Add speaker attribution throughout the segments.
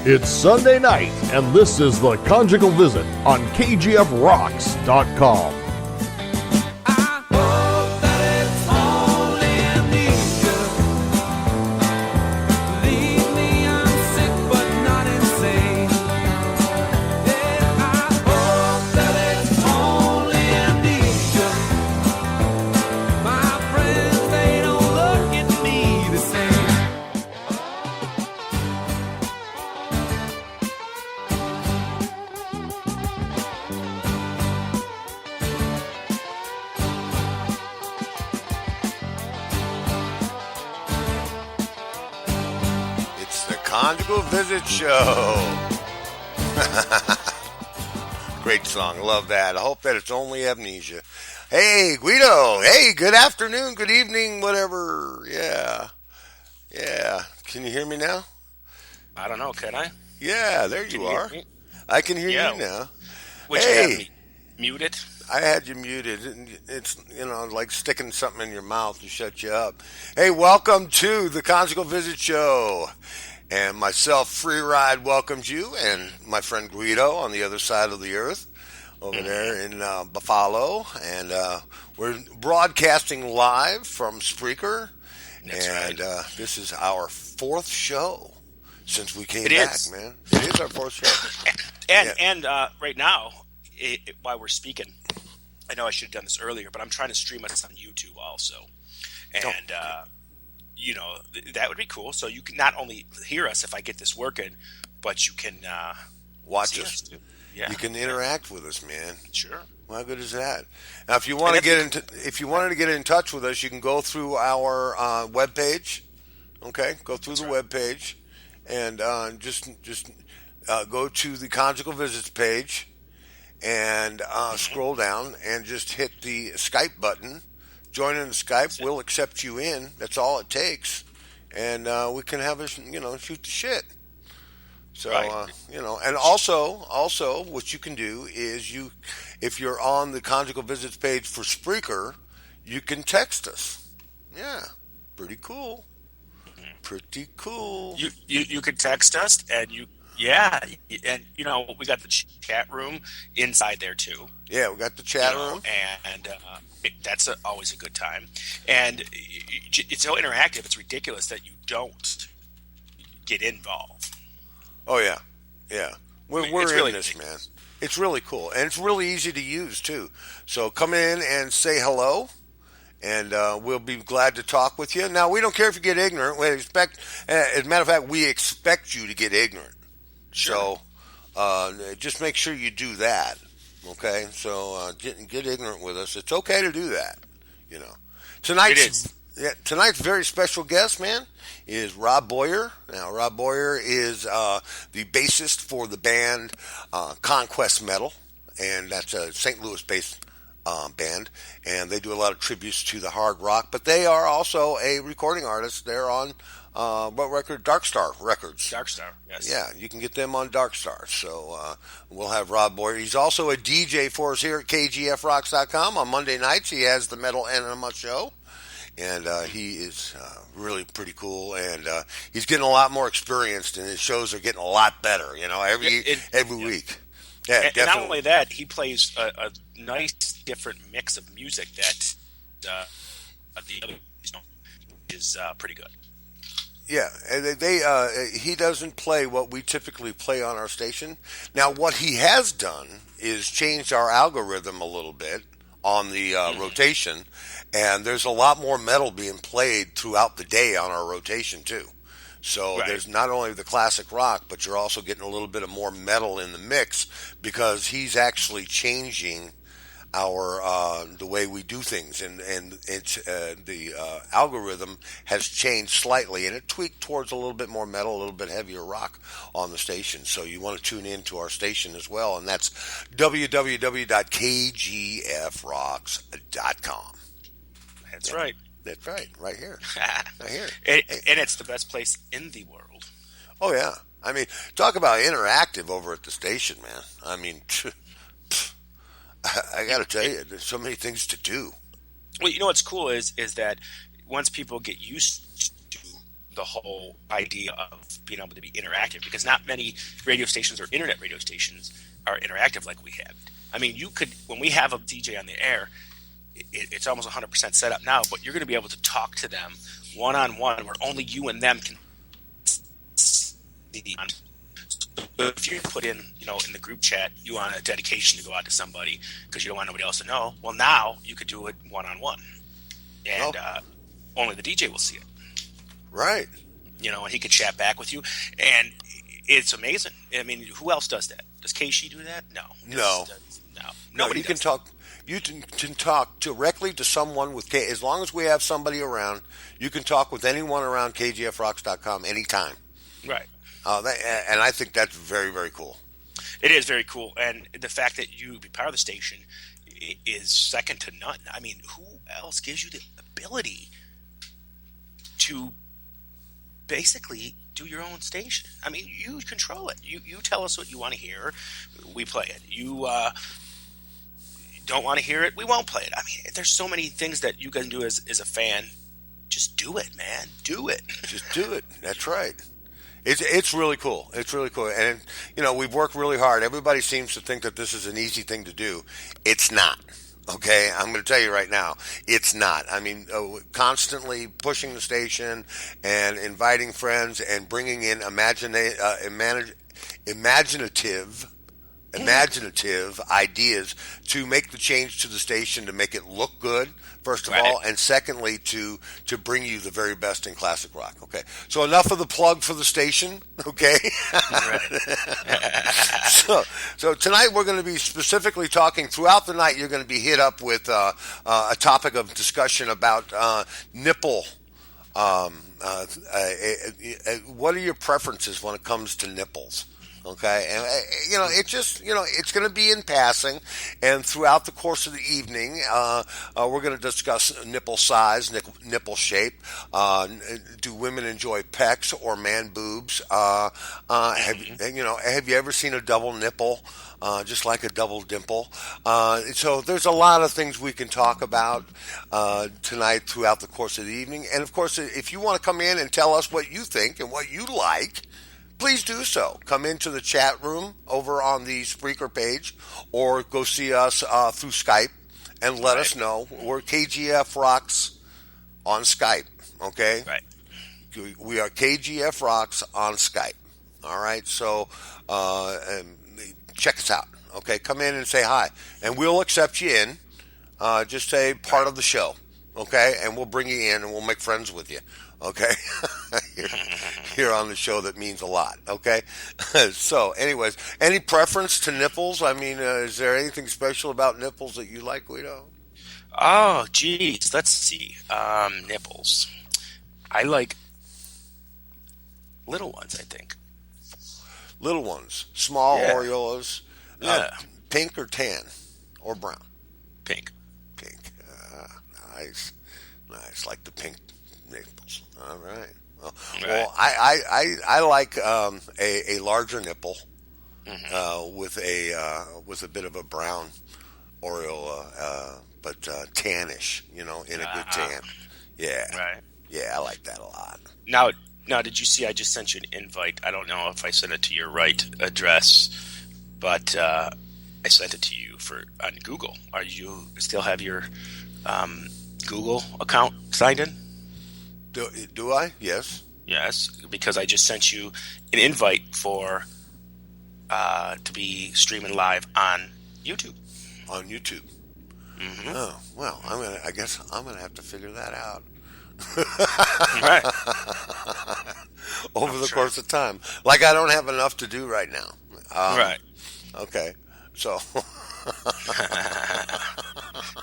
Speaker 1: It's Sunday night, and this is the Conjugal Visit on KGFRocks.com.
Speaker 2: Conjugal Visit Show. Great song. Love that. I hope that it's only amnesia. Hey, Guido. Hey, good afternoon, good evening, whatever. Yeah. Can you hear me now?
Speaker 3: I don't know. Can I?
Speaker 2: Yeah, there you are. I can hear you now.
Speaker 3: Would you have me muted?
Speaker 2: I had you muted. It's, like sticking something in your mouth to shut you up. Hey, welcome to the Conjugal Visit Show. And myself, Free Ride, welcomes you, and my friend Guido on the other side of the earth, over there in Buffalo. And we're broadcasting live from Spreaker.
Speaker 3: That's right.
Speaker 2: This is our fourth show since we came
Speaker 3: back,
Speaker 2: man. It is our fourth show.
Speaker 3: And right now, while we're speaking, I know I should have done this earlier, but I'm trying to stream us on YouTube also. And... that would be cool. So you can not only hear us if I get this working, but you can
Speaker 2: watch us.
Speaker 3: Yeah,
Speaker 2: you can interact with us, man.
Speaker 3: Sure.
Speaker 2: How good is that? Now, if you want to if you wanted to get in touch with us, you can go through our webpage. Okay, go through the webpage, and just go to the Conjugal Visits page, and scroll down, and just hit the Skype button. Join in the Skype. We'll accept you in. That's all it takes, and we can have us, shoot the shit. So,
Speaker 3: right.
Speaker 2: And also, what you can do is if you're on the Conjugal Visits page for Spreaker, you can text us. Yeah, pretty cool. Pretty cool.
Speaker 3: You could text us, and we got the chat room inside there too.
Speaker 2: Yeah, we got the chat room,
Speaker 3: and that's always a good time. And it's so interactive; it's ridiculous that you don't get involved.
Speaker 2: Oh yeah. We're
Speaker 3: really
Speaker 2: in this, man. It's really cool, and it's really easy to use too. So come in and say hello, and we'll be glad to talk with you. Now, we don't care if you get ignorant. As a matter of fact, we expect you to get ignorant.
Speaker 3: Sure.
Speaker 2: So just make sure you do that, okay? So get ignorant with us. It's okay to do that, Tonight's very special guest, man, is Rob Boyer. Now, Rob Boyer is the bassist for the band Conquest Metal, and that's a St. Louis-based band, and they do a lot of tributes to the hard rock, but they are also a recording artist. They're on what record? Darkstar Records.
Speaker 3: Darkstar, yes.
Speaker 2: Yeah, you can get them on Darkstar. So we'll have Rob Boyer. He's also a DJ for us here at KGFRocks.com. On Monday nights, he has the Metal Enema Show. And he is really pretty cool, and he's getting a lot more experienced, and his shows are getting a lot better, every week. Yeah,
Speaker 3: and
Speaker 2: definitely.
Speaker 3: not only that, he plays a nice different mix of music that the other is pretty good.
Speaker 2: Yeah, and he doesn't play what we typically play on our station. Now, what he has done is changed our algorithm a little bit on the rotation, and there's a lot more metal being played throughout the day on our rotation too. So There's not only the classic rock, but you're also getting a little bit of more metal in the mix because he's actually changing our the way we do things, and it's the algorithm has changed slightly, and it tweaked towards a little bit more metal, a little bit heavier rock on the station. So you want to tune in to our station as well, and that's www.kgfrocks.com.
Speaker 3: That's right.
Speaker 2: That's right, right here. Right here.
Speaker 3: And it's the best place in the world.
Speaker 2: Oh, yeah. I mean, talk about interactive over at the station, man. I mean, I got to tell you, there's so many things to do.
Speaker 3: Well, what's cool is that once people get used to the whole idea of being able to be interactive, because not many radio stations or internet radio stations are interactive like we have. I mean, you could, when we have a DJ on the air, it's almost 100% set up now, but you're going to be able to talk to them one-on-one where only you and them can see. If you put in, in the group chat, you want a dedication to go out to somebody because you don't want nobody else to know, well, now you could do it one-on-one. And only the DJ will see it.
Speaker 2: Right.
Speaker 3: And he could chat back with you. And it's amazing. I mean, who else does that? Does KC do that? No.
Speaker 2: No.
Speaker 3: Nobody
Speaker 2: you can talk. You can talk directly to someone with as long as we have somebody around. You can talk with anyone around KGFRocks.com anytime.
Speaker 3: Right.
Speaker 2: And I think that's very, very cool.
Speaker 3: It is very cool, and the fact that you be part of the station is second to none. I mean, who else gives you the ability to basically do your own station? I mean, you control it. You tell us what you want to hear, we play it. You don't want to hear it, we won't play it. I mean, there's so many things that you can do as a fan. Just do it, man. Do it.
Speaker 2: Just do it. That's right. It's really cool. It's really cool. And, we've worked really hard. Everybody seems to think that this is an easy thing to do. It's not. Okay? I'm going to tell you right now, it's not. I mean, constantly pushing the station and inviting friends and bringing in imaginative ideas to make the change to the station, to make it look good, first of all, and secondly, to bring you the very best in classic rock. Okay, so enough of the plug for the station. Okay, so tonight we're going to be specifically talking throughout the night. You're going to be hit up with a topic of discussion about nipple. What are your preferences when it comes to nipples? Okay, and it's going to be in passing, and throughout the course of the evening, we're going to discuss nipple size, nipple shape. Do women enjoy pecs or man boobs? Have you ever seen a double nipple? Just like a double dimple. So there's a lot of things we can talk about tonight throughout the course of the evening, and of course, if you want to come in and tell us what you think and what you like, please do so. Come into the chat room over on the Spreaker page, or go see us through Skype and let us know. We're KGF Rocks on Skype, okay?
Speaker 3: Right.
Speaker 2: We are KGF Rocks on Skype, all right? So check us out, okay? Come in and say hi, and we'll accept you in. Just say part of the show, okay? And we'll bring you in, and we'll make friends with you. Okay, here on the show that means a lot. Okay, so anyways, any preference to nipples? I mean, is there anything special about nipples that you like, Guido?
Speaker 3: Oh, geez, let's see. Nipples. I like little ones, I think.
Speaker 2: Little ones, small areolas.
Speaker 3: Yeah.
Speaker 2: Pink or tan or brown?
Speaker 3: Pink.
Speaker 2: Nice, like the pink nipples. All right. Well,
Speaker 3: Right.
Speaker 2: I like a larger nipple with a bit of a brown aureola, but tannish. In a good tan. Yeah.
Speaker 3: Right.
Speaker 2: Yeah, I like that a lot.
Speaker 3: Now, did you see? I just sent you an invite. I don't know if I sent it to your right address, but I sent it to you on Google. Are you still have your Google account signed in?
Speaker 2: Do I? Yes.
Speaker 3: Yes, because I just sent you an invite for to be streaming live on YouTube.
Speaker 2: On YouTube.
Speaker 3: Mm-hmm.
Speaker 2: Oh well, I guess I'm gonna have to figure that out.
Speaker 3: Right.
Speaker 2: Over the course of time, like I don't have enough to do right now.
Speaker 3: Right.
Speaker 2: Okay. So.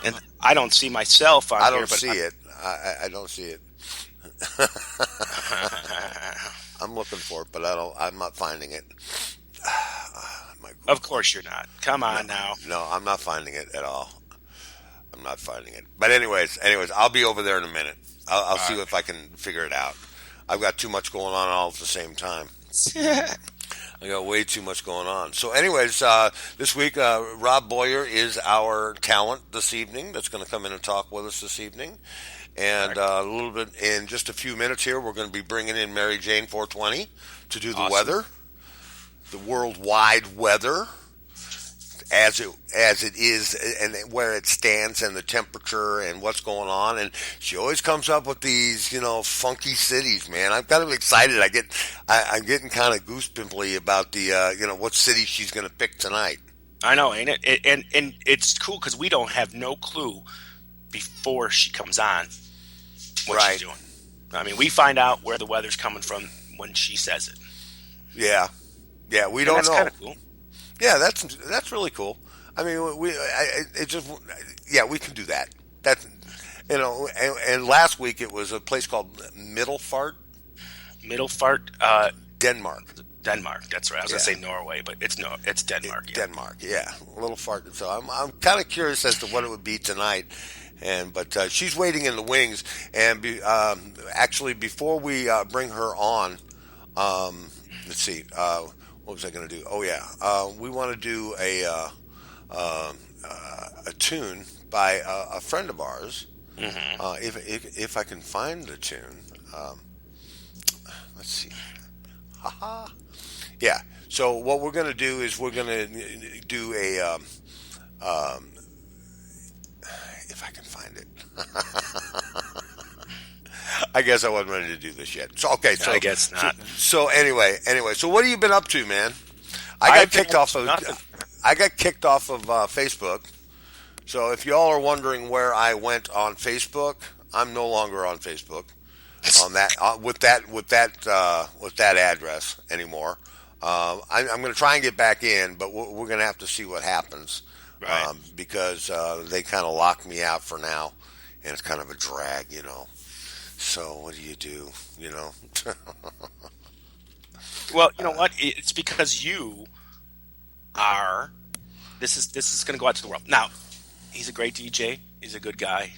Speaker 3: And I don't see myself on
Speaker 2: I
Speaker 3: here.
Speaker 2: don't see it. I don't see it. I'm looking for it, but I'm not finding it.
Speaker 3: Of course you're not. Come on now.
Speaker 2: No, I'm not finding it at all. I'm not finding it. But anyways, I'll be over there in a minute. I'll see if I can figure it out. I've got too much going on all at the same time. I got way too much going on. So anyways, this week, Rob Boyer is our talent this evening that's going to come in and talk with us this evening. And a little bit in just a few minutes here, we're going to be bringing in Mary Jane 420 to do the
Speaker 3: Awesome.
Speaker 2: weather, the worldwide weather, as it is and where it stands and the temperature and what's going on. And she always comes up with these, funky cities, man. I'm kind of excited. I'm getting kind of goosepimply about the, what city she's going to pick tonight.
Speaker 3: I know, ain't it? And it's cool because we don't have no clue before she comes on what she's doing. I mean, we find out where the weather's coming from when she says it.
Speaker 2: Yeah, we don't know.
Speaker 3: That's kind of cool.
Speaker 2: Yeah, that's really cool. I mean, we can do that. That, and last week it was a place called Middelfart, Denmark.
Speaker 3: Denmark, that's right. I was going to say Norway, but it's Denmark. Yeah.
Speaker 2: Denmark, yeah, a little fart. So I'm kind of curious as to what it would be tonight. But she's waiting in the wings. And actually, before we bring her on, let's see. What was I going to do? Oh yeah, we want to do a tune by a friend of ours.
Speaker 3: Mm-hmm.
Speaker 2: If I can find the tune, let's see. Haha. Yeah. So what we're going to do is we're going to do a. If I can find it. I guess I wasn't ready to do this yet. So okay, so
Speaker 3: I guess not.
Speaker 2: So anyway, so what have you been up to, man? I got kicked off of Facebook. So if y'all are wondering where I went on Facebook, I'm no longer on Facebook on that with that address anymore. I'm going to try and get back in, but we're going to have to see what happens.
Speaker 3: Right.
Speaker 2: Because they kind of locked me out for now, and it's kind of a drag, So what do?
Speaker 3: Well, you know what? It's because you are. This is going to go out to the world. Now, he's a great DJ. He's a good guy.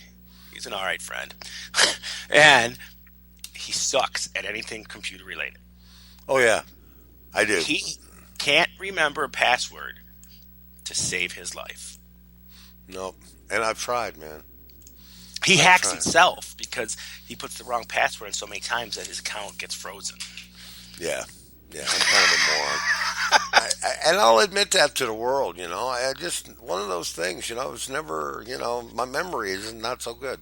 Speaker 3: He's an all right friend, and he sucks at anything computer related.
Speaker 2: Oh yeah, I do.
Speaker 3: He can't remember a password to save his life.
Speaker 2: Nope. And I've tried, man.
Speaker 3: He hacks himself because he puts the wrong password in so many times that his account gets frozen.
Speaker 2: Yeah, I'm kind of a moron. And I'll admit that to the world, I just, one of those things, it's never, my memory is not so good.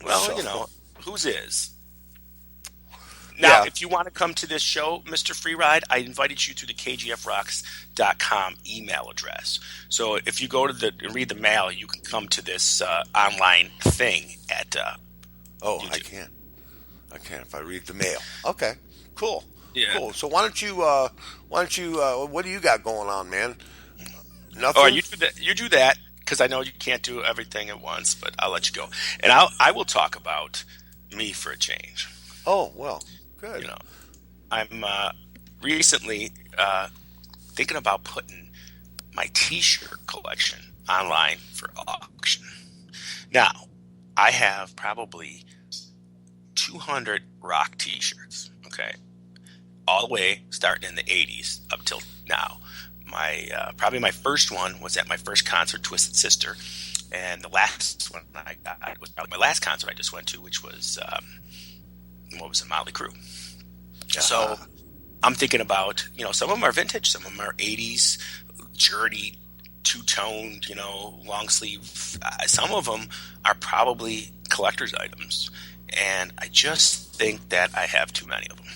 Speaker 3: Well, whose is? Now, if you want to come to this show, Mr. Freeride, I invited you to the kgfrocks.com email address. So if you go to read the mail, you can come to this online thing at YouTube.
Speaker 2: I can if I read the mail. Okay, cool.
Speaker 3: Yeah.
Speaker 2: Cool. So why don't you, what do you got going on, man? Nothing?
Speaker 3: Oh, you do that because I know you can't do everything at once, but I'll let you go. And I will talk about me for a change.
Speaker 2: Oh, well. Good.
Speaker 3: I'm recently thinking about putting my T-shirt collection online for auction. Now, I have probably 200 rock T-shirts. Okay, all the way starting in the '80s up till now. Probably my first one was at my first concert, Twisted Sister, and the last one I got was probably my last concert I just went to, which was. What was it, Motley Crue. So I'm thinking about, some of them are vintage, some of them are 80s, journey, two-toned, long sleeve. Some of them are probably collector's items. And I just think that I have too many of them.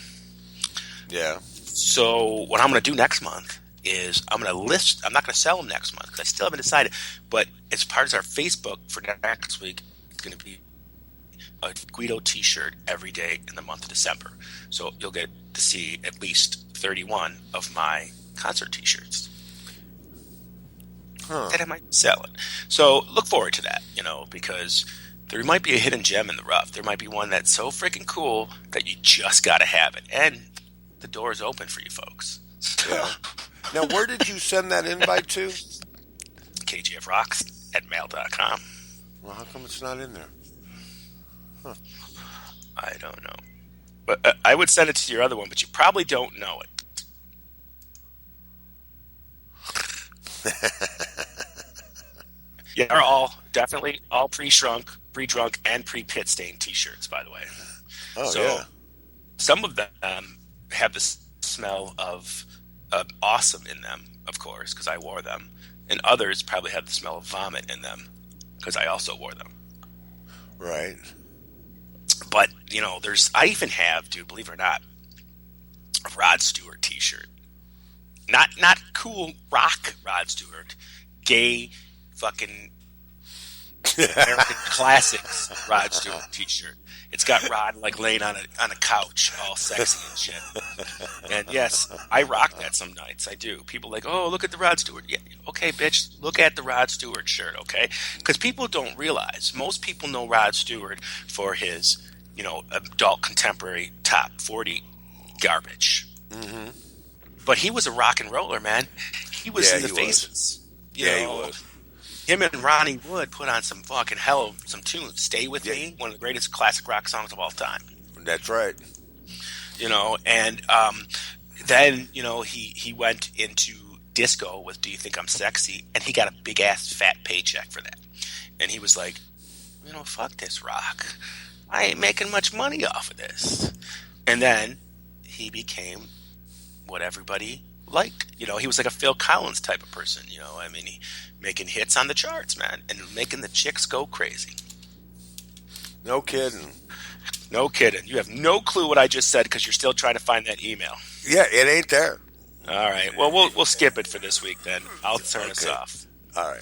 Speaker 2: Yeah.
Speaker 3: So what I'm going to do next month is I'm going to list, I'm not going to sell them next month because I still haven't decided. But as part of our Facebook for next week, it's going to be a Guido T-shirt every day in the month of December. So you'll get to see at least 31 of my concert T-shirts. And I might sell it. So look forward to that, because there might be a hidden gem in the rough. There might be one that's so freaking cool that you just got to have it. And the door is open for you folks.
Speaker 2: Yeah. Now, where did you send that invite to?
Speaker 3: kgfrocks@mail.com.
Speaker 2: Well, how come it's not in there? Huh.
Speaker 3: I don't know. But I would send it to your other one, but you probably don't know it. Yeah, they're all definitely all pre-shrunk, pre-drunk and pre-pit stain T-shirts, by the way.
Speaker 2: Oh,
Speaker 3: so
Speaker 2: yeah.
Speaker 3: some of them have the smell of awesome in them, of course, because I wore them. And others probably have the smell of vomit in them because I also wore them.
Speaker 2: Right.
Speaker 3: But, I even have, dude, believe it or not, a Rod Stewart T-shirt. Not cool rock Rod Stewart. Gay fucking American Classics Rod Stewart T-shirt. It's got Rod laying on a couch, all sexy and shit. And yes, I rock that some nights. I do. People like, oh, look at the Rod Stewart. Yeah, okay, bitch, look at the Rod Stewart shirt, okay? Because people don't realize. Most people know Rod Stewart for his, adult contemporary top 40 garbage.
Speaker 2: Mm-hmm.
Speaker 3: But he was a rock and roller, man. He was in the Faces.
Speaker 2: He was.
Speaker 3: Him and Ronnie Wood put on some fucking some tunes. Stay With Me, one of the greatest classic rock songs of all time.
Speaker 2: That's right.
Speaker 3: And then, he went into disco with Do You Think I'm Sexy? And he got a big-ass fat paycheck for that. And he was like, fuck this rock. I ain't making much money off of this. And then he became what everybody liked. He was like a Phil Collins type of person, he making hits on the charts, man, and making the chicks go crazy.
Speaker 2: No kidding.
Speaker 3: No kidding. You have no clue what I just said because you're still trying to find that email.
Speaker 2: Yeah, it ain't there.
Speaker 3: All right. Well, we'll skip it for this week then. I'll turn us off.
Speaker 2: All right.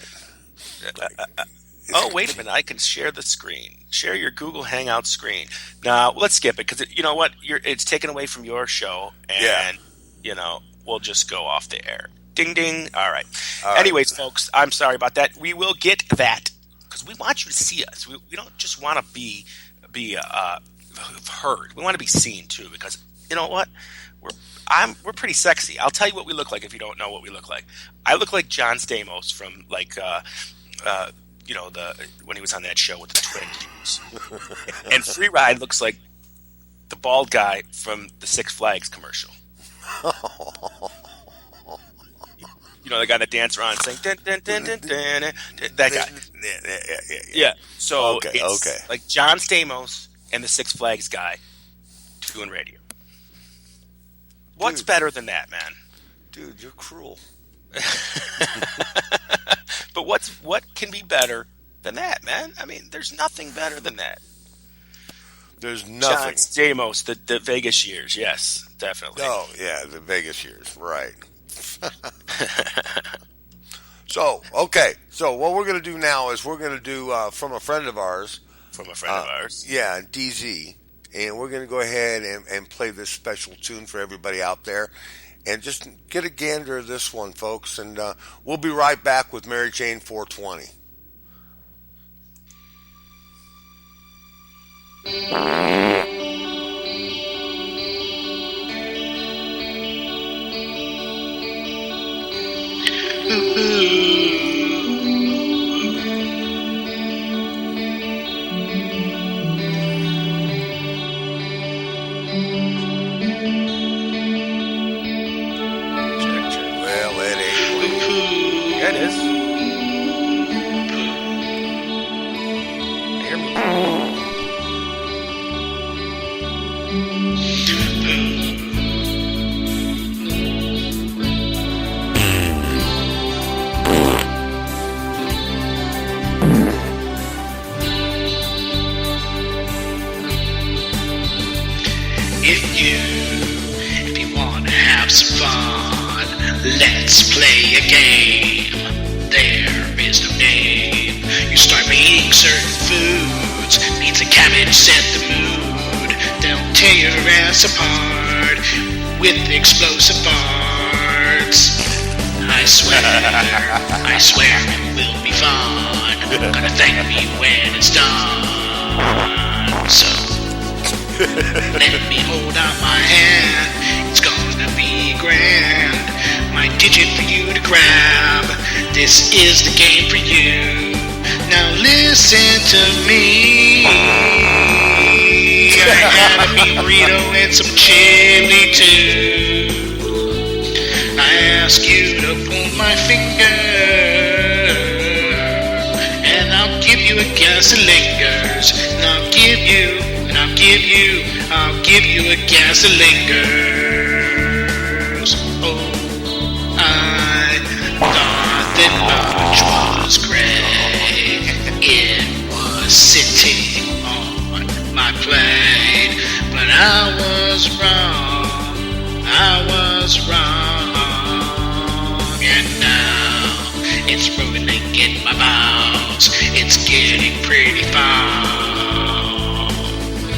Speaker 3: Oh, wait a minute. I can share the screen. Share your Google Hangout screen. Now, let's skip it because you know what? It's taken away from your show, and we'll just go off the air. Ding, ding. All right. Anyways, folks, I'm sorry about that. We will get that because we want you to see us. We don't just want to be heard. We want to be seen too because you know what? We're pretty sexy. I'll tell you what we look like if you don't know what we look like. I look like John Stamos from when he was on that show with the twin dudes. And Free Ride looks like the bald guy from the Six Flags commercial. The guy that danced around saying, dun, dun, dun, dun, dun, dun, that guy. Yeah. So it's like John Stamos and the Six Flags guy doing radio. What's better than that, man?
Speaker 2: Dude, you're cruel.
Speaker 3: But what can be better than that, man? I mean, there's nothing better than that.
Speaker 2: There's nothing.
Speaker 3: John Stamos, the Vegas years, yes, definitely.
Speaker 2: Oh, yeah, the Vegas years, right. So what we're going to do now is we're going to do from a friend of ours. Yeah, DZ. And we're going to go ahead and play this special tune for everybody out there. And just get a gander of this one, folks. And we'll be right back with Mary Jane 420.
Speaker 4: If you want to have some fun, let's play a game. There is no name. You start by eating certain foods. Pizza, cabbage, set the mood. They'll tear your ass apart with explosive farts. I swear it will be fun. Gonna thank me when it's done. So let me hold out my hand. It's gonna be grand. My digit for you to grab. This is the game for you. Now listen to me. I had a burrito and some chili too. I ask you to pull my finger, and I'll give you a guess gas that lingers. And I'll give you, and I'll give you, I'll give you a gas that lingers. Oh, I thought that lunch was gray. It was sitting on my plate, but I was wrong. I was wrong, and now it's rolling in my mouth. It's getting pretty foul.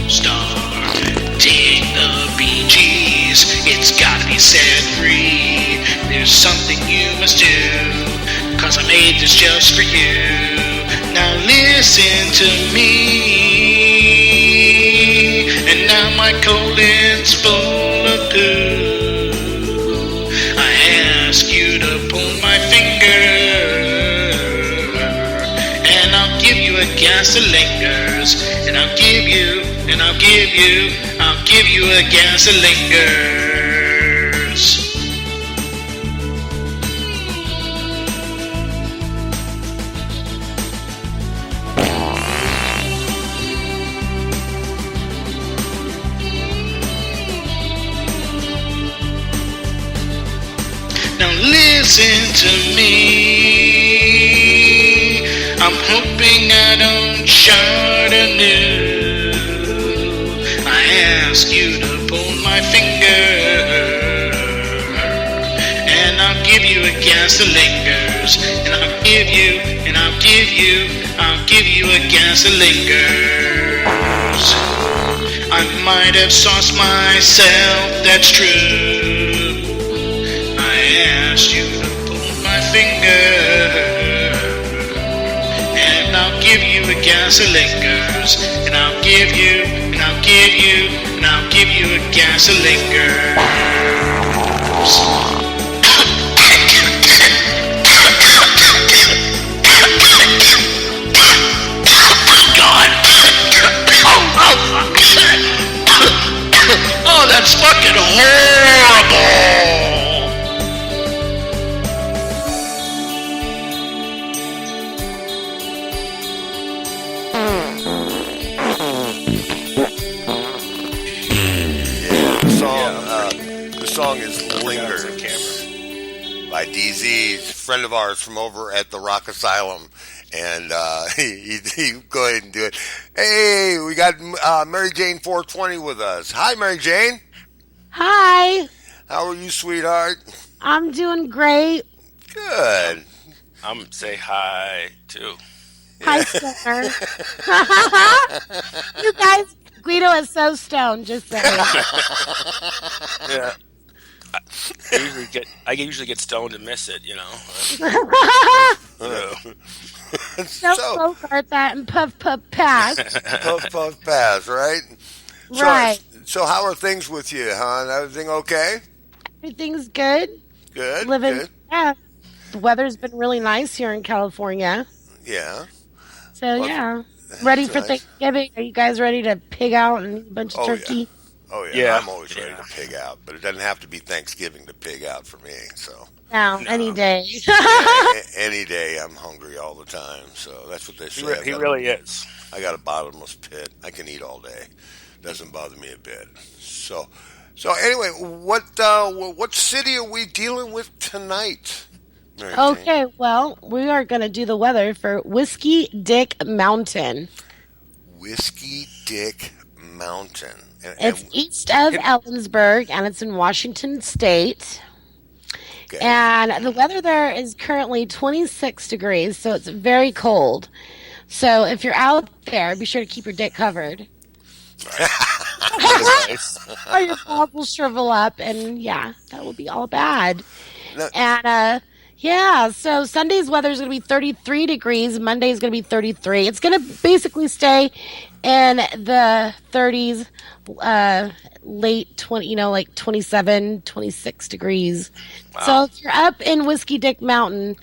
Speaker 4: Starting the Bee Gees, it's gotta be set free. There's something you must do, 'cause I made this just for you. Now listen to me, and now my colon's full of poo. I ask you to pull my finger, and I'll give you a gas that lingers. And I'll give you, and I'll give you, I'll give you a gas that lingers. Now listen to me, I'm hoping I don't shout anew. I ask you to pull my finger, and I'll give you a gas that lingers. And I'll give you, and I'll give you, I'll give you a gas that lingers. I might have sauced myself, that's true. Asked you to pull my finger, and I'll give you a gas that lingers. And I'll give you, and I'll give you, and I'll give you a gas that lingers. God. Oh, that's fucking horrible.
Speaker 2: The song is Lingers by DZ, friend of ours from over at the Rock Asylum. And he go ahead and do it. Hey, we got Mary Jane 420 with us. Hi, Mary Jane.
Speaker 5: Hi.
Speaker 2: How are you, sweetheart?
Speaker 5: I'm doing great.
Speaker 2: Good.
Speaker 3: I'm gonna say hi too.
Speaker 5: Hi, Stoner. You guys, Guido is so stoned, just saying.
Speaker 3: Yeah. I usually get stoned and miss it, you know.
Speaker 5: Don't go-kart that and puff pass.
Speaker 2: Puff pass, right?
Speaker 5: Right.
Speaker 2: So how are things with you, hon? Everything okay?
Speaker 5: Everything's good.
Speaker 2: Good.
Speaker 5: Living.
Speaker 2: Good.
Speaker 5: Yeah. The weather's been really nice here in California.
Speaker 2: Yeah.
Speaker 5: So
Speaker 2: Well,
Speaker 5: yeah. Ready for
Speaker 2: nice.
Speaker 5: Thanksgiving? Are you guys ready to pig out and eat a bunch of
Speaker 2: Oh,
Speaker 5: turkey?
Speaker 2: yeah. Oh, yeah.
Speaker 3: Yeah.
Speaker 2: I'm always ready to pig out, but it doesn't have to be Thanksgiving to pig out for me. So
Speaker 5: No, any day.
Speaker 2: yeah, any day I'm hungry all the time. So that's what they say.
Speaker 3: He really is.
Speaker 2: I got a bottomless pit. I can eat all day. Doesn't bother me a bit. So anyway, what city are we dealing with tonight? Mary Jane?
Speaker 5: Okay, well, we are going to do the weather for Whiskey Dick Mountain.
Speaker 2: Whiskey Dick Mountain.
Speaker 5: It's east of Ellensburg, and it's in Washington State.
Speaker 2: Okay.
Speaker 5: And the weather there is currently 26 degrees, so it's very cold. So if you're out there, be sure to keep your dick covered.
Speaker 3: Nice.
Speaker 5: Or your balls will shrivel up, and yeah, that will be all bad.
Speaker 2: No.
Speaker 5: And yeah, so Sunday's weather is going to be 33 degrees. Monday's going to be 33. It's going to basically stay in the 30s, late 20, like 27, 26 degrees.
Speaker 3: Wow.
Speaker 5: So if you're up in Whiskey Dick Mountain,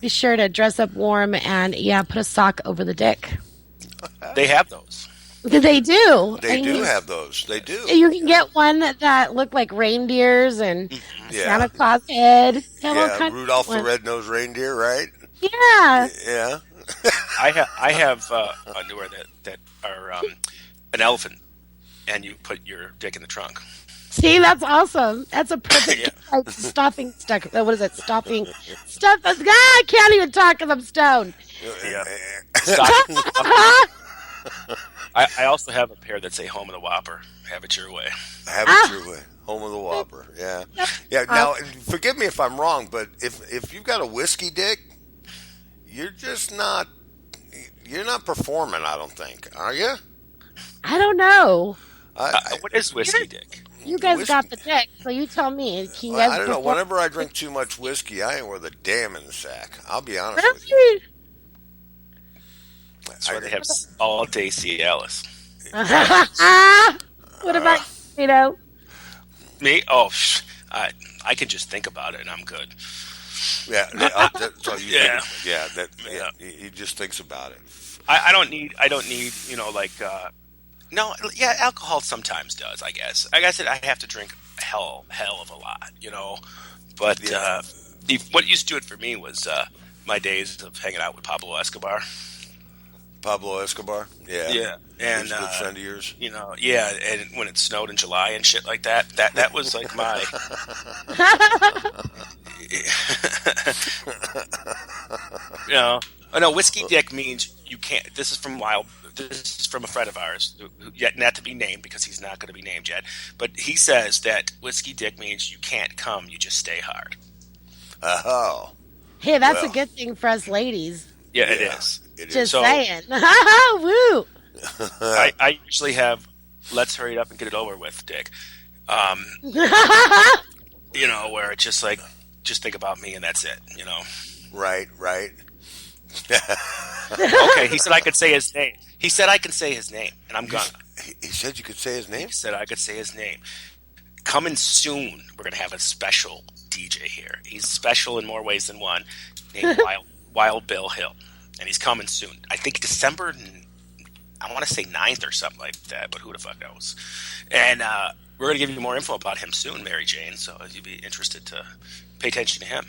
Speaker 5: be sure to dress up warm and yeah, put a sock over the dick.
Speaker 3: They have those.
Speaker 5: They do.
Speaker 2: They do have those. They do.
Speaker 5: You can get one that look like reindeers and
Speaker 2: Yeah.
Speaker 5: Santa Claus head. Have all
Speaker 2: Yeah,
Speaker 5: kinds
Speaker 2: Rudolph
Speaker 5: of
Speaker 2: the
Speaker 5: ones.
Speaker 2: Red-Nosed Reindeer, right?
Speaker 5: Yeah.
Speaker 2: Yeah.
Speaker 3: I have underwear that are an elephant, and you put your dick in the trunk.
Speaker 5: See, that's awesome. That's a perfect
Speaker 3: Yeah.
Speaker 5: like, stuffing stuff. What is it? Stuffing stuff. I can't even talk because I'm stoned.
Speaker 3: Yeah. Stop. I also have a pair that say "Home of the Whopper." Have it your way.
Speaker 2: Have it your way. Home of the Whopper. Yeah. Yeah. Now, forgive me if I'm wrong, but if you've got a whiskey dick, you're just not. You're not performing. I don't think. Are you?
Speaker 5: I don't know.
Speaker 3: What is whiskey dick?
Speaker 5: You guys
Speaker 2: Whiskey.
Speaker 5: got the dick, so you tell me. Can you
Speaker 2: Well,
Speaker 5: guys
Speaker 2: I don't know.
Speaker 5: perform-
Speaker 2: Whenever I drink too much whiskey, I ain't worth a damn in the sack. I'll be honest with you.
Speaker 5: Really?
Speaker 3: That's why they have all day Cialis.
Speaker 5: What about you know?
Speaker 3: Me? Oh, I can just think about it and I'm good.
Speaker 2: Yeah. That's all you
Speaker 3: Yeah.
Speaker 2: think. Yeah. He just thinks about it.
Speaker 3: I don't need no, yeah, alcohol sometimes does, I guess. I guess I have to drink hell of a lot, But what used to do it for me was my days of hanging out with Pablo Escobar.
Speaker 2: Pablo Escobar? Yeah.
Speaker 3: Yeah. And
Speaker 2: He's a good friend of yours?
Speaker 3: Yeah, and when it snowed in July and shit like that was like my Oh no, whiskey dick means you can't. This is from a friend of ours, who yet not to be named because he's not going to be named yet. But he says that whiskey dick means you can't come, you just stay hard.
Speaker 2: Oh.
Speaker 5: Hey, that's
Speaker 2: Well.
Speaker 5: a good thing for us ladies.
Speaker 3: Yeah, it is.
Speaker 5: Just
Speaker 3: So-
Speaker 5: saying. Woo!
Speaker 3: I usually have let's hurry it up and get it over with, dick. Where it's just like, just think about me and that's it,
Speaker 2: Right.
Speaker 3: Okay, he said I could say his name. He said I can say his name, and I'm gonna.
Speaker 2: He said you could say his name?
Speaker 3: He said I could say his name. Coming soon, we're going to have a special DJ here. He's special in more ways than one, named Wild Bill Hill. And he's coming soon. I think December, I want to say 9th or something like that, but who the fuck knows. And we're going to give you more info about him soon, Mary Jane, so you'd be interested to pay attention to him.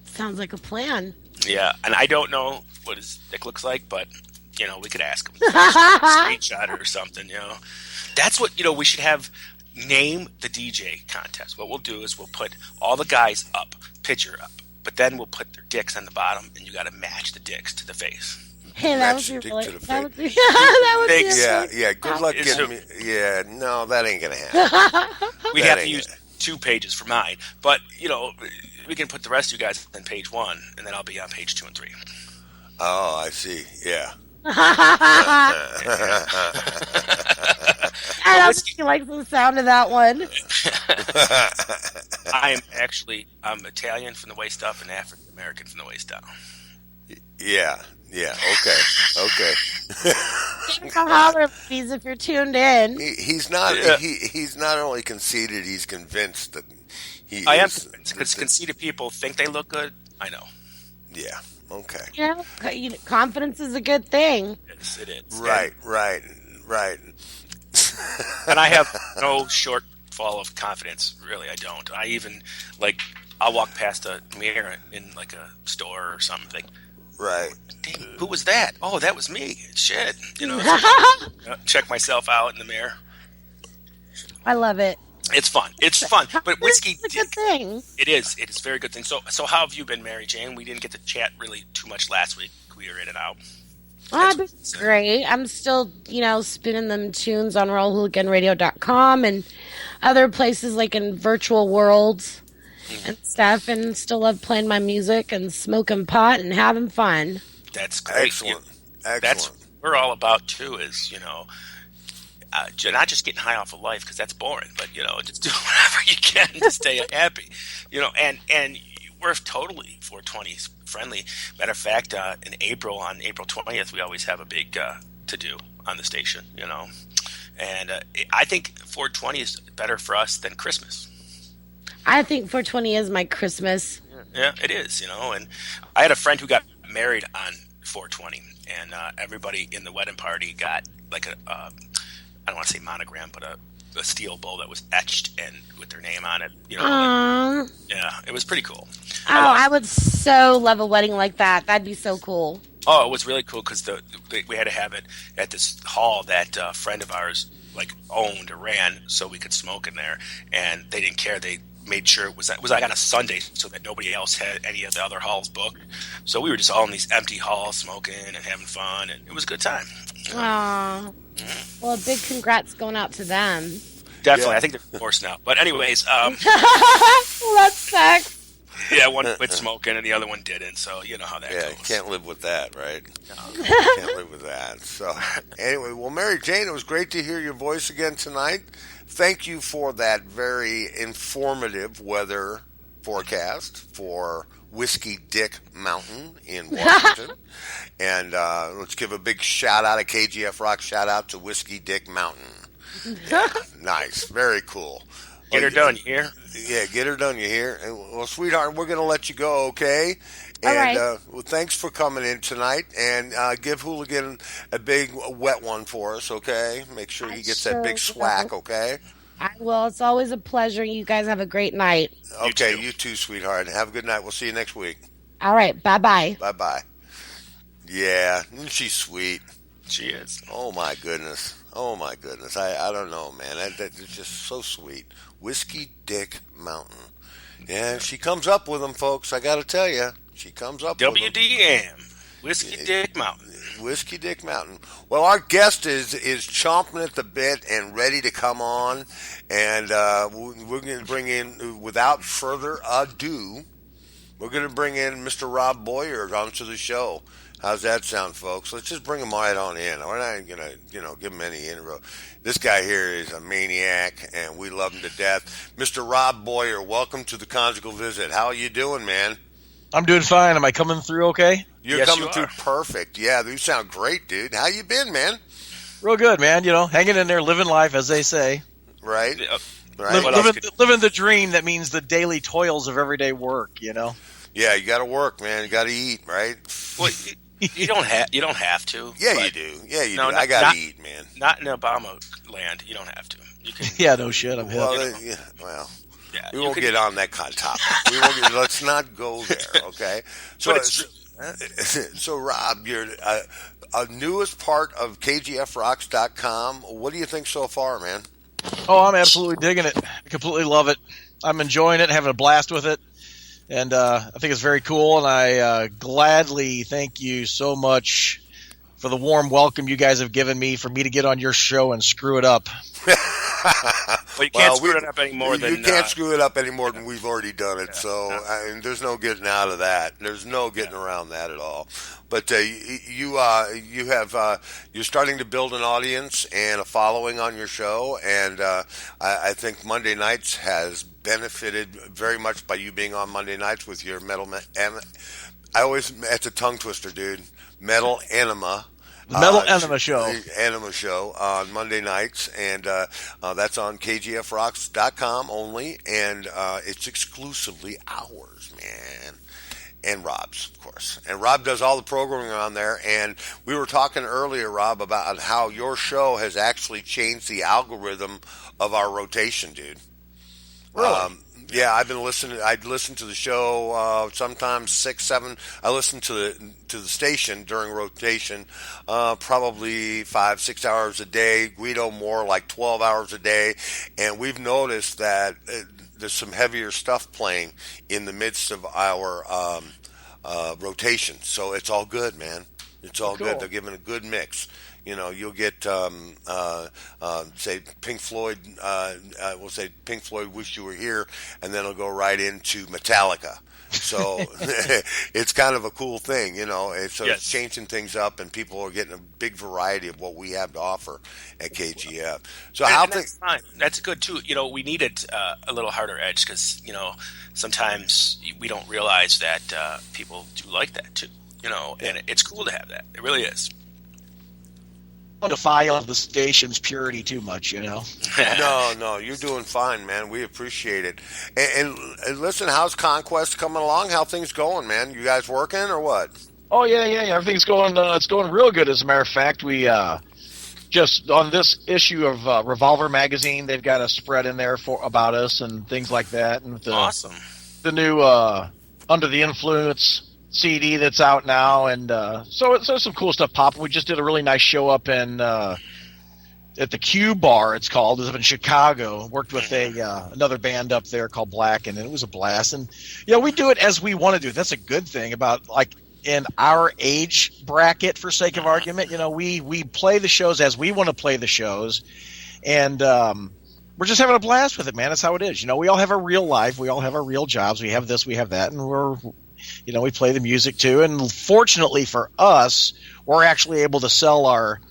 Speaker 5: Sounds like a plan.
Speaker 3: Yeah, and I don't know what his dick looks like, but, we could ask him. Screenshot or something, That's what, we should have name the DJ contest. What we'll do is we'll put all the guys up, picture up, but then we'll put their dicks on the bottom, and you got to match the dicks to the face.
Speaker 5: Hey, that
Speaker 2: Match
Speaker 5: would
Speaker 2: the
Speaker 5: be
Speaker 2: dick
Speaker 5: really.
Speaker 2: to the
Speaker 5: That would
Speaker 2: face.
Speaker 5: be. That would be.
Speaker 3: Thanks.
Speaker 2: Yeah. Good luck
Speaker 3: It's
Speaker 2: getting me. Yeah, no, that ain't gonna happen.
Speaker 3: We
Speaker 2: That
Speaker 3: have to
Speaker 2: ain't
Speaker 3: use
Speaker 2: it.
Speaker 3: 2 pages for mine, but, we can put the rest of you guys on page 1, and then I'll be on page 2 and 3.
Speaker 2: Oh, I see. Yeah.
Speaker 5: I don't think he likes the sound of that one.
Speaker 3: I'm Italian from the waist up and African American from the waist down.
Speaker 2: Yeah. Okay.
Speaker 5: Holler, please, if you're tuned in.
Speaker 2: He's not.
Speaker 3: Yeah.
Speaker 2: He's not only conceited. He's convinced that he.
Speaker 3: I am
Speaker 2: is,
Speaker 3: convinced, because conceited people think they look good. I know.
Speaker 2: Yeah. Okay.
Speaker 5: Confidence is a good thing.
Speaker 3: It is.
Speaker 2: Right.
Speaker 3: And I have no shortfall of confidence. Really, I don't. I even, I'll walk past a mirror in, a store or something.
Speaker 2: Right.
Speaker 3: Dang, who was that? Oh, that was me. Shit. Check myself out in the mirror.
Speaker 5: I love it.
Speaker 3: It's fun. But whiskey,
Speaker 5: It's a good thing.
Speaker 3: it is a very good thing. So how have you been, Mary Jane? We didn't get to chat really too much last week. We were in and out.
Speaker 5: I've been great. I'm still, spinning them tunes on rollhooliganradio.com and other places like in virtual worlds and stuff, and still love playing my music and smoking pot and having fun.
Speaker 3: That's great.
Speaker 2: Excellent.
Speaker 3: That's what we're all about too. Is not just getting high off of life, because that's boring, but just do whatever you can to stay happy. And we're totally 420 friendly. Matter of fact, on April 20th, we always have a big to do on the station. And I think 420 is better for us than Christmas.
Speaker 5: I think 420 is my Christmas.
Speaker 3: Yeah, it is. And I had a friend who got married on 420, and everybody in the wedding party got like I don't want to say monogram, but a steel bowl that was etched and with their name on it.
Speaker 5: Aww.
Speaker 3: Yeah, it was pretty cool.
Speaker 5: I would so love a wedding like that. That'd be so cool.
Speaker 3: Oh, it was really cool because we had to have it at this hall that a friend of ours owned or ran, so we could smoke in there, and they didn't care. They made sure it was on a Sunday so that nobody else had any of the other halls booked. So we were just all in these empty halls smoking and having fun, and it was a good time.
Speaker 5: Aw. Well, a big congrats going out to them.
Speaker 3: Definitely,
Speaker 2: Yeah.
Speaker 3: I think they're divorced now. But anyways,
Speaker 5: Well, that sucks.
Speaker 3: yeah, one quit smoking and the other one didn't. So you know how that
Speaker 2: Yeah,
Speaker 3: goes.
Speaker 2: can't live with that, right? Can't live with that. So, anyway, well, Mary Jane, it was great to hear your voice again tonight. Thank you for that very informative weather forecast for Whiskey Dick Mountain in Washington. And let's give a big shout out, a KGF Rock shout out to Whiskey Dick Mountain. Yeah, nice. Very cool.
Speaker 3: Get her done, you hear?
Speaker 2: Yeah, get her done, you hear? And, well, sweetheart, we're going to let you go, okay?
Speaker 5: All
Speaker 2: And
Speaker 5: right.
Speaker 2: well, thanks for coming in tonight. And give Hooligan a big wet one for us, okay? Make sure he gets that big
Speaker 5: sure
Speaker 2: swack,
Speaker 5: will.
Speaker 2: okay?
Speaker 5: I will. It's always a pleasure. You guys have a great night.
Speaker 2: Okay,
Speaker 3: too.
Speaker 2: you too, sweetheart. Have a good night. We'll see you next week.
Speaker 5: All right. Bye-bye.
Speaker 2: Bye-bye. Yeah, isn't she sweet?
Speaker 3: She is.
Speaker 2: Oh, my goodness. Oh, my goodness. I don't know, man. That's just so sweet. Whiskey Dick Mountain. Yeah, she comes up with them, folks. I got to tell you. She comes up with them.
Speaker 3: WDM. Whiskey Dick Mountain.
Speaker 2: Whiskey Dick Mountain. Well, our guest is chomping at the bit and ready to come on. And we're going to bring in, without further ado, we're going to bring in Mr. Rob Boyer onto the show. How's that sound, folks? Let's just bring him right on in. We're not going to, give him any intro. This guy here is a maniac, and we love him to death. Mr. Rob Boyer, welcome to the Conjugal Visit. How are you doing, man?
Speaker 6: I'm doing fine. Am I coming through okay?
Speaker 2: You're
Speaker 3: Yes,
Speaker 2: coming
Speaker 3: you
Speaker 2: through
Speaker 3: are.
Speaker 2: perfect. Yeah, you sound great, dude. How you been, man?
Speaker 6: Real good, man. Hanging in there, living life, as they say.
Speaker 2: Right?
Speaker 3: Yep.
Speaker 2: Right?
Speaker 3: What else
Speaker 6: Living the dream that means the daily toils of everyday work,
Speaker 2: Yeah, you got to work, man. You got to eat, right?
Speaker 3: Well, you don't have to.
Speaker 2: Yeah,
Speaker 3: but
Speaker 2: you do. Yeah, you
Speaker 3: No,
Speaker 2: do.
Speaker 3: not-
Speaker 2: I got
Speaker 3: not-
Speaker 2: to eat, man.
Speaker 3: Not in Obama land. You don't have to. You can.
Speaker 6: Yeah, no shit. I'm hip.
Speaker 2: Well,
Speaker 3: Yeah,
Speaker 2: we
Speaker 3: you
Speaker 2: won't
Speaker 3: can-
Speaker 2: get on that kind of topic. Let's not go there, okay? So,
Speaker 3: But it's true.
Speaker 2: so Rob, you're a newest part of KGFRocks.com. What do you think so far, man?
Speaker 6: Oh, I'm absolutely digging it. I completely love it. I'm enjoying it, having a blast with it. And I think it's very cool, and I gladly thank you so much for the warm welcome you guys have given me for me to get on your show and screw it up.
Speaker 3: Well, you can't screw it up any more than
Speaker 2: you can't screw it up any more than we've already done it. So I mean, there's no getting out of that. There's no getting around that at all. But you're starting to build an audience and a following on your show, and I think Monday nights has benefited very much by you being on Monday nights with your metal. It's a tongue twister, dude. Metal Enema.
Speaker 6: The Metal Enema Show.
Speaker 2: Enema Show on Monday nights, and that's on KGFRocks.com only, and it's exclusively ours, man. And Rob's, of course. And Rob does all the programming on there, and we were talking earlier, Rob, about how your show has actually changed the algorithm of our rotation, dude.
Speaker 6: Really?
Speaker 2: Yeah, I've been listening. I'd listen to the show sometimes 6, 7. I listen to the station during rotation, probably 5, 6 hours a day. Guido more like 12 hours a day, and we've noticed that there's some heavier stuff playing in the midst of our rotation. So it's all good, man. It's all
Speaker 6: Cool.
Speaker 2: good. They're giving a good mix. You'll get say Pink Floyd. We'll say Pink Floyd "Wish You Were Here," and then it'll go right into Metallica. So it's kind of a cool thing, And so
Speaker 3: Yes.
Speaker 2: it's changing things up, and people are getting a big variety of what we have to offer at KGF. So how
Speaker 3: And
Speaker 2: things?
Speaker 3: that's fine. That's good too. We needed a little harder edge because sometimes we don't realize that people do like that too. And it's cool to have that. It really is.
Speaker 6: Don't defile the station's purity too much,
Speaker 2: No, you're doing fine, man. We appreciate it. And listen, how's Conquest coming along? How things going, man? You guys working or what?
Speaker 6: Oh yeah. Everything's going. It's going real good. As a matter of fact, we just on this issue of Revolver magazine, they've got a spread in there about us and things like that. And
Speaker 3: Awesome.
Speaker 6: the new Under the Influence CD that's out now, and so some cool stuff popping. We just did a really nice show up in at the Q Bar, it's called. It's up in Chicago. Worked with another band up there called Black, and it was a blast. And we do it as we want to do it. That's a good thing about in our age bracket, for sake of argument. We play the shows as we want to play the shows, and we're just having a blast with it, man. That's how it is. We all have our real life. We all have our real jobs. We have this, we have that, and we play the music too. And fortunately for us, we're actually able to sell our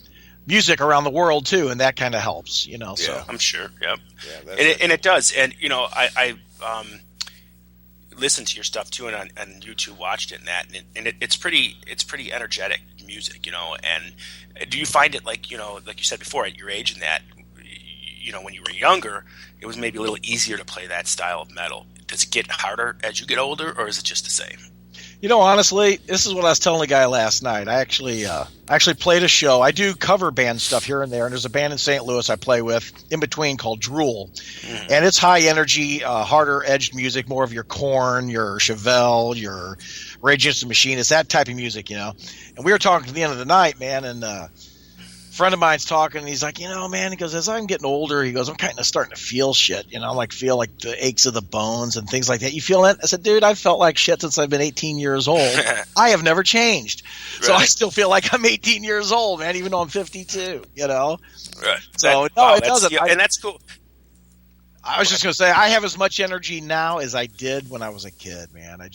Speaker 6: music around the world too, and that kind of helps. So
Speaker 3: I'm sure. Yep. Yeah, and it does. And I listened to your stuff too, and on YouTube watched it, and it's pretty energetic music. And do you find it like you said before, at your age and that, when you were younger, it was maybe a little easier to play that style of metal? Does it get harder as you get older, or is it just the same?
Speaker 6: Honestly, this is what I was telling the guy last night. I actually played a show. I do cover band stuff here and there, and there's a band in St. Louis I play with in between called Drool. And it's high energy, harder edged music, more of your Korn, your Chevelle, your Rage Against the Machine. It's that type of music, And we were talking to the end of the night, man, and friend of mine's talking, and he's like, man, he goes, as I'm getting older, he goes, I'm kind of starting to feel shit, feel like the aches of the bones and things like that. You feel that? I said, dude, I've felt like shit since I've been 18 years old. I have never changed. Right. So I still feel like I'm 18 years old, man, even though I'm 52, Right. So, it doesn't.
Speaker 3: And that's cool.
Speaker 6: I was just going to say, I have as much energy now as I did when I was a kid, man. I'm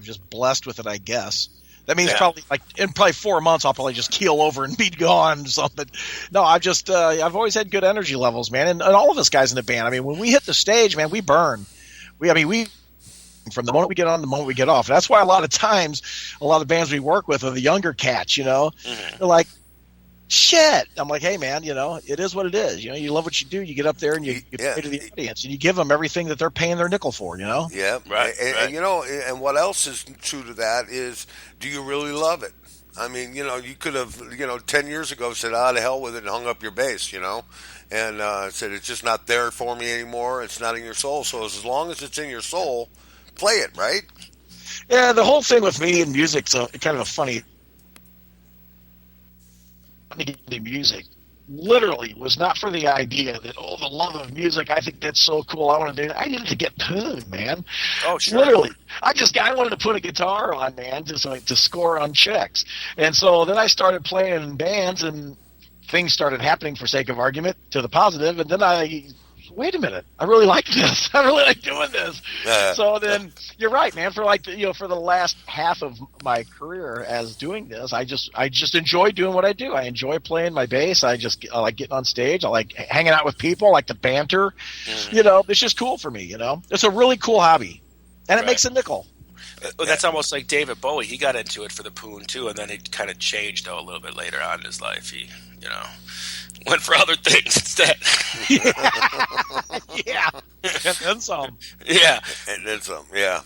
Speaker 6: just blessed with it, I guess. That means probably in 4 months I'll probably just keel over and be gone or something. No, I've always had good energy levels, man, and all of us guys in the band. I mean, when we hit the stage, man, we burn. We from the moment we get on to the moment we get off. That's why a lot of times a lot of bands we work with are the younger cats. They're like, shit. I'm like, hey, man, it is what it is. You love what you do. You get up there and you play to the audience, and you give them everything that they're paying their nickel for.
Speaker 2: Yeah, right. And and what else is true to that is, do you really love it? I mean, you could have, 10 years ago said, to hell with it, and hung up your bass, and said, it's just not there for me anymore. It's not in your soul. So as long as it's in your soul, play it, right?
Speaker 6: Yeah, the whole thing with me and music's kind of a funny music literally was not for the idea that, the love of music, I think that's so cool, I want to do it. I did it to get tuned, man.
Speaker 3: Oh, sure.
Speaker 6: Literally. I wanted to put a guitar on, man, just to score on checks. And so then I started playing in bands, and things started happening, for sake of argument, to the positive, and then wait a minute, I really like this. I really like doing this. So then, you're right, man. For for the last half of my career as doing this, I just enjoy doing what I do. I enjoy playing my bass. I like getting on stage. I like hanging out with people. I like the banter. It's just cool for me. It's a really cool hobby, and it makes a nickel.
Speaker 3: That's almost like David Bowie. He got into it for the poon too, and then it kind of changed a little bit later on in his life. He, went for other things instead.
Speaker 6: Yeah, and then some.
Speaker 3: Yeah,
Speaker 2: and then some. Yeah.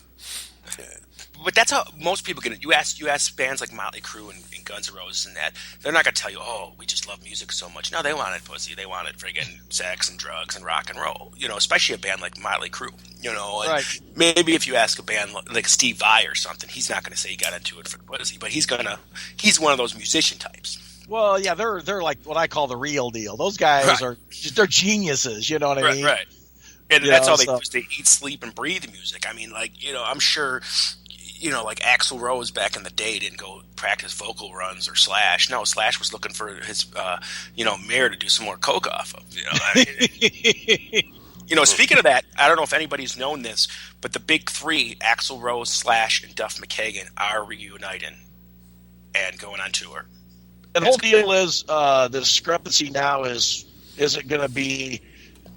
Speaker 3: But that's how most people get it. You ask bands like Motley Crue and Guns N' Roses and that, they're not going to tell you, we just love music so much. No, they wanted pussy. They wanted friggin' sex and drugs and rock and roll. Especially a band like Motley Crue. And
Speaker 6: right.
Speaker 3: Maybe if you ask a band like Steve Vai or something, he's not going to say he got into it for pussy, but he's one of those musician types.
Speaker 6: Well, yeah, they're like what I call the real deal. Those guys they're geniuses. You know what I mean?
Speaker 3: Right. And that's all they do is they eat, sleep, and breathe music. I mean, I'm sure, like Axl Rose back in the day didn't go practice vocal runs, or Slash. No, Slash was looking for his, mirror to do some more coke off of. Speaking of that, I don't know if anybody's known this, but the big three, Axl Rose, Slash, and Duff McKagan, are reuniting and going on tour.
Speaker 6: And the whole deal is the discrepancy now is it going to be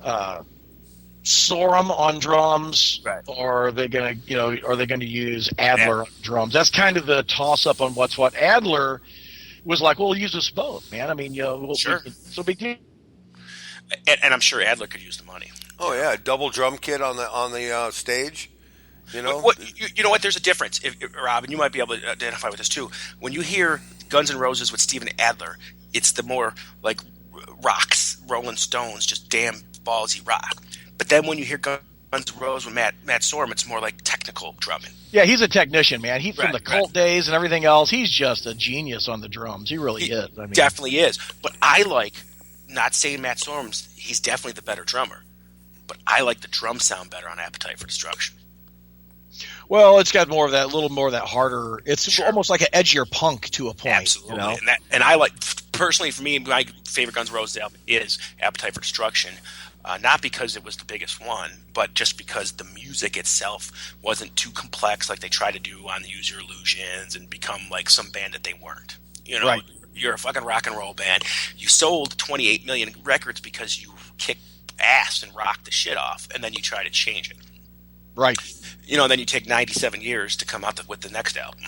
Speaker 6: Sorum on drums,
Speaker 3: right,
Speaker 6: or are they going to use Adler on drums? That's kind of the toss up on what's what. Adler was like, we'll use us both, man. I mean,
Speaker 3: sure.
Speaker 6: So big deal.
Speaker 3: And I'm sure Adler could use the money.
Speaker 2: Oh yeah, double drum kit on the stage. You know
Speaker 3: what? There's a difference, Rob, and you might be able to identify with this too. When you hear Guns N' Roses with Steven Adler, it's the more like rocks, Rolling Stones, just damn ballsy rock. But then when you hear Guns Guns N' Roses with Matt Sorum, it's more like technical drumming.
Speaker 6: Yeah, he's a technician, man. He from
Speaker 3: Right,
Speaker 6: the Cult days and everything else. He's just a genius on the drums. He really is. I mean,
Speaker 3: Definitely is. But I like, not saying Matt Sorum's, he's definitely the better drummer. But I like the drum sound better on Appetite for Destruction.
Speaker 6: well, it's got more of that, a little more of that harder. It's almost like an edgier punk to a point.
Speaker 3: Absolutely.
Speaker 6: You know?
Speaker 3: And I like, personally for me, my favorite Guns N' Roses album is Appetite for Destruction. Not because it was the biggest one, but just because the music itself wasn't too complex like they try to do on the Use Your Illusions and become like some band that they weren't. You know,
Speaker 6: Right.
Speaker 3: You're a fucking rock and roll band. You sold 28 million records because you kicked ass and rocked the shit off, and then you try to change it.
Speaker 6: Right.
Speaker 3: You know, and then you take 97 years to come out with the next album.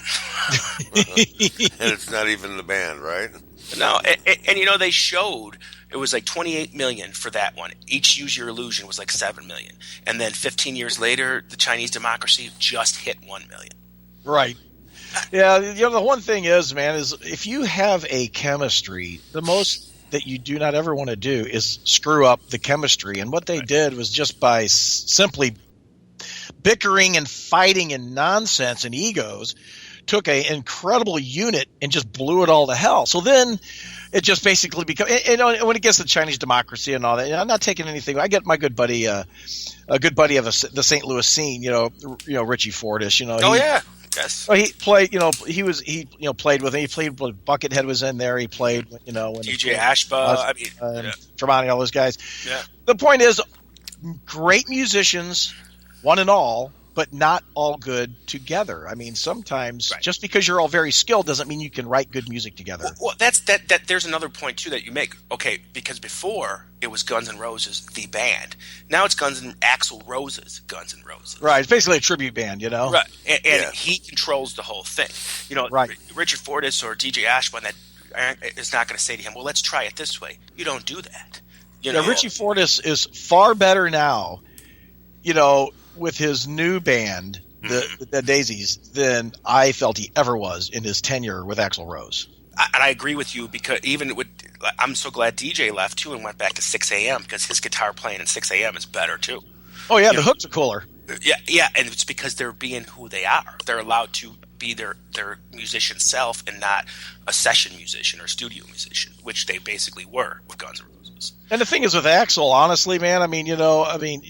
Speaker 2: And it's not even the band, right?
Speaker 3: No, and you know, they showed it was like 28 million for that one. Each Use Your Illusion was like 7 million. And then 15 years later, the Chinese Democracy just hit 1 million.
Speaker 6: Right. Yeah, you know, the one thing is, man, is if you have a chemistry, the most that you do not ever want to do is screw up the chemistry. And what they did was just by simply bickering and fighting and nonsense and egos, took an incredible unit and just blew it all to hell. So then it just basically becomes, you know, when it gets to Chinese Democracy and all that, you know, I'm not taking anything. I get my good buddy, a good buddy of the St. Louis scene, you know, Richie Fortis, you know.
Speaker 3: Oh, yeah. Yes.
Speaker 6: Well, he played, you know, played with him. He played with Buckethead was in there. He played, you know, when
Speaker 3: DJ Ashba,
Speaker 6: Tremonti, all those guys.
Speaker 3: Yeah.
Speaker 6: The point is, great musicians, one and all, but not all good together. I mean, sometimes just because you're all very skilled doesn't mean you can write good music together.
Speaker 3: Well, that's that. There's another point too that you make. Okay, because before it was Guns N' Roses the band. Now it's Axl Rose's Guns N' Roses.
Speaker 6: Right. It's basically a tribute band, you know.
Speaker 3: Right, and he controls the whole thing. You know,
Speaker 6: right.
Speaker 3: Richard Fortis or DJ Ashburn that is not going to say to him, "Well, let's try it this way." You don't do that. You know,
Speaker 6: Richie Fortis is far better now, you know, with his new band, the Daisies, than I felt he ever was in his tenure with Axl Rose.
Speaker 3: And I agree with you, because even with, I'm so glad DJ left too and went back to 6 a.m. because his guitar playing in 6 a.m. is better too.
Speaker 6: Oh yeah, the hooks are cooler.
Speaker 3: Yeah, and it's because they're being who they are. They're allowed to be their musician self and not a session musician or studio musician, which they basically were with Guns N' Roses.
Speaker 6: And the thing is with Axl, honestly, man, I mean,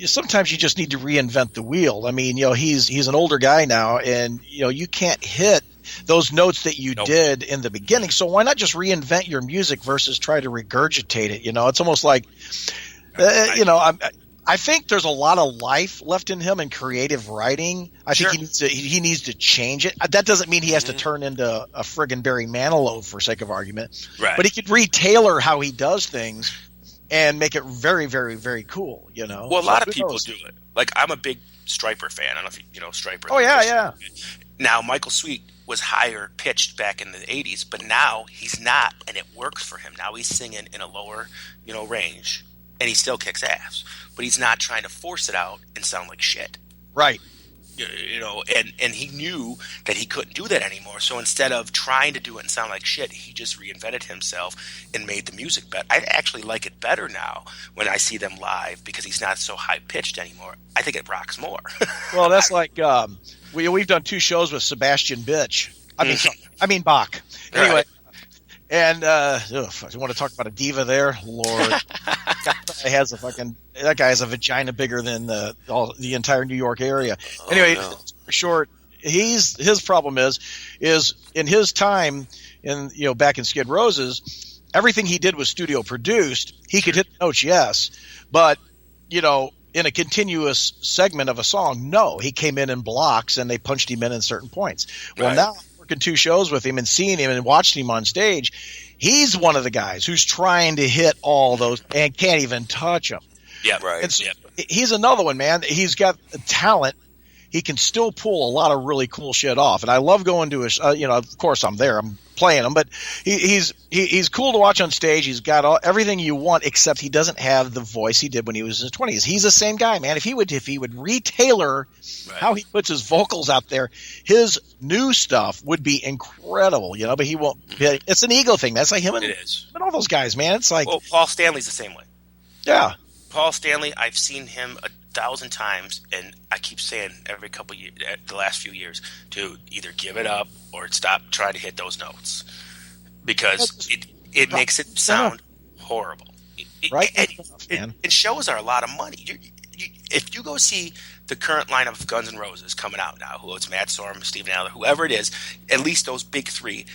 Speaker 6: sometimes you just need to reinvent the wheel. I mean, you know, he's an older guy now, and you know, you can't hit those notes that you did in the beginning. So why not just reinvent your music versus try to regurgitate it? You know, it's almost like, you know, I think there's a lot of life left in him in creative writing. I think he needs to change it. That doesn't mean he has to turn into a friggin' Barry Manilow for sake of argument. Right. But he could retailor how he does things and make it very, very, very cool, you know?
Speaker 3: Well, a lot of people do it. Like, I'm a big Stryper fan. I don't know if you know Stryper.
Speaker 6: Oh, yeah.
Speaker 3: Now, Michael Sweet was higher pitched back in the 80s, but now he's not, and it works for him. Now he's singing in a lower, you know, range, and he still kicks ass. But he's not trying to force it out and sound like shit.
Speaker 6: Right.
Speaker 3: You know, and he knew that he couldn't do that anymore. So instead of trying to do it and sound like shit, he just reinvented himself and made the music better. I actually like it better now when I see them live because he's not so high pitched anymore. I think it rocks more.
Speaker 6: Well, that's like we've done 2 shows with Sebastian Bitch. I mean Bach. Anyway.
Speaker 3: Right.
Speaker 6: And you want to talk about a diva there, Lord? That guy has a vagina bigger than the entire New York area. Anyway, for short, his problem is in his time back in Skid Roses, everything he did was studio produced. He could hit the notes, yes, but you know, in a continuous segment of a song, no. He came in blocks and they punched him in certain points. Well, now working 2 shows with him and seeing him and watching him on stage, he's one of the guys who's trying to hit all those and can't even touch them.
Speaker 3: Yeah, right.
Speaker 6: And so he's another one, man. He's got talent. He can still pull a lot of really cool shit off. And I love going to his, of course I'm there. I'm playing him, but he's cool to watch on stage. He's got everything you want, except he doesn't have the voice he did when he was in his 20s. He's the same guy, man. If he would retailor how he puts his vocals out there, his new stuff would be incredible, you know, but he won't. It's an ego thing. That's like him and all those guys, man. It's like,
Speaker 3: well, Paul Stanley's the same way.
Speaker 6: Yeah.
Speaker 3: Paul Stanley, I've seen him 1,000 times, and I keep saying every couple years, the last few years, dude, either give it up or stop trying to hit those notes, because it makes it sound horrible. And shows are a lot of money. If you go see the current lineup of Guns N' Roses coming out now, who it's Matt Sorum, Steven Adler, whoever it is, at least those big three,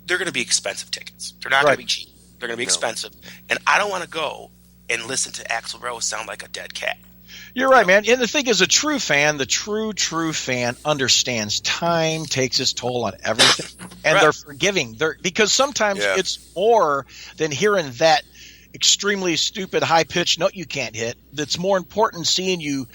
Speaker 3: they're going to be expensive tickets. They're not going to be cheap. They're going to be expensive. And I don't want to go and listen to Axl Rose sound like a dead cat.
Speaker 6: You're right, man. And the thing is, a true fan, the true fan understands time takes its toll on everything. And they're forgiving. Because sometimes it's more than hearing that extremely stupid high-pitched note you can't hit. That's more important seeing you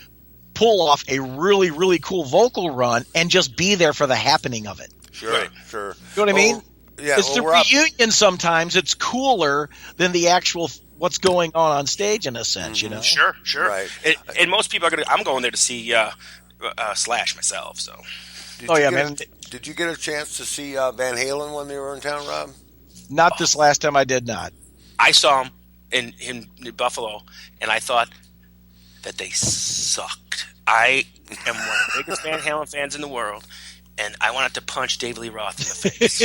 Speaker 6: pull off a really, really cool vocal run and just be there for the happening of it.
Speaker 2: Sure.
Speaker 6: You know what I mean?
Speaker 2: Yeah,
Speaker 6: it's the reunion sometimes. It's cooler than the actual what's going on stage in a sense, you know?
Speaker 3: Sure.
Speaker 2: Right.
Speaker 3: And most people are I'm going there to see Slash myself, so.
Speaker 6: Man.
Speaker 2: Did you get a chance to see Van Halen when they were in town, Rob?
Speaker 6: Not this last time. I did not.
Speaker 3: I saw him in Buffalo, and I thought that they sucked. I am one of the biggest Van Halen fans in the world, and I wanted to punch David Lee Roth in the face.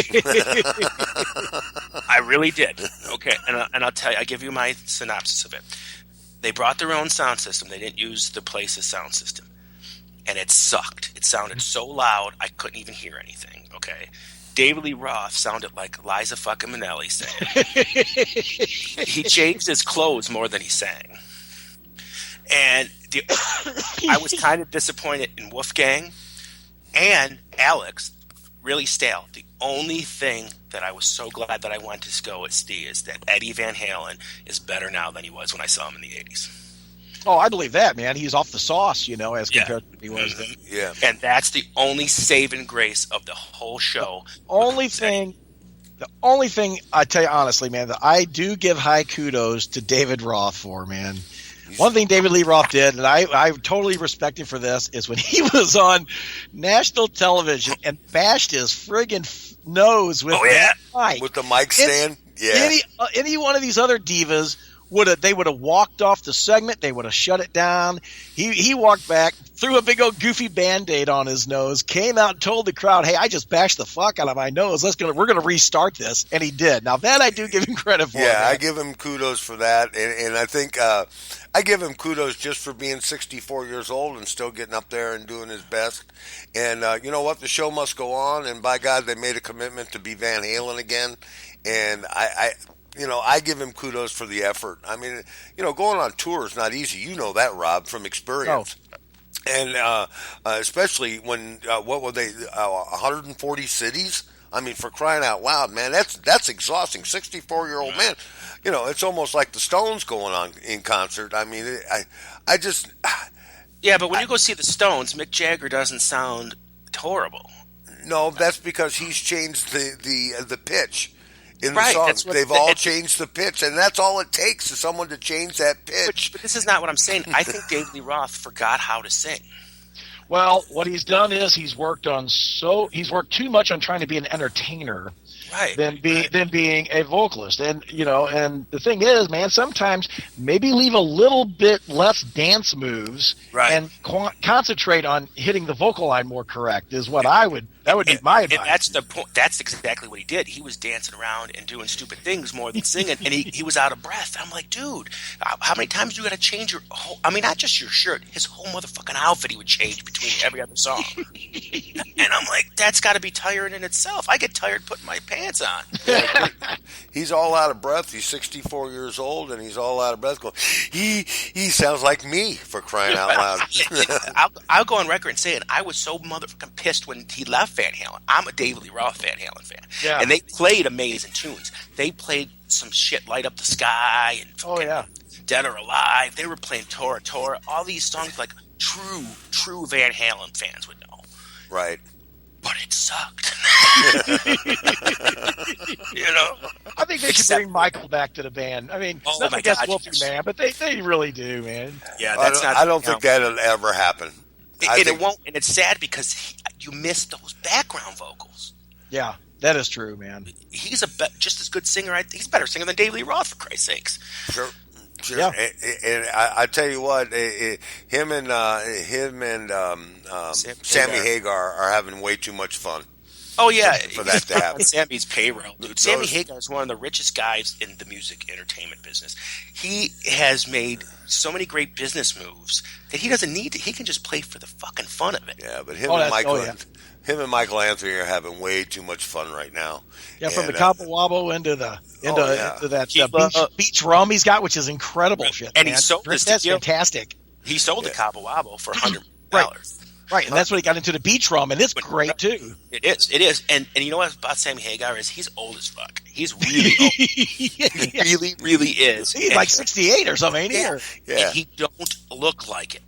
Speaker 3: I really did. Okay, and I'll tell you, I give you my synopsis of it. They brought their own sound system. They didn't use the Place's sound system, and it sucked. It sounded so loud I couldn't even hear anything. Okay. David Lee Roth sounded like Liza fucking Minnelli sang. He changed his clothes more than he sang. And I was kind of disappointed in Wolfgang and Alex, really stale. The only thing that I was so glad that I went to go see is that Eddie Van Halen is better now than he was when I saw him in the 80s.
Speaker 6: Oh, I believe that, man. He's off the sauce, you know, as compared to what he was then.
Speaker 2: Yeah.
Speaker 3: And that's the only saving grace of the whole show.
Speaker 6: The only thing I tell you honestly, man, that I do give high kudos to David Roth for, man. One thing David Lee Roth did, and I totally respect him for this, is when he was on national television and bashed his friggin' nose with that mic.
Speaker 2: With the mic stand?
Speaker 6: Any one of these other divas would have walked off the segment. They would have shut it down. He walked back, threw a big old goofy Band-Aid on his nose, came out and told the crowd, "Hey, I just bashed the fuck out of my nose. We're gonna restart this." And he did. Now that I do give him credit for.
Speaker 2: Yeah, I give him kudos for that, and I think I give him kudos just for being 64 years old and still getting up there and doing his best. And you know what? The show must go on. And by God, they made a commitment to be Van Halen again. And I give him kudos for the effort. I mean, going on tour is not easy. You know that, Rob, from experience.
Speaker 6: Oh.
Speaker 2: And especially when, what were they, 140 cities? I mean, for crying out loud, man, that's exhausting. 64-year-old man. It's almost like the Stones going on in concert. I mean, I just...
Speaker 3: Yeah, but when you go see the Stones, Mick Jagger doesn't sound horrible.
Speaker 2: No, that's because he's changed the pitch. In the songs, they've all changed the pitch, and that's all it takes is someone to change that pitch.
Speaker 3: But this is not what I'm saying. I think David Lee Roth forgot how to sing.
Speaker 7: Well, what he's done is he's worked too much on trying to be an entertainer, than being a vocalist. And and the thing is, man, sometimes maybe leave a little bit less dance moves and concentrate on hitting the vocal line more correct. Is what that would be my advice.
Speaker 3: And that's the point. That's exactly what he did. He was dancing around and doing stupid things more than singing, and he was out of breath. I'm like, dude, how many times do you got to change your whole? I mean, not just your shirt, his whole motherfucking outfit. He would change between every other song, and I'm like, that's got to be tiring in itself. I get tired putting my pants on.
Speaker 2: He's all out of breath. He's 64 years old, and he's all out of breath. Going, he sounds like me, for crying out loud.
Speaker 3: I'll go on record and say it. I was so motherfucking pissed when he left Van Halen. I'm a David Lee Roth Van Halen fan. Yeah. And they played amazing tunes. They played some shit, Light Up the Sky and Dead or Alive. They were playing Tora Tora. All these songs like true Van Halen fans would know.
Speaker 2: Right.
Speaker 3: But it sucked.
Speaker 7: I think they should bring Michael back to the band. I mean, nothing against Wolfie, man, but they really do, man.
Speaker 3: Yeah,
Speaker 2: I don't think that'll ever happen.
Speaker 3: It won't, and it's sad because you miss those background vocals.
Speaker 6: Yeah, that is true, man.
Speaker 3: He's just as good singer. He's a better singer than David Lee Roth, for Christ's sakes.
Speaker 2: Sure. Sure.
Speaker 6: Yeah.
Speaker 2: And I tell you what, him and Sammy Hagar are having way too much fun.
Speaker 3: Oh yeah,
Speaker 2: for that to happen.
Speaker 3: On Sammy's payroll, dude. Sammy Hagar is one of the richest guys in the music entertainment business. He has made so many great business moves that he doesn't need to. He can just play for the fucking fun of it.
Speaker 2: Yeah, but him and Michael Anthony are having way too much fun right now.
Speaker 6: Yeah, from the Cabo Wabo into that beach rum he's got, which is incredible shit.
Speaker 3: And
Speaker 6: man.
Speaker 3: he sold this.
Speaker 6: That's fantastic.
Speaker 3: He sold the Cabo Wabo for $100.
Speaker 6: Right, and that's when he got into the beach rum, and it's great too.
Speaker 3: It is. And you know what about Sammy Hagar is he's old as fuck. He's really old. He really is.
Speaker 6: He's like 68 or something, ain't he?
Speaker 3: Yeah. And he don't look like it.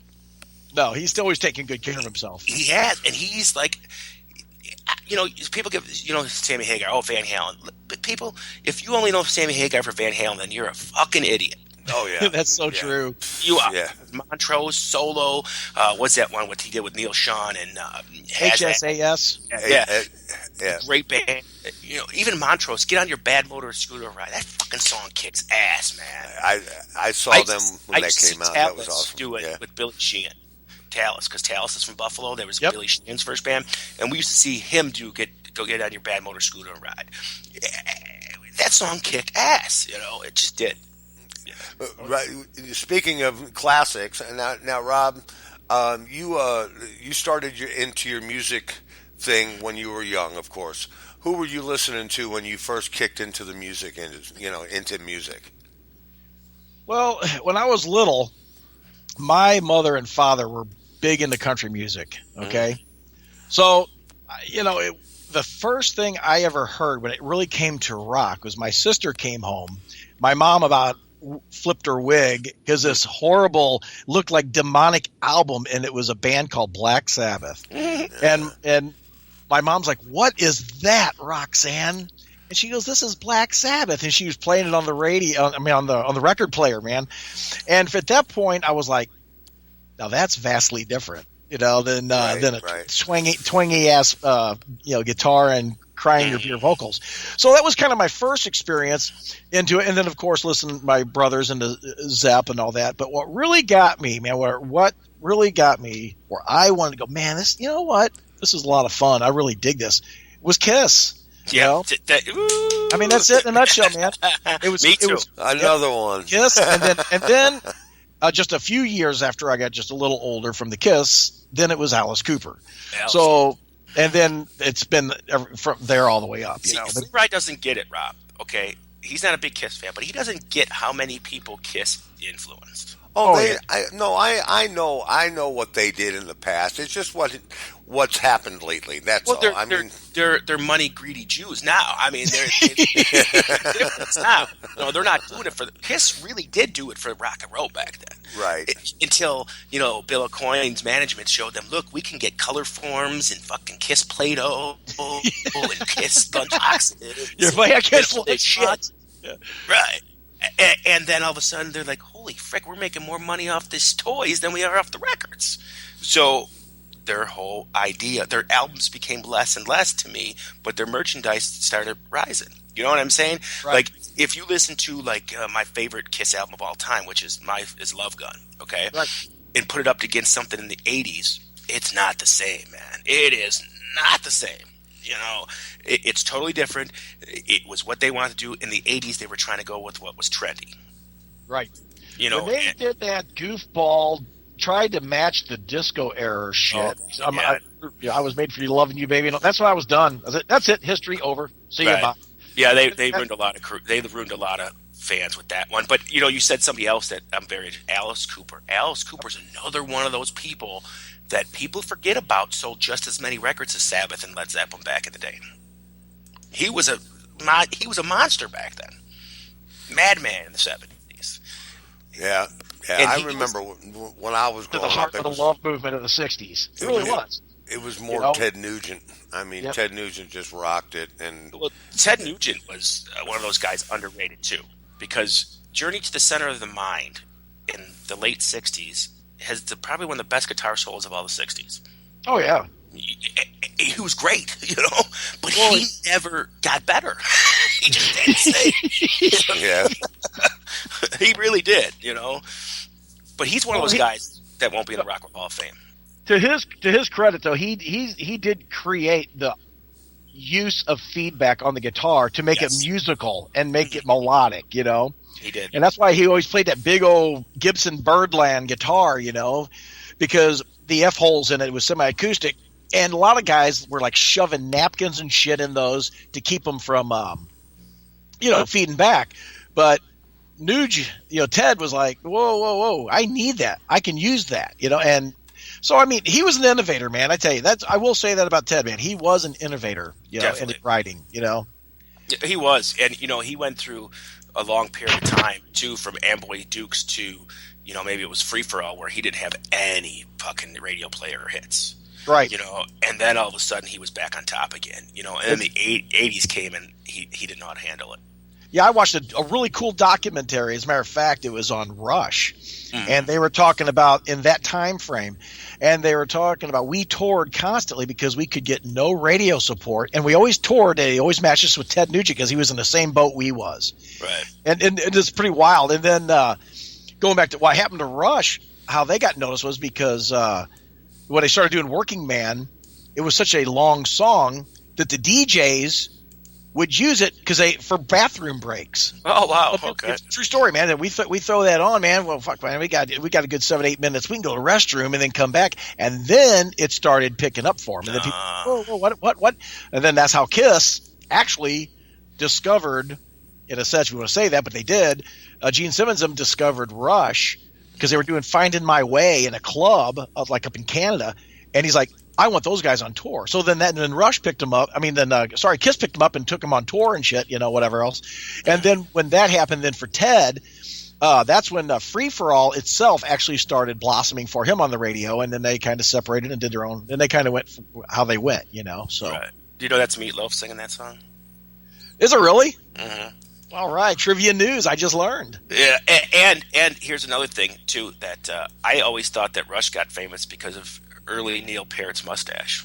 Speaker 6: No, he's still always taking good care of himself.
Speaker 3: He has, and he's like, people give Sammy Hagar, Van Halen. But people, if you only know Sammy Hagar for Van Halen, then you're a fucking idiot.
Speaker 2: Oh yeah,
Speaker 6: that's so true.
Speaker 3: You are. Yeah. Montrose solo. What's that one? What he did with Neil Sean and
Speaker 6: HSAS.
Speaker 2: Yeah.
Speaker 3: Great band. Even Montrose. Get on your bad motor scooter ride. That fucking song kicks ass, man.
Speaker 2: I saw them when that came out. That was awesome.
Speaker 3: Do it with Billy Sheehan. Tallis, because Tallis is from Buffalo. There was Billy Sheehan's first band, and we used to see him go get on your bad motor scooter and ride. That song kicked ass. It just did.
Speaker 2: Right. Speaking of classics, and now Rob, you started into your music thing when you were young, of course. Who were you listening to when you first kicked into the music, into music?
Speaker 6: Well, when I was little, my mother and father were big into country music. Okay, so the first thing I ever heard when it really came to rock was my sister came home. My mom about flipped her wig because this horrible looked like demonic album, and it was a band called Black Sabbath. and my mom's like, "What is that, Roxanne?" And she goes, "This is Black Sabbath," and she was playing it on the radio. On the record player, man. And at that point, I was like, "Now that's vastly different, than a twangy ass, guitar and crying your vocals." So that was kind of my first experience into it. And then, of course, listen to my brothers into Zepp and all that. But what really got me, man, where I wanted to go, man, this is a lot of fun. I really dig this, was Kiss.
Speaker 3: Yeah.
Speaker 6: I mean, that's it in a nutshell, man. It was,
Speaker 3: Me too.
Speaker 6: It was,
Speaker 2: Another one.
Speaker 6: Kiss. And then just a few years after I got just a little older from the Kiss, then it was Alice Cooper. So, and then it's been from there all the way up.
Speaker 3: Free Ride doesn't get it, Rob. Okay, he's not a big Kiss fan, but he doesn't get how many people Kiss influenced.
Speaker 2: I know what they did in the past. It's just what's happened lately. That's all.
Speaker 3: They're money greedy Jews now. I mean, they're different now. No, they're not doing it for Kiss. Really did do it for rock and roll back then,
Speaker 2: right?
Speaker 3: Until Bill Aucoin's management showed them, look, we can get color forms and fucking Kiss Play-Doh and Kiss lunchboxes.
Speaker 6: You're playing Kiss
Speaker 3: shit, right? And then all of a sudden they're like, holy frick, we're making more money off these toys than we are off the records. So their whole idea, their albums became less and less to me, but their merchandise started rising. You know what I'm saying?
Speaker 6: Right.
Speaker 3: Like, if you listen to my favorite Kiss album of all time, which is Love Gun, okay?
Speaker 6: Right.
Speaker 3: And put it up against something in the 80s, it's not the same, man. It is not the same. It's totally different. It was what they wanted to do. In the 80s, they were trying to go with what was trendy.
Speaker 6: Right.
Speaker 7: When they did that goofball, tried to match the disco era shit. I was made for you, loving you, baby. That's when I was done. That's it. History over. See you, bye.
Speaker 3: Yeah, they ruined a lot of fans with that one. But you said somebody else that I'm very Alice Cooper. Alice Cooper's another one of those people that people forget about. Sold just as many records as Sabbath and Led Zeppelin back in the day. He was a monster back then. Madman in the 70s.
Speaker 2: Yeah. I remember when I was growing
Speaker 7: up. The heart
Speaker 2: up,
Speaker 7: of the love movement of the 60s. It really was.
Speaker 2: It was more Ted Nugent. I mean, Ted Nugent just rocked it.
Speaker 3: Well, Ted Nugent was one of those guys underrated too, because Journey to the Center of the Mind in the late 60s has probably one of the best guitar solos of all the 60s.
Speaker 7: Oh, yeah.
Speaker 3: He was great, but he never got better. He just didn't stay.
Speaker 2: Yeah.
Speaker 3: He really did, But he's one of those guys that won't be in the Rock and Roll Hall of Fame.
Speaker 7: To his credit, though, he did create the use of feedback on the guitar to make it musical and make it melodic, He
Speaker 3: did.
Speaker 7: And that's why he always played that big old Gibson Birdland guitar, because the F holes in it was semi-acoustic. And a lot of guys were like shoving napkins and shit in those to keep them from, feeding back. But Nuge, Ted was like, whoa, I need that. I can use that, And so, I mean, he was an innovator, man. I tell you, I will say that about Ted, man. He was an innovator, in his writing,
Speaker 3: He was. And, he went through a long period of time, too, from Amboy Dukes to, maybe it was Free For All, where he didn't have any fucking radio player hits.
Speaker 7: Right.
Speaker 3: And then all of a sudden he was back on top again, and then the 80s came and he did not handle it.
Speaker 7: Yeah, I watched a really cool documentary. As a matter of fact, it was on Rush, and they were talking about in that time frame, and they were talking about we toured constantly because we could get no radio support, and we always toured. And he always matched us with Ted Nugent because he was in the same boat we was.
Speaker 3: Right.
Speaker 7: And it's pretty wild. And then going back to what happened to Rush, how they got noticed was because when they started doing Working Man, it was such a long song that the DJs would use it for bathroom breaks.
Speaker 3: Oh wow! Okay,
Speaker 7: it's a true story, man. And we throw that on, man. Well, fuck, man, we got a good 7-8 minutes. We can go to the restroom and then come back, and then it started picking up for them. And then people, what? And then that's how Kiss actually discovered, in a sense, we want to say that, but they did. Gene Simmons discovered Rush because they were doing "Finding My Way" in a club up in Canada, and he's like, I want those guys on tour. So then Rush picked them up. I mean, Kiss picked them up and took them on tour and shit, whatever else. And then when that happened, then for Ted, that's when Free For All itself actually started blossoming for him on the radio. And then they kind of separated and did their own. And they kind of went how they went, So,
Speaker 3: right. Do you know that's Meatloaf singing that song?
Speaker 7: Is it really?
Speaker 3: Mm-hmm.
Speaker 7: All right, trivia news. I just learned.
Speaker 3: Yeah, and here's another thing too that I always thought that Rush got famous because of early Neil Peart's mustache.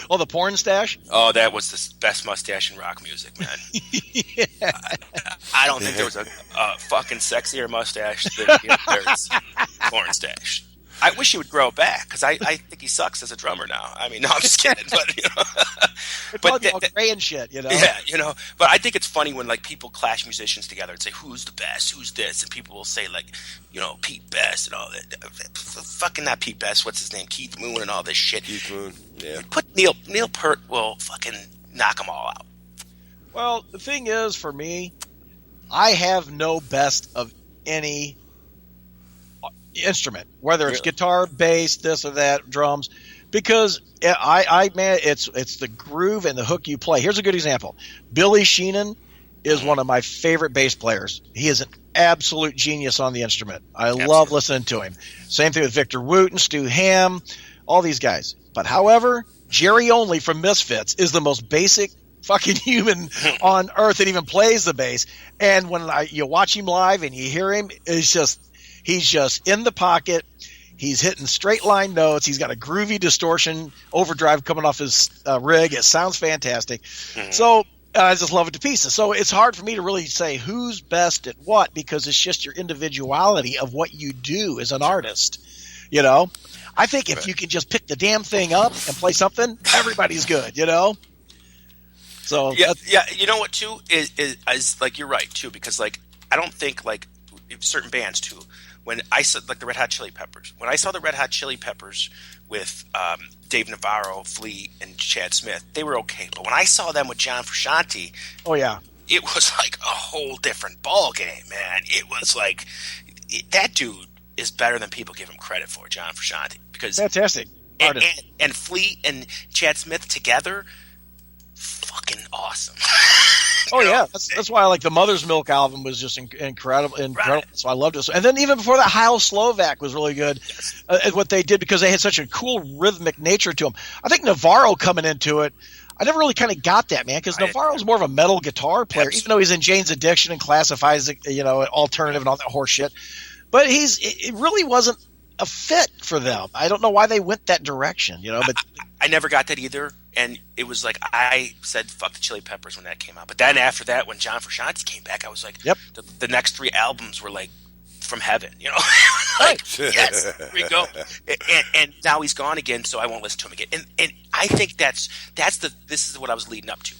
Speaker 7: Oh, the porn stash?
Speaker 3: Oh, that was the best mustache in rock music, man.
Speaker 7: Yeah.
Speaker 3: I don't think there was a fucking sexier mustache than Neil Peart's porn stash. I wish he would grow it back because I think he sucks as a drummer now. I mean, no, I'm just kidding, but
Speaker 7: all gray and shit,
Speaker 3: Yeah, But I think it's funny when people clash musicians together and say who's the best, who's this, and people will say Pete Best and all that. Fucking not Pete Best. What's his name? Keith Moon and all this shit.
Speaker 2: Keith Moon. Yeah.
Speaker 3: Put Neil Peart will fucking knock them all out.
Speaker 7: Well, the thing is, for me, I have no best of any instrument, whether it's guitar, bass, this or that, drums, because it's the groove and the hook you play. Here's a good example. Billy Sheehan is one of my favorite bass players. He is an absolute genius on the instrument. I love listening to him. Same thing with Victor Wooten, Stu Hamm, all these guys. But however, Jerry Only from Misfits is the most basic fucking human on earth that even plays the bass. And when you watch him live and you hear him, he's just in the pocket. He's hitting straight line notes. He's got a groovy distortion overdrive coming off his rig. It sounds fantastic. Mm-hmm. So I just love it to pieces. So it's hard for me to really say who's best at what because it's just your individuality of what you do as an artist. I think if you can just pick the damn thing up and play something, everybody's good. So
Speaker 3: yeah. You know what too is you're right too because I don't think certain bands too. When I saw the Red Hot Chili Peppers, when I saw the Red Hot Chili Peppers with Dave Navarro, Flea, and Chad Smith, they were okay. But when I saw them with John Frusciante,
Speaker 7: oh yeah,
Speaker 3: it was a whole different ball game, man. It was that dude is better than people give him credit for, John Frusciante, because
Speaker 7: fantastic artist.
Speaker 3: And Flea and Chad Smith together, fucking awesome.
Speaker 7: Oh yeah, that's why I like the Mother's Milk album was just incredible.
Speaker 3: Right.
Speaker 7: So I loved it. And then even before that, Heil Slovak was really good at what they did because they had such a cool rhythmic nature to them. I think Navarro coming into it, I never really kind of got that, man, because Navarro's more of a metal guitar player, even though he's in Jane's Addiction and classifies it, alternative and all that horse shit. But it really wasn't a fit for them. I don't know why they went that direction, but
Speaker 3: I never got that either. and it was like I said, "Fuck the Chili Peppers" when that came out. But then after that, when John Frusciante came back, I was like,
Speaker 6: "Yep."
Speaker 3: The next 3 albums were like from heaven, you know. Like, yes, here we go. And now he's gone again, so I won't listen to him again. And I think this is what I was leading up to.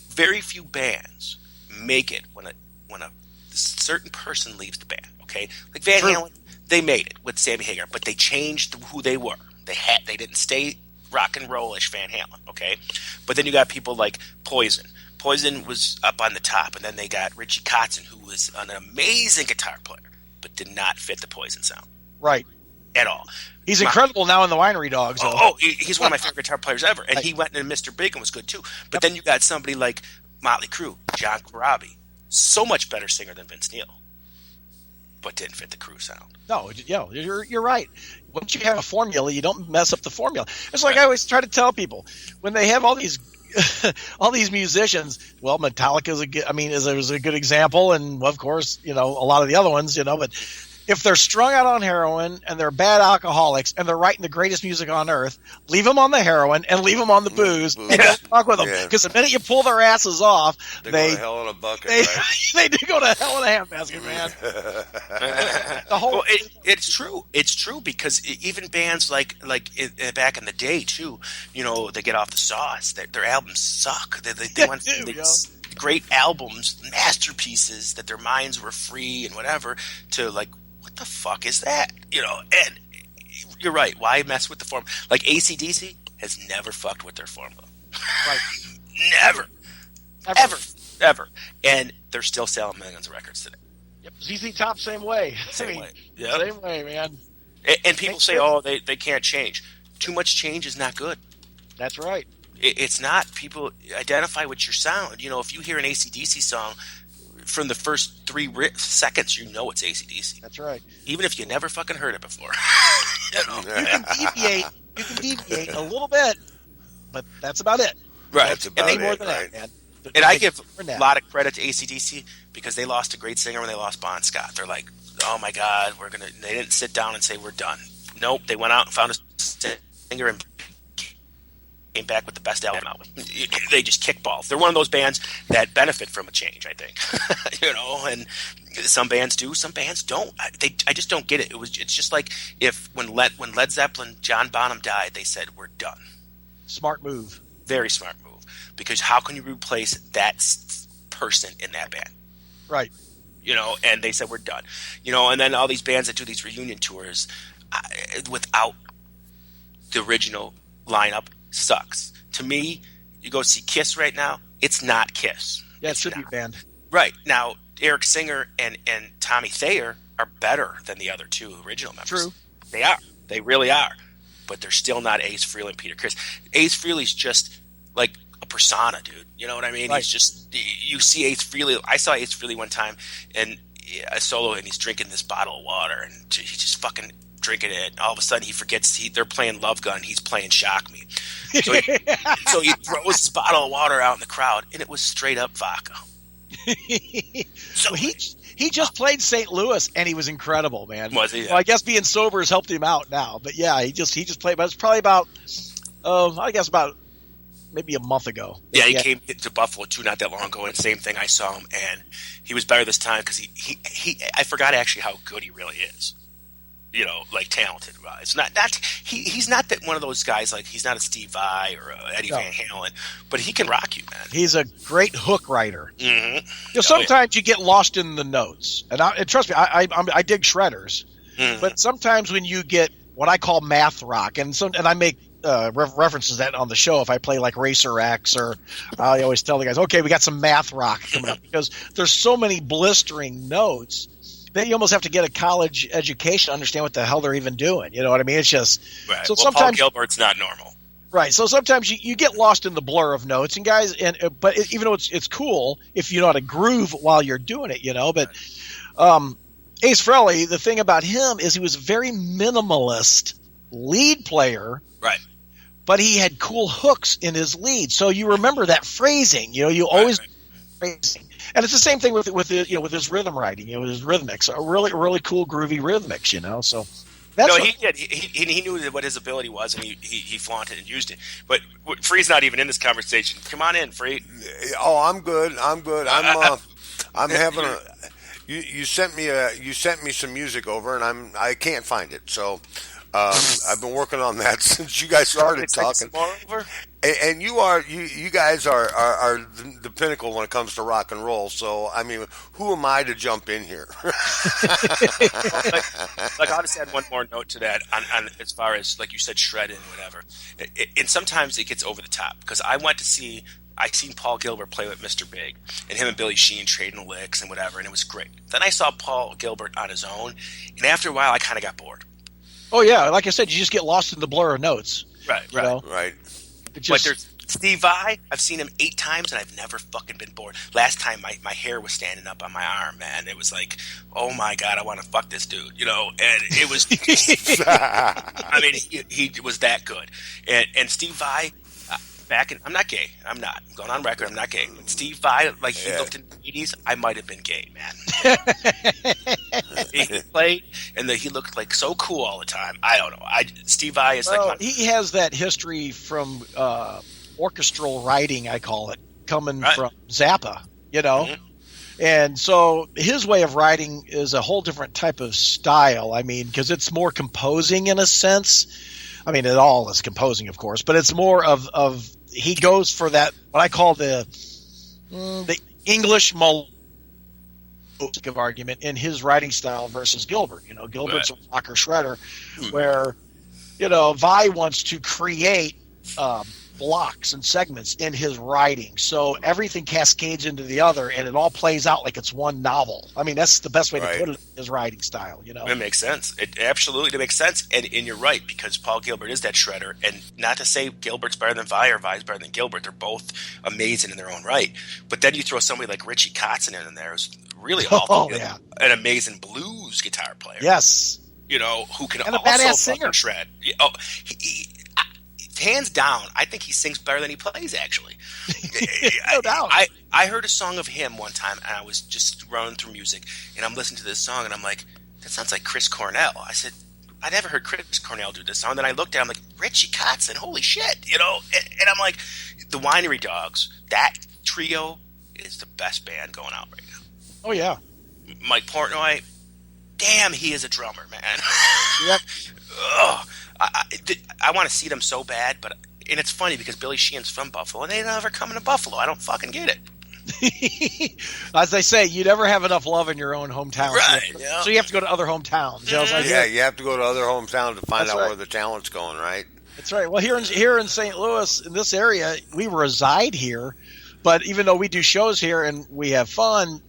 Speaker 3: Very few bands make it when a certain person leaves the band. Okay, like Van Halen, they made it with Sammy Hagar, but they changed who they were. They didn't stay rock and roll-ish Van Halen. Okay, but then you got people like Poison. Poison was up on the top, and then they got Richie Kotzen, who was an amazing guitar player, but did not fit the Poison sound.
Speaker 6: Right.
Speaker 3: At all.
Speaker 6: He's incredible now in the Winery Dogs.
Speaker 3: He's one of my favorite guitar players ever. And he went into Mr. Big and was good too. But then you got somebody like Motley Crue, John Corabi. So much better singer than Vince Neil. But didn't fit the Crue sound.
Speaker 6: No, you're right. Once you have a formula, you don't mess up the formula. It's like I always try to tell people, when they have all these all these musicians, well, Metallica is a good example, and of course, a lot of the other ones, but if they're strung out on heroin and they're bad alcoholics and they're writing the greatest music on earth, leave them on the heroin and leave them on the booze and don't fuck with them. Because the minute you pull their asses off, they
Speaker 2: go to hell in a bucket.
Speaker 6: They do go to hell in a handbasket, man.
Speaker 3: It's true. It's true because even bands like back in the day too, they get off the sauce. Their albums suck. They went from these great albums, masterpieces that their minds were free and whatever, to like, what the fuck is that? And you're right. Why mess with the form? Like AC/DC has never fucked with their formula.
Speaker 6: Right.
Speaker 3: Never. Ever. And they're still selling millions of records today.
Speaker 7: Yep. ZZ Top, same way.
Speaker 3: Same way.
Speaker 7: Yep. Same way, man.
Speaker 3: And people say, they can't change. Too much change is not good.
Speaker 7: That's right.
Speaker 3: It's not. People identify with your sound. If you hear an AC/DC song, from the first 3 seconds, it's AC/DC.
Speaker 6: That's right.
Speaker 3: Even if you never fucking heard it before.
Speaker 6: You can deviate a little bit, but that's about it.
Speaker 2: Right. That's about it.
Speaker 6: More than that, man.
Speaker 3: And I give a lot of credit to AC/DC because they lost a great singer when they lost Bon Scott. They're like, oh my God, they didn't sit down and say we're done. Nope. They went out and found a singer and came back with the best album out. They just kickball. They're one of those bands that benefit from a change, I think. And some bands do, some bands don't. I just don't get it. It's just like when Led Zeppelin, John Bonham died, they said we're done.
Speaker 6: Smart move.
Speaker 3: Very smart move. Because how can you replace that person in that band?
Speaker 6: Right.
Speaker 3: And they said we're done. And then all these bands that do these reunion tours without the original lineup sucks. To me, you go see Kiss right now, it's not Kiss.
Speaker 6: Yeah, it's a tribute band.
Speaker 3: Right. Now, Eric Singer and Tommy Thayer are better than the other 2 original members.
Speaker 6: True.
Speaker 3: They are. They really are. But they're still not Ace Frehley and Peter Criss. Ace Frehley's just like a persona, dude. You know what I mean?
Speaker 6: Right.
Speaker 3: He's just, you see Ace Frehley. I saw Ace Frehley one time in a solo, and he's drinking this bottle of water, and he's just fucking drinking it. All of a sudden, he forgets they're playing Love Gun. He's playing Shock Me. So he throws this bottle of water out in the crowd, and it was straight up vodka.
Speaker 6: So he just played St. Louis, and he was incredible, man.
Speaker 3: Was he? Yeah.
Speaker 6: Well, I guess being sober has helped him out now. But yeah, he just played. But it's probably about, about maybe a month ago.
Speaker 3: Yeah, he came to Buffalo too, not that long ago, and same thing. I saw him, and he was better this time because he I forgot actually how good he really is. Like talented. It's he's not that one of those guys, like he's not a Steve Vai or a Eddie Van Halen, but he can rock you, man.
Speaker 6: He's a great hook writer.
Speaker 3: Mm-hmm.
Speaker 6: Sometimes you get lost in the notes, and trust me, I dig shredders, but sometimes when you get what I call math rock, and I make references that on the show if I play like Racer X, or I always tell the guys, okay, we got some math rock coming up, because there's so many blistering notes. You almost have to get a college education to understand what the hell they're even doing. You know what I mean? It's just
Speaker 3: right. So sometimes Paul Gilbert's not normal,
Speaker 6: right? So sometimes you get lost in the blur of notes, and guys, but even though it's cool if you know how to groove while you're doing it, But Ace Frehley, the thing about him is he was a very minimalist lead player,
Speaker 3: right?
Speaker 6: But he had cool hooks in his lead, so you remember that phrasing. You always phrasing. And it's the same thing with his rhythm writing, with his rhythmics, a really, really cool groovy rhythmics, So
Speaker 3: No, he did. He knew what his ability was, and he flaunted and used it. But Free's not even in this conversation. Come on in, Free.
Speaker 2: Oh, I'm good. I'm having a. You sent me some music over, and I can't find it. So I've been working on that since you guys started talking. And you guys are the pinnacle when it comes to rock and roll. So I mean, who am I to jump in here?
Speaker 3: Like I'll just add one more note to that on as far as like you said, shredding and whatever. And sometimes it gets over the top because I seen Paul Gilbert play with Mr. Big, and him and Billy Sheehan trading licks and whatever, and it was great. Then I saw Paul Gilbert on his own, and after a while, I kind of got bored.
Speaker 6: Oh yeah, like I said, you just get lost in the blur of notes.
Speaker 3: Right. But there's Steve Vai. I've seen him 8 times, and I've never fucking been bored. Last time, my hair was standing up on my arm, man. It was like, oh my God, I want to fuck this dude, and it was. I mean, he was that good, and Steve Vai. I'm not gay. I'm going on record. I'm not gay. When Steve Vai, he looked in the 80s, I might have been gay, man. He played, and he looked like so cool all the time. I don't know. Steve Vai is
Speaker 6: he has that history from orchestral writing, I call it, coming from Zappa, Mm-hmm. And so his way of writing is a whole different type of style. I mean, because it's more composing in a sense. I mean, it all is composing, of course, but it's more of he goes for that what I call the English melodic argument in his writing style versus Gilbert. Gilbert's a rocker shredder, where Vai wants to create blocks and segments in his writing, so everything cascades into the other, and it all plays out like it's one novel. I mean, that's the best way to put it. His writing style,
Speaker 3: It makes sense. It absolutely makes sense, and you're right because Paul Gilbert is that shredder, and not to say Gilbert's better than Vai or Vai's better than Gilbert. They're both amazing in their own right. But then you throw somebody like Richie Kotzen in there, who's really an amazing blues guitar player.
Speaker 6: Yes,
Speaker 3: who can
Speaker 6: and a
Speaker 3: also
Speaker 6: badass singer.
Speaker 3: Shred. Oh, hands down, I think he sings better than he plays, actually.
Speaker 6: No doubt.
Speaker 3: I heard a song of him one time, and I was just running through music, and I'm listening to this song, and I'm like, that sounds like Chris Cornell. I said, I never heard Chris Cornell do this song. Then I looked at him, like, Richie Kotzen, holy shit, And I'm like, the Winery Dogs, that trio is the best band going out right now.
Speaker 6: Oh, yeah.
Speaker 3: Mike Portnoy, damn, he is a drummer, man.
Speaker 6: Yep.
Speaker 3: Ugh. I want to see them so bad, and it's funny because Billy Sheehan's from Buffalo, and they never come to Buffalo. I don't fucking get it.
Speaker 6: As they say, you never have enough love in your own hometown,
Speaker 3: right?
Speaker 6: So you have to go to other hometowns.
Speaker 2: You have to go to other hometowns to find out where the talent's going, right?
Speaker 6: That's right. Well, here in St. Louis, in this area, we reside here, but even though we do shows here and we have fun,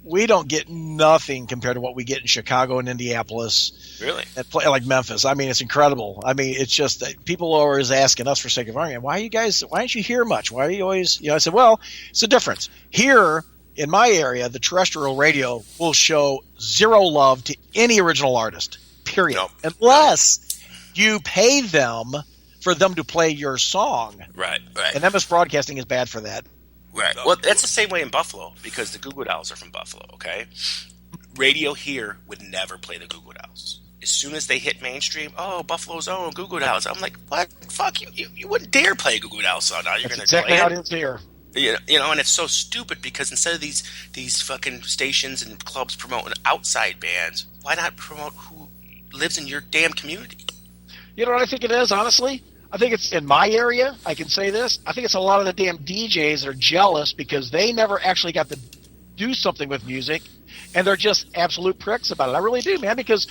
Speaker 6: we don't get nothing compared to what we get in Chicago and Indianapolis.
Speaker 3: Really?
Speaker 6: Like Memphis. I mean, it's incredible. I mean, it's just that people are always asking us for sake of argument, why don't you hear much? Why are you always, I said, well, it's a difference. Here in my area, the terrestrial radio will show zero love to any original artist, period.
Speaker 2: Nope.
Speaker 6: Unless you pay them for them to play your song.
Speaker 3: Right.
Speaker 6: And MS Broadcasting is bad for that.
Speaker 3: Right. Well, that's the same way in Buffalo because the Goo Goo Dolls are from Buffalo, okay? Radio here would never play the Goo Goo Dolls. As soon as they hit mainstream, Buffalo's own Goo Goo Dolls. I'm like, what? Fuck you! You wouldn't dare play a Goo Goo Dolls song. Now you're going to
Speaker 7: exactly
Speaker 3: play
Speaker 7: how
Speaker 3: it.
Speaker 7: it is here.
Speaker 3: And it's so stupid because instead of these fucking stations and clubs promoting outside bands, why not promote who lives in your damn community?
Speaker 7: You know what I think it is, honestly? I think it's in my area. I can say this. I think it's a lot of the damn DJs that are jealous because they never actually got to do something with music, and they're just absolute pricks about it. I really do, man, because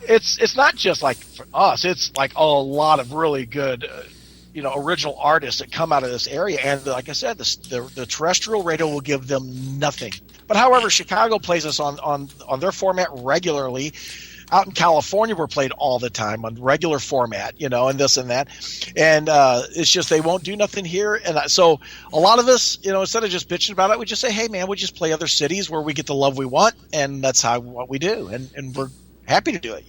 Speaker 7: it's not just like for us. It's like a lot of really good, original artists that come out of this area. And like I said, the terrestrial radio will give them nothing. But however, Chicago plays us on their format regularly. Out in California, we're played all the time on regular format, and this and that. And it's just they won't do nothing here. And so a lot of us, instead of just bitching about it, we just say, hey, man, we just play other cities where we get the love we want. And that's what we do. And we're happy to do it,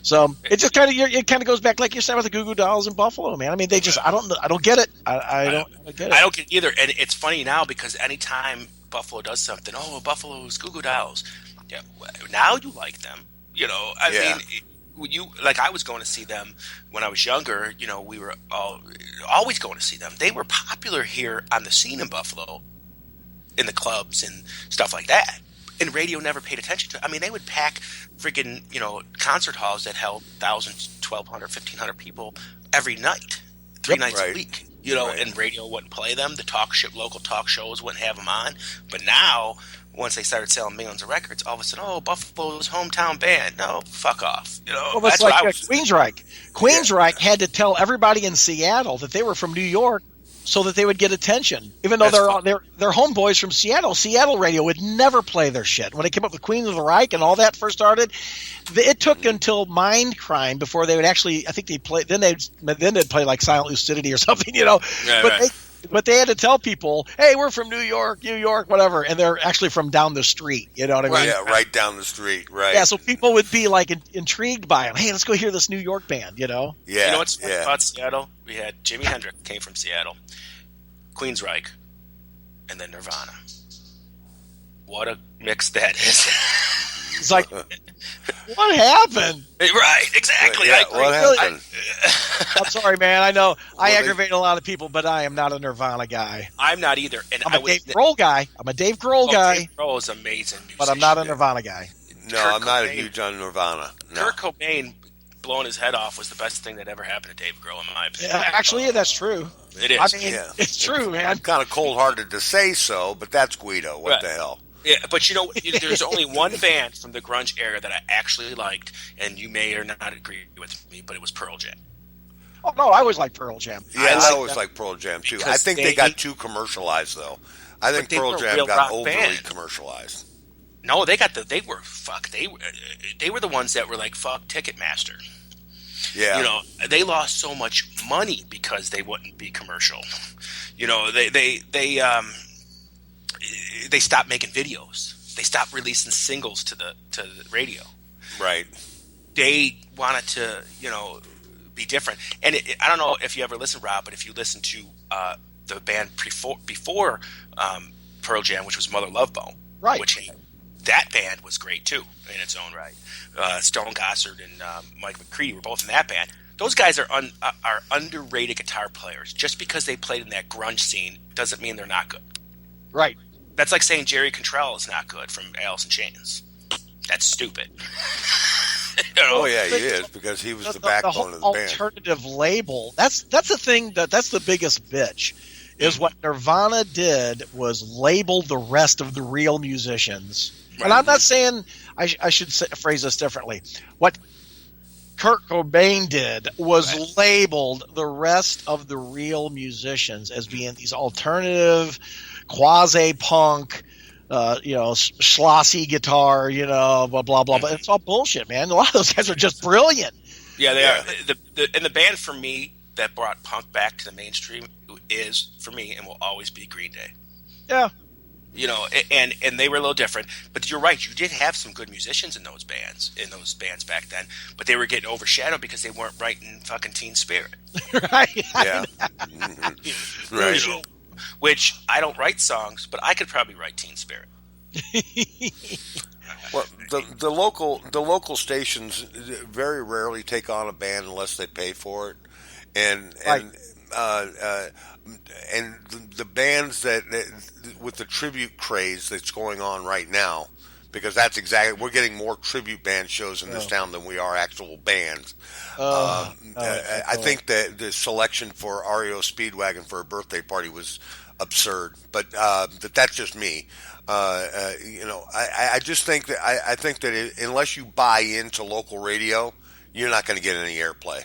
Speaker 7: So it just kind of goes back, like you said, with the Goo Goo Dolls in Buffalo, man. I mean, they just, I don't get it. I don't get it.
Speaker 3: I don't get it either. And it's funny now because anytime Buffalo does something, Buffalo's Goo Goo Dolls. Yeah, now you like them. I mean, I was going to see them when I was younger. You know, we were always going to see them. They were popular here on the scene in Buffalo, in the clubs and stuff like that. And radio never paid attention to it. I mean, they would pack freaking, concert halls that held 1,000, 1,200, 1,500 people every night, three nights a week. And radio wouldn't play them. The local talk shows wouldn't have them on. But now, once they started selling millions of records, all of a sudden, Buffalo's hometown band. No, fuck off.
Speaker 6: Well, that's like Queensryche. Queensryche had to tell everybody in Seattle that they were from New York so that they would get attention. Even though they're homeboys from Seattle. Seattle radio would never play their shit. When they came up with Queen of the Reich and all that first started, it took until Mind Crime before they would actually, I think they'd play, then they'd play like Silent Lucidity or something, But they had to tell people, hey, we're from New York, whatever, and they're actually from down the street. You know what I mean?
Speaker 2: Yeah, right down the street, right.
Speaker 6: Yeah, so people would be like intrigued by them. Hey, let's go hear this New York band,
Speaker 2: Yeah.
Speaker 3: You know what's funny about Seattle? We had Jimi Hendrix came from Seattle, Queensryche, and then Nirvana. What a mix that is.
Speaker 6: It's like, what happened?
Speaker 3: Right, exactly.
Speaker 2: Yeah, what happened?
Speaker 6: I'm sorry, man. I know I aggravate a lot of people, but I am not a Nirvana guy.
Speaker 3: I'm not either. And
Speaker 6: I'm a Dave Grohl guy. Dave
Speaker 3: Grohl is amazing musician.
Speaker 6: But I'm not a Nirvana guy.
Speaker 2: No, I'm not a huge on Nirvana. No.
Speaker 3: Kurt Cobain blowing his head off was the best thing that ever happened to Dave Grohl, in my opinion.
Speaker 6: Actually, that's true.
Speaker 3: It is.
Speaker 6: I mean, it's true, man.
Speaker 2: I'm kind of cold-hearted to say so, but that's Guido. What the hell?
Speaker 3: Yeah, but there's only one band from the grunge era that I actually liked, and you may or not agree with me, but it was Pearl Jam.
Speaker 6: Oh, no, I always liked Pearl Jam.
Speaker 2: Yeah, I always liked Pearl Jam, too. I think they got too commercialized, though. I think Pearl Jam got overly commercialized.
Speaker 3: No, they were the ones that were like, fuck Ticketmaster.
Speaker 2: Yeah.
Speaker 3: They lost so much money because they wouldn't be commercial. They stopped making videos. They stopped releasing singles to the radio.
Speaker 2: Right.
Speaker 3: They wanted to, be different. And I don't know if you ever listen, Rob, but if you listen to the band before Pearl Jam, which was Mother Love Bone,
Speaker 6: right?
Speaker 3: That band was great too in its own right. Stone Gossard and Mike McCready were both in that band. Those guys are underrated guitar players. Just because they played in that grunge scene doesn't mean they're not good.
Speaker 6: Right.
Speaker 3: That's like saying Jerry Cantrell is not good from Alice in Chains. That's stupid.
Speaker 2: Oh yeah, he is, because he was the backbone of the band.
Speaker 6: Alternative label. That's the thing that's the biggest bitch. Is what Nirvana did was label the rest of the real musicians. Right. And I'm not saying I should phrase this differently. What Kurt Cobain did was labeled the rest of the real musicians as being these alternative, quasi-punk, schlossy guitar, blah, blah, blah. But it's all bullshit, man. A lot of those guys are just brilliant.
Speaker 3: Yeah, they are. And the band for me that brought punk back to the mainstream is, for me, and will always be Green Day.
Speaker 6: Yeah.
Speaker 3: And they were a little different. But you're right. You did have some good musicians in those bands back then. But they were getting overshadowed because they weren't writing fucking Teen Spirit.
Speaker 6: Right.
Speaker 2: Yeah. Mm-hmm. Right.
Speaker 3: Which I don't write songs, but I could probably write Teen Spirit.
Speaker 2: Well, the local stations very rarely take on a band unless they pay for it, and the bands that with the tribute craze that's going on right now, because that's exactly, we're getting more tribute band shows in this town than we are actual bands. I think that the selection for REO Speedwagon for a birthday party was absurd, but that's just me. I just think that I think that unless you buy into local radio, you're not going to get any airplay.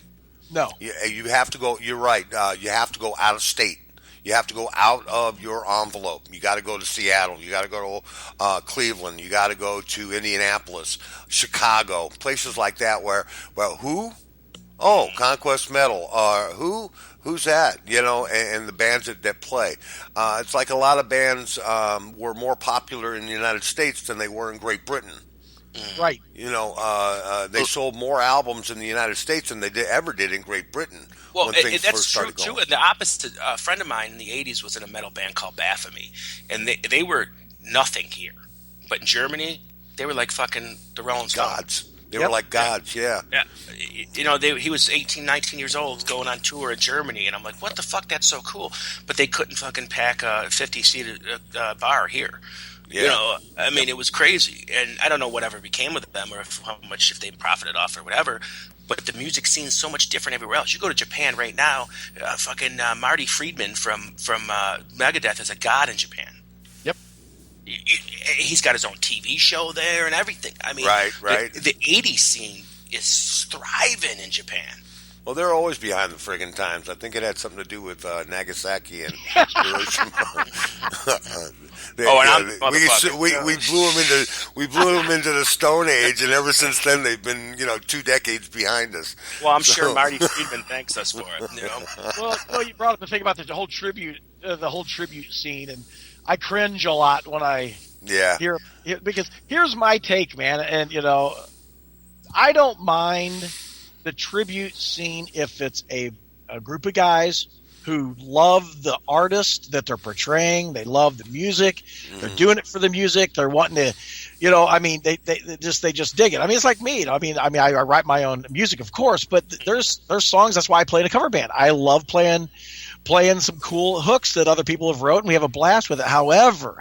Speaker 6: No,
Speaker 2: you have to go. You're right. You have to go out of state. You have to go out of your envelope. You got to go to Seattle. You got to go to Cleveland. You got to go to Indianapolis, Chicago, places like that. Where who? Oh, Conquest Metal. Who's that? And the bands that play. It's like a lot of bands were more popular in the United States than they were in Great Britain.
Speaker 6: Right.
Speaker 2: They sold more albums in the United States than they ever did in Great Britain.
Speaker 3: Well, that's true too. And the opposite, a friend of mine in the '80s was in a metal band called Baphomet, and they were nothing here, but in Germany they were like fucking the Rolling Stones.
Speaker 2: Gods. They were like gods, yeah.
Speaker 3: Yeah, you know, he was 18, 19 years old going on tour in Germany, and I'm like, what the fuck? That's so cool. But they couldn't fucking pack a 50-seated bar here. Yeah. You know, I mean, it was crazy, and I don't know whatever became of them or if they profited off or whatever. But the music scene's so much different everywhere else. You go to Japan right now, Marty Friedman from Megadeth is a god in Japan.
Speaker 7: Yep.
Speaker 3: He's got his own TV show there and everything. I mean,
Speaker 2: right.
Speaker 3: The 80s scene is thriving in Japan.
Speaker 2: Well, they're always behind the friggin' times. I think it had something to do with Nagasaki and Hiroshima. We blew them into the Stone Age, and ever since then they've been 2 decades behind us.
Speaker 3: Well, I'm sure Marty Friedman thanks us for it. You know?
Speaker 7: Well, you brought up the thing about the whole tribute scene, and I cringe a lot when I hear because here's my take, man, and I don't mind the tribute scene if it's a group of guys who love the artist that they're portraying. They love the music. They're doing it for the music. They're wanting to, they just dig it. I mean, it's like me. I write my own music, of course, but there's songs. That's why I play in a cover band. I love playing some cool hooks that other people have wrote, and we have a blast with it. However,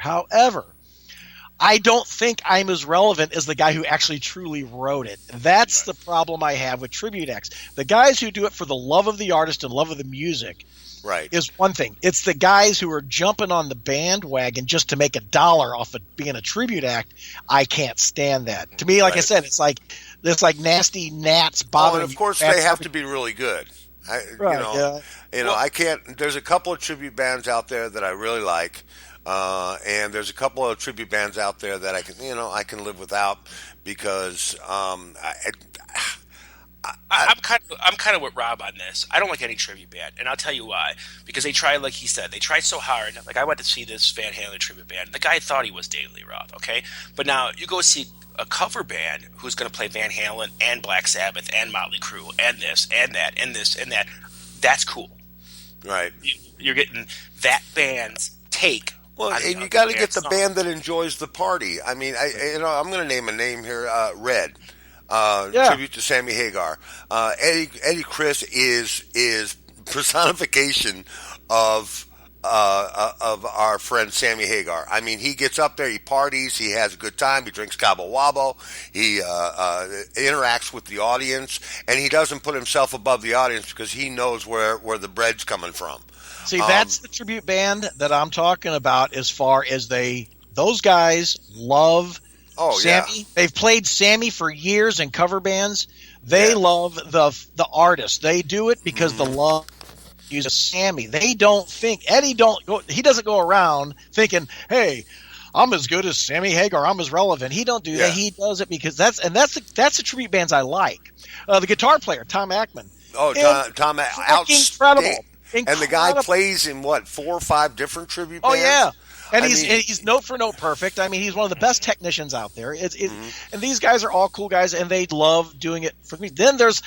Speaker 7: I don't think I'm as relevant as the guy who actually truly wrote it. That's the problem I have with tribute acts. The guys who do it for the love of the artist and love of the music is one thing. It's the guys who are jumping on the bandwagon just to make $1 off of being a tribute act. I can't stand that. To me, like I said, it's like nasty gnats bothering.
Speaker 2: And of course, they have to be really good. I can't. There's a couple of tribute bands out there that I really like. And there's a couple of tribute bands out there that I can live without because I'm
Speaker 3: kind of with Rob on this. I don't like any tribute band, and I'll tell you why. Because they try, like he said, they try so hard. Like I went to see this Van Halen tribute band. The guy thought he was David Lee Roth, okay? But now you go see a cover band who's going to play Van Halen and Black Sabbath and Motley Crue and this and that and this and that. That's cool,
Speaker 2: right?
Speaker 3: You're getting that band's take.
Speaker 2: Well, and you got to get the band that enjoys the party. I mean, I'm going to name a name here. Red, tribute to Sammy Hagar. Eddie Chris is personification of our friend Sammy Hagar. I mean, he gets up there, he parties, he has a good time, he drinks Cabo Wabo, he interacts with the audience, and he doesn't put himself above the audience because he knows where the bread's coming from.
Speaker 6: See, that's the tribute band that I'm talking about as far as those guys love Sammy. Yeah. They've played Sammy for years in cover bands. They love the artist. They do it because the love uses Sammy. They don't think he doesn't go around thinking, hey, I'm as good as Sammy Hagar, I'm as relevant. He don't do that. He does it because that's the tribute bands I like. The guitar player, Tom Ackman.
Speaker 2: Oh, Tom
Speaker 6: incredible.
Speaker 2: And the guy plays in 4 or 5 different tribute bands?
Speaker 6: Oh, yeah. And he's note for note perfect. I mean, he's one of the best technicians out there. And these guys are all cool guys, and they love doing it for me. Then there's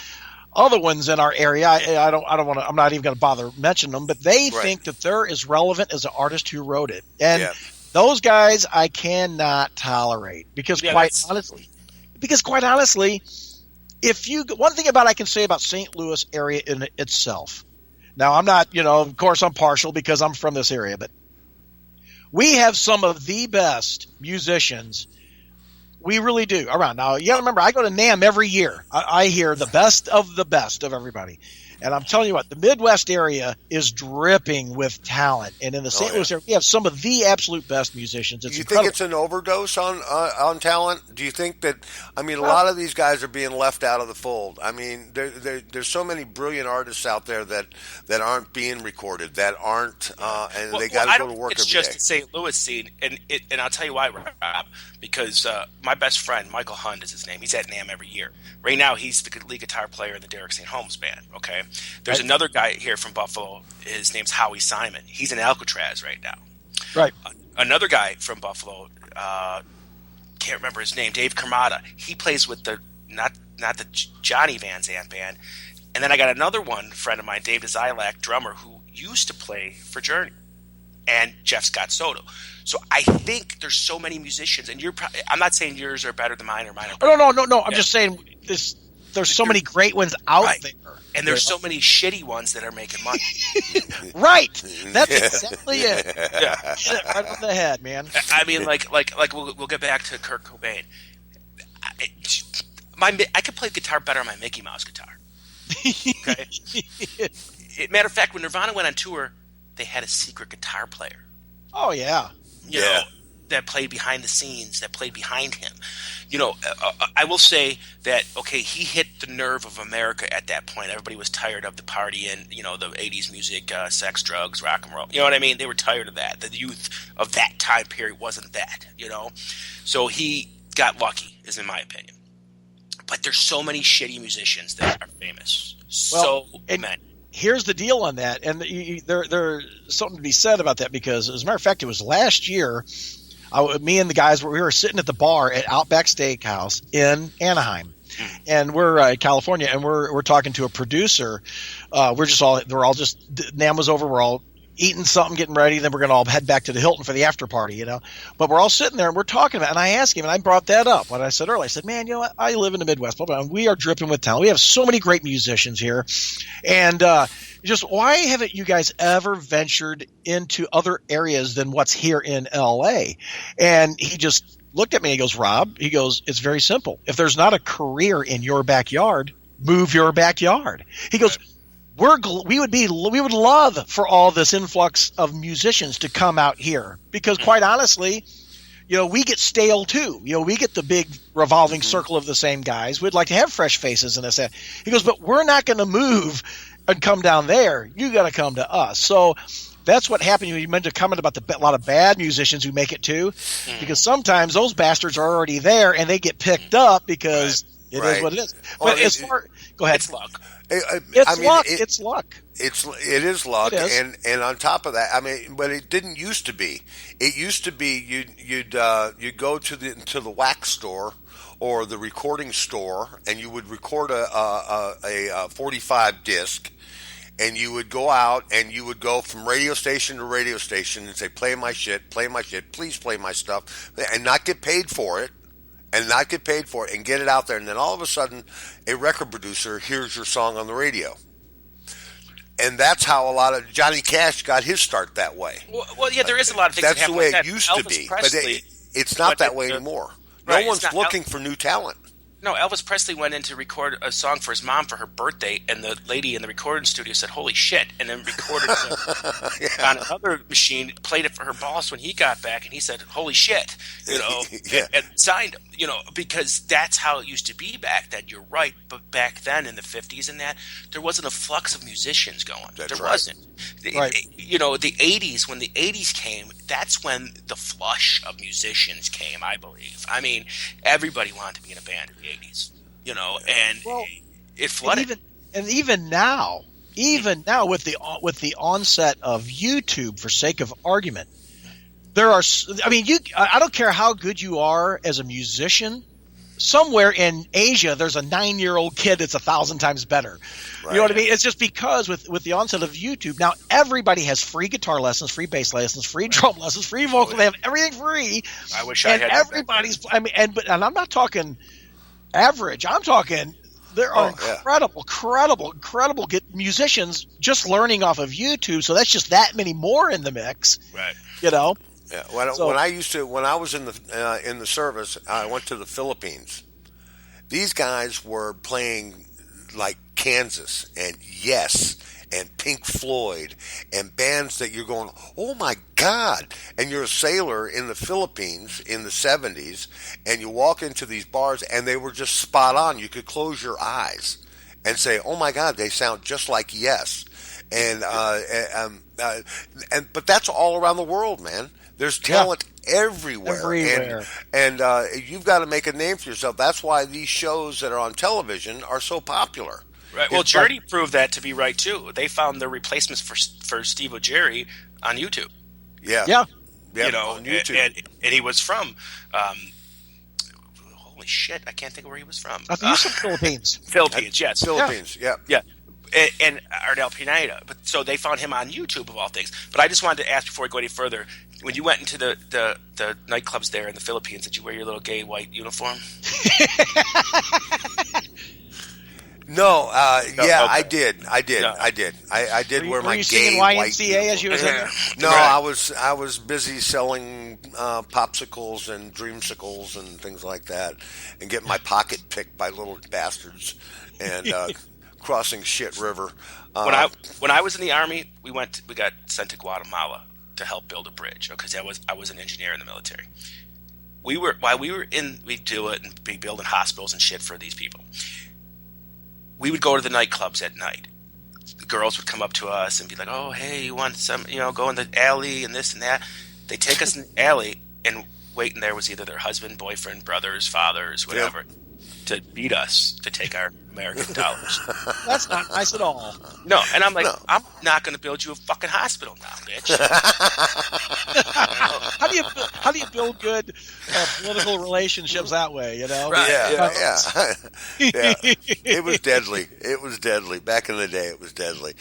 Speaker 6: other ones in our area. I don't want to. I'm not even going to bother mentioning them, but they think that they're as relevant as the artist who wrote it. And those guys I cannot tolerate because quite honestly, one thing I can say about St. Louis area in itself. Now, I'm not, of course I'm partial because I'm from this area, but we have some of the best musicians. We really do around. Now, you got to remember, I go to NAMM every year. I hear the best of everybody. And I'm telling you what, the Midwest area is dripping with talent. And in the St. Louis area, we have some of the absolute best musicians.
Speaker 2: Do you think it's an overdose on talent? Do you think that, a lot of these guys are being left out of the fold? I mean, there's so many brilliant artists out there that aren't being recorded, that aren't, they got to go to work every day.
Speaker 3: It's just the St. Louis scene. And I'll tell you why, Rob, because my best friend, Michael Hund is his name. He's at NAMM every year. Right now, he's the lead guitar player in the Derek St. Holmes band, okay? There's another guy here from Buffalo. His name's Howie Simon. He's in Alcatraz right now.
Speaker 6: Right.
Speaker 3: Another guy from Buffalo, can't remember his name, Dave Kermata. He plays with not the Johnny Van Zandt band. And then I got another friend of mine, Dave Zilak, drummer, who used to play for Journey. and Jeff Scott Soto. So I think there's so many musicians, and I'm not saying yours are better than mine or mine are better.
Speaker 6: No. I'm just saying there's so many great ones out there.
Speaker 3: And there's so many shitty ones that are making money.
Speaker 6: Right. That's exactly it. Yeah. Hit it right on the head, man.
Speaker 3: I mean, like we'll get back to Kurt Cobain. I could play guitar better on my Mickey Mouse guitar. Okay. Matter of fact, when Nirvana went on tour, they had a secret guitar player.
Speaker 6: Oh yeah.
Speaker 3: You know, that played behind the scenes, that played behind him. You know, I will say that, okay, he hit the nerve of America at that point. Everybody was tired of the party and, you know, the 80s music, sex, drugs, rock and roll. You know what I mean? They were tired of that. The youth of that time period wasn't that, you know? So he got lucky, is in my opinion. But there's so many shitty musicians that are famous. So many.
Speaker 6: Here's the deal on that, and there's something to be said about that, because, as a matter of fact, it was last year, me and the guys, we were sitting at the bar at Outback Steakhouse in Anaheim, and we're in California, and we're talking to a producer. We're all just NAMM was over. We're all eating something, getting ready, then we're going to all head back to the Hilton for the after party, you know. But we're all sitting there and we're talking about it, and I asked him, and I brought that up when I said earlier. I said, man, you know what? I live in the Midwest, but we are dripping with talent. We have so many great musicians here, and just why haven't you guys ever ventured into other areas than what's here in L.A.? And he just looked at me and he goes, Rob, he goes, it's very simple. If there's not a career in your backyard, move your backyard. He goes, we would love for all this influx of musicians to come out here, because quite honestly, you know, we get stale too. You know, we get the big revolving circle of the same guys. We'd like to have fresh faces in this. He goes, but we're not going to move and come down there. You got to come to us. So that's what happened. You mentioned a comment about a lot of bad musicians who make it too, because sometimes those bastards are already there and they get picked up because it is what it is. But go ahead.
Speaker 3: It's luck.
Speaker 6: It's luck.
Speaker 2: It is luck, and on top of that, I mean, but it didn't used to be. It used to be you'd go to the wax store or the recording store, and you would record a 45 disc, and you would go out and you would go from radio station to radio station and say, play my shit, please play my stuff, and not get paid for it. And get it out there. And then all of a sudden, a record producer hears your song on the radio. And that's how a lot of Johnny Cash got his start that way.
Speaker 3: Well, yeah, there is a lot of things
Speaker 2: that's
Speaker 3: that happen
Speaker 2: the way
Speaker 3: like
Speaker 2: it
Speaker 3: that.
Speaker 2: used
Speaker 3: Elvis
Speaker 2: to be.
Speaker 3: Presley,
Speaker 2: but it's not that way anymore.
Speaker 3: Right,
Speaker 2: no one's looking for new talent.
Speaker 3: No, Elvis Presley went in to record a song for his mom for her birthday, and the lady in the recording studio said, holy shit, and then recorded it on another machine, played it for her boss when he got back, and he said, holy shit, you know, and signed him, you know, because that's how it used to be back then. You're right, but back then in the 50s and that, there wasn't a flux of musicians going. There wasn't.
Speaker 6: Right.
Speaker 3: You know, the 80s, when the 80s came, that's when the flush of musicians came, I believe. I mean, everybody wanted to be in a band in the 80s, you know, and it flooded.
Speaker 6: And even now with the onset of YouTube, for sake of argument, I don't care how good you are as a musician. Somewhere in Asia, there's a 9-year-old kid that's 1,000 times better. Right. You know what I mean? It's just because with the onset of YouTube, now everybody has free guitar lessons, free bass lessons, free drum lessons, free vocal. They have everything free.
Speaker 3: I wish I had.
Speaker 6: Everybody's. I mean, and I'm not talking average. I'm talking. There are incredible musicians just learning off of YouTube. So that's just that many more in the mix.
Speaker 3: Right.
Speaker 6: You know.
Speaker 2: Yeah. When I was in the service, I went to the Philippines. These guys were playing like Kansas and Yes and Pink Floyd and bands that you're going, oh my God. And you're a sailor in the Philippines in the 70s, and you walk into these bars and they were just spot on. You could close your eyes and say, oh my God, they sound just like Yes. But that's all around the world, man. There's talent everywhere. And you've got to make a name for yourself. That's why these shows that are on television are so popular.
Speaker 3: Right. Well, Journey proved that to be right too. They found their replacements for Steve O'Jerry on YouTube.
Speaker 2: Yeah.
Speaker 3: You know,
Speaker 2: on YouTube.
Speaker 3: And he was from. Holy shit! I can't think of where he was from.
Speaker 6: I think he's from Philippines.
Speaker 3: Philippines, yes.
Speaker 2: Philippines, yeah.
Speaker 3: and Ardell Pineda. But so they found him on YouTube of all things. But I just wanted to ask before I go any further. When you went into the nightclubs there in the Philippines, did you wear your little gay white uniform?
Speaker 2: No, yeah,
Speaker 3: okay.
Speaker 2: I did. I did wear my
Speaker 6: you
Speaker 2: gay
Speaker 6: singing
Speaker 2: white
Speaker 6: YMCA
Speaker 2: uniform.
Speaker 6: as you were singing?
Speaker 2: No,
Speaker 3: Right.
Speaker 2: I was busy selling popsicles and dreamsicles and things like that, and getting my pocket picked by little bastards, and crossing Shit River.
Speaker 3: When I was in the Army, we got sent to Guatemala to help build a bridge because I was an engineer in the military. While we were we'd do it and be building hospitals and shit for these people. We would go to the nightclubs at night. The girls would come up to us and be like, "Oh, hey, you want some? Go in the alley and this and that." They take us in the alley, and waiting there was either their husband, boyfriend, brothers, fathers, whatever, to beat us to take our American dollars.
Speaker 6: That's not nice at all.
Speaker 3: No, and I'm like,
Speaker 2: No.
Speaker 3: I'm not going to build you a fucking hospital now, bitch.
Speaker 6: How do you build good political relationships that way?
Speaker 3: Right.
Speaker 2: Yeah. It was deadly. It was deadly. Back in the day, it was deadly.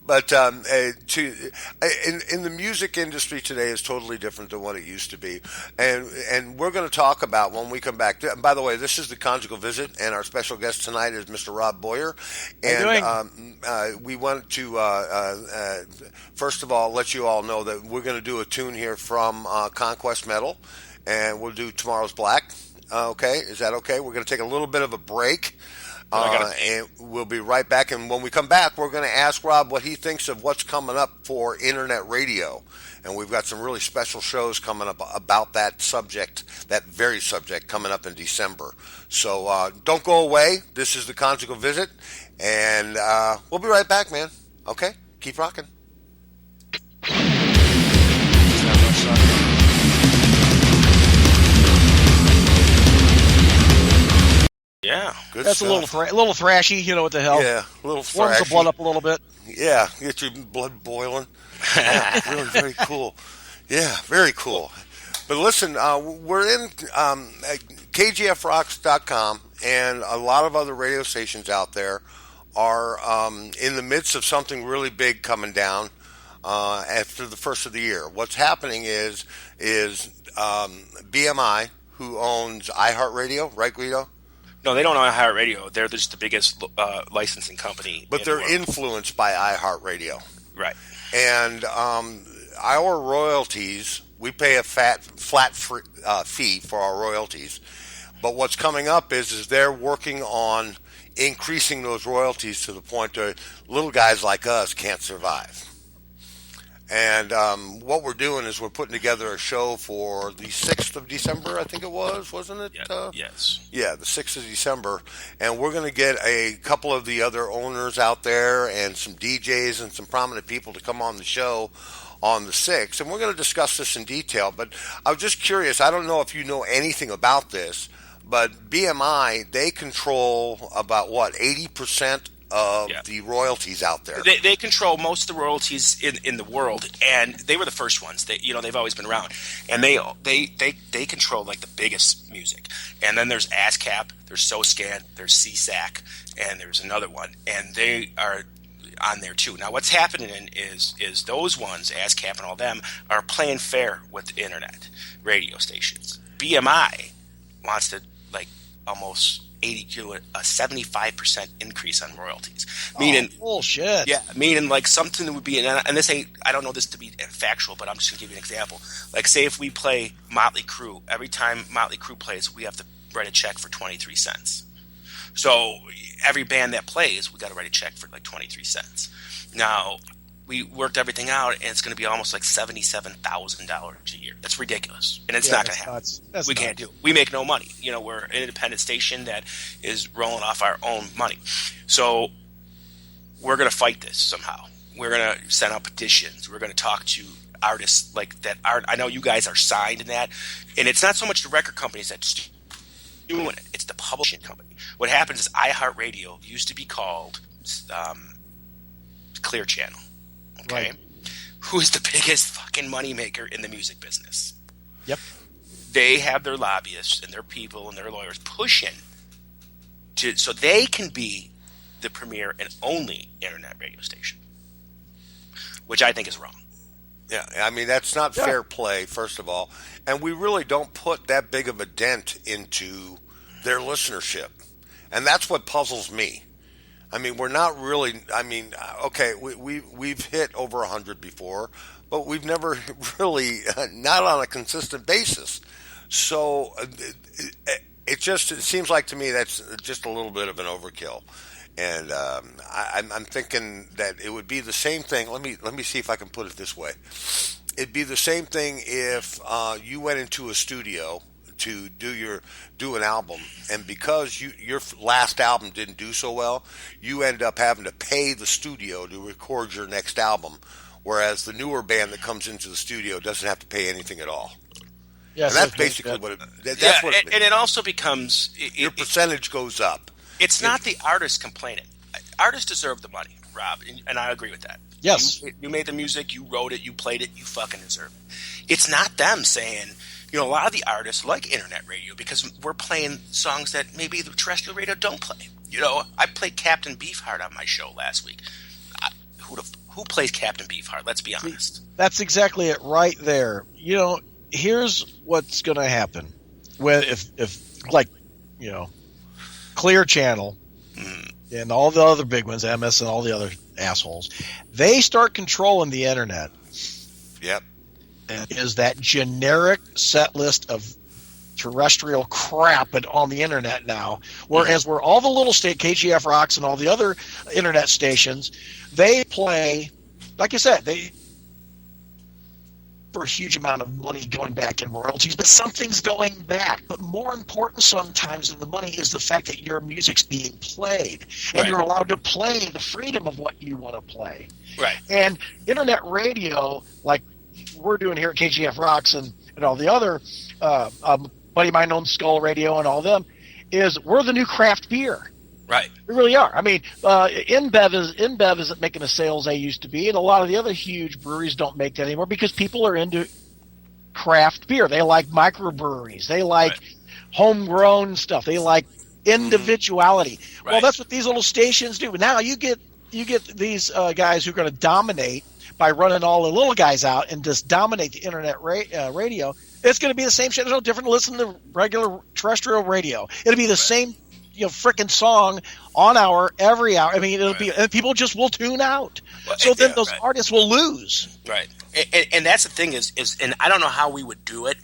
Speaker 2: But in the music industry today is totally different than what it used to be, and we're going to talk about when we come back. By the way, this is the Conjugal Visit, and our special guest tonight is Mr. Rob Boyer. And we want to first of all let you all know that we're going to do a tune here from Conquest Metal, and we'll do Tomorrow's Black. Okay, is that okay? We're going to take a little bit of a break. And we'll be right back. And when we come back, we're going to ask Rob what he thinks of what's coming up for internet radio. And we've got some really special shows coming up about that subject, that very subject, coming up in December. So don't go away. This is the Conjugal Visit. And we'll be right back, man. Okay? Keep rocking.
Speaker 3: Yeah.
Speaker 2: Good
Speaker 6: That's
Speaker 2: stuff.
Speaker 6: a little thrashy. You know what the hell?
Speaker 2: Yeah, a little
Speaker 6: Warms the
Speaker 2: thrashy.
Speaker 6: blood up a little bit.
Speaker 2: Yeah, get your blood boiling. Yeah, really very cool. Yeah, very cool. But listen, we're in KGFRocks.com, and a lot of other radio stations out there are in the midst of something really big coming down after the first of the year. What's happening is BMI, who owns iHeartRadio, right, Guido?
Speaker 3: No, they don't own iHeartRadio. They're just the biggest licensing company.
Speaker 2: But
Speaker 3: in
Speaker 2: they're
Speaker 3: the world.
Speaker 2: influenced by iHeartRadio.
Speaker 3: Right.
Speaker 2: And our royalties, we pay a flat fee for our royalties. But what's coming up is they're working on increasing those royalties to the point that little guys like us can't survive. And what we're doing is we're putting together a show for the 6th of December, I think it was, wasn't it?
Speaker 3: Yeah, yes.
Speaker 2: Yeah, the 6th of December. And we're going to get a couple of the other owners out there and some DJs and some prominent people to come on the show on the 6th. And we're going to discuss this in detail. But I was just curious. I don't know if you know anything about this, but BMI, they control about, 80% of the royalties out there.
Speaker 3: They control most of the royalties in the world, and they were the first ones. They've always been around, and they control like the biggest music. And then there's ASCAP, there's SoScan, there's CSAC, and there's another one, and they are on there too. Now, what's happening is those ones, ASCAP and all them, are playing fair with the internet radio stations. BMI wants to almost 75% increase on royalties. Meaning,
Speaker 6: bullshit.
Speaker 3: Yeah, meaning something that would be, and this ain't, I don't know this to be factual, but I'm just gonna give you an example. Say if we play Motley Crue, every time Motley Crue plays, we have to write a check for 23 cents. So every band that plays, we got to write a check for 23 cents. Now, we worked everything out, and it's going to be almost $77,000 a year. That's ridiculous, and it's not going to happen. We can't do it. We make no money. We're an independent station that is rolling off our own money. So we're going to fight this somehow. We're going to send out petitions. We're going to talk to artists that are. I know you guys are signed in that, and it's not so much the record companies that's doing it. It's the publishing company. What happens is iHeartRadio used to be called Clear Channel. Okay, right. Who is the biggest fucking moneymaker in the music business?
Speaker 6: Yep.
Speaker 3: They have their lobbyists and their people and their lawyers pushing so they can be the premier and only internet radio station, which I think is wrong.
Speaker 2: Yeah, I mean, that's not fair play, first of all. And we really don't put that big of a dent into their listenership. And that's what puzzles me. I mean, we're not really, I mean, okay, we've hit over 100 before, but we've never really, not on a consistent basis. So it seems like to me that's just a little bit of an overkill. And I'm thinking that it would be the same thing. Let me see if I can put it this way. It'd be the same thing if you went into a studio to do an album, and because your last album didn't do so well, you end up having to pay the studio to record your next album, whereas the newer band that comes into the studio doesn't have to pay anything at all.
Speaker 7: Yes,
Speaker 2: and that's basically what it. That's what it,
Speaker 3: and it also becomes
Speaker 2: your percentage goes up.
Speaker 3: It's not the artist complaining. Artists deserve the money, Rob, and I agree with that.
Speaker 7: Yes.
Speaker 3: You made the music, you wrote it, you played it, you fucking deserve it. It's not them saying, a lot of the artists like internet radio because we're playing songs that maybe the terrestrial radio don't play. I played Captain Beefheart on my show last week. Who plays Captain Beefheart? Let's be honest.
Speaker 6: That's exactly it right there. Here's what's going to happen when if Clear Channel and all the other big ones, MS and all the other assholes, they start controlling the internet.
Speaker 2: Yep.
Speaker 6: And is that generic set list of terrestrial crap on the internet now, whereas where all the little state KGF Rocks and all the other internet stations, they play, like you said, they for a huge amount of money going back in royalties, but something's going back. But more important sometimes than the money is the fact that your music's being played, and you're allowed to play the freedom of what you want to play.
Speaker 3: Right.
Speaker 6: And internet radio, like we're doing here at KGF Rocks and all the other buddy of mine owns Skull Radio and all them, is we're the new craft beer.
Speaker 3: Right.
Speaker 6: We really are. I mean, InBev isn't making the sales they used to be, and a lot of the other huge breweries don't make that anymore because people are into craft beer. They like microbreweries. They like homegrown stuff. They like individuality.
Speaker 3: Right.
Speaker 6: Well, that's what these little stations do. Now you get these guys who are going to dominate by running all the little guys out and just dominate the internet radio. It's going to be the same shit. There's no different to listen to regular terrestrial radio. It'll be the same frickin' song on every hour. I mean, it'll be, and people just will tune out.
Speaker 3: Well,
Speaker 6: so then those artists will lose.
Speaker 3: Right. And that's the thing is, and I don't know how we would do it.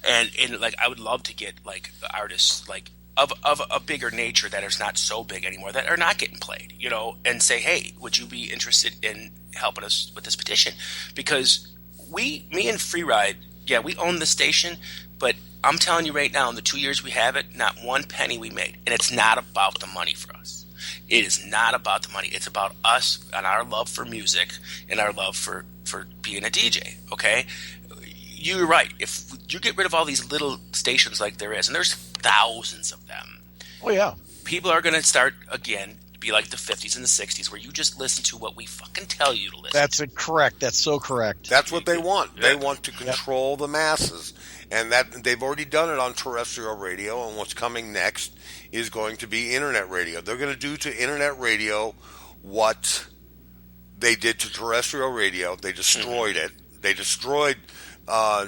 Speaker 3: And like, I would love to get like artists like of a bigger nature that is not so big anymore that are not getting played, and say, hey, would you be interested in helping us with this petition? Because me and Freeride, we own the station, but I'm telling you right now, in the 2 years we have it, not one penny we made. And it's not about the money for us. It is not about the money. It's about us and our love for music and our love for being a DJ, okay? You're right. If you get rid of all these little stations like there is, and there's thousands of them.
Speaker 6: Oh, yeah.
Speaker 3: People are going to start, again, be like the 50s and the 60s where you just listen to what we fucking tell you to listen
Speaker 6: That's
Speaker 3: to.
Speaker 6: Correct. That's so correct.
Speaker 2: That's what they want. They want to control the masses. And that they've already done it on terrestrial radio, and what's coming next is going to be internet radio. They're going to do to internet radio what they did to terrestrial radio. They destroyed it. They destroyed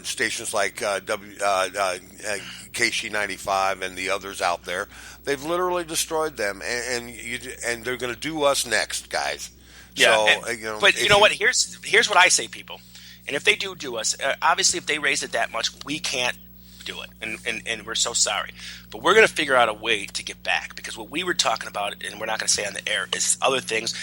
Speaker 2: stations like KC95 and the others out there. They've literally destroyed them, and they're going to do us next, guys.
Speaker 3: Yeah,
Speaker 2: so,
Speaker 3: but you know what? Here's what I say, people. And if they do us, obviously if they raise it that much, we can't do it. And we're so sorry. But we're going to figure out a way to get back. Because what we were talking about, and we're not going to say on the air, is other things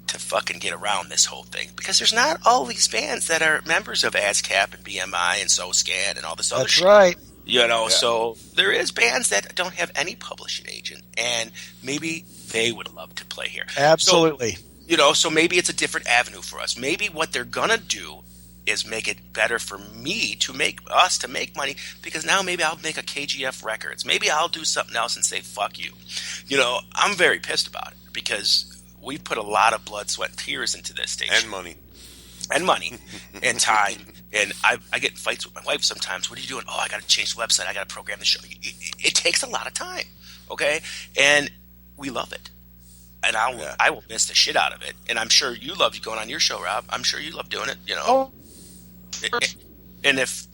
Speaker 3: to fucking get around this whole thing. Because there's not all these bands that are members of ASCAP and BMI and SoScan and all this other shit.
Speaker 6: That's right.
Speaker 3: So there is bands that don't have any publishing agent. And maybe they would love to play here.
Speaker 6: Absolutely.
Speaker 3: So maybe it's a different avenue for us. Maybe what they're going to do is make it better for me to make money, because now maybe I'll make a KGF Records. Maybe I'll do something else and say, fuck you. I'm very pissed about it because we put a lot of blood, sweat, and tears into this station. And money. And time. And I get in fights with my wife sometimes. What are you doing? Oh, I got to change the website. I got to program the show. It takes a lot of time. Okay. And we love it. I will miss the shit out of it. And I'm sure you love going on your show, Rob. I'm sure you love doing it. You know. And if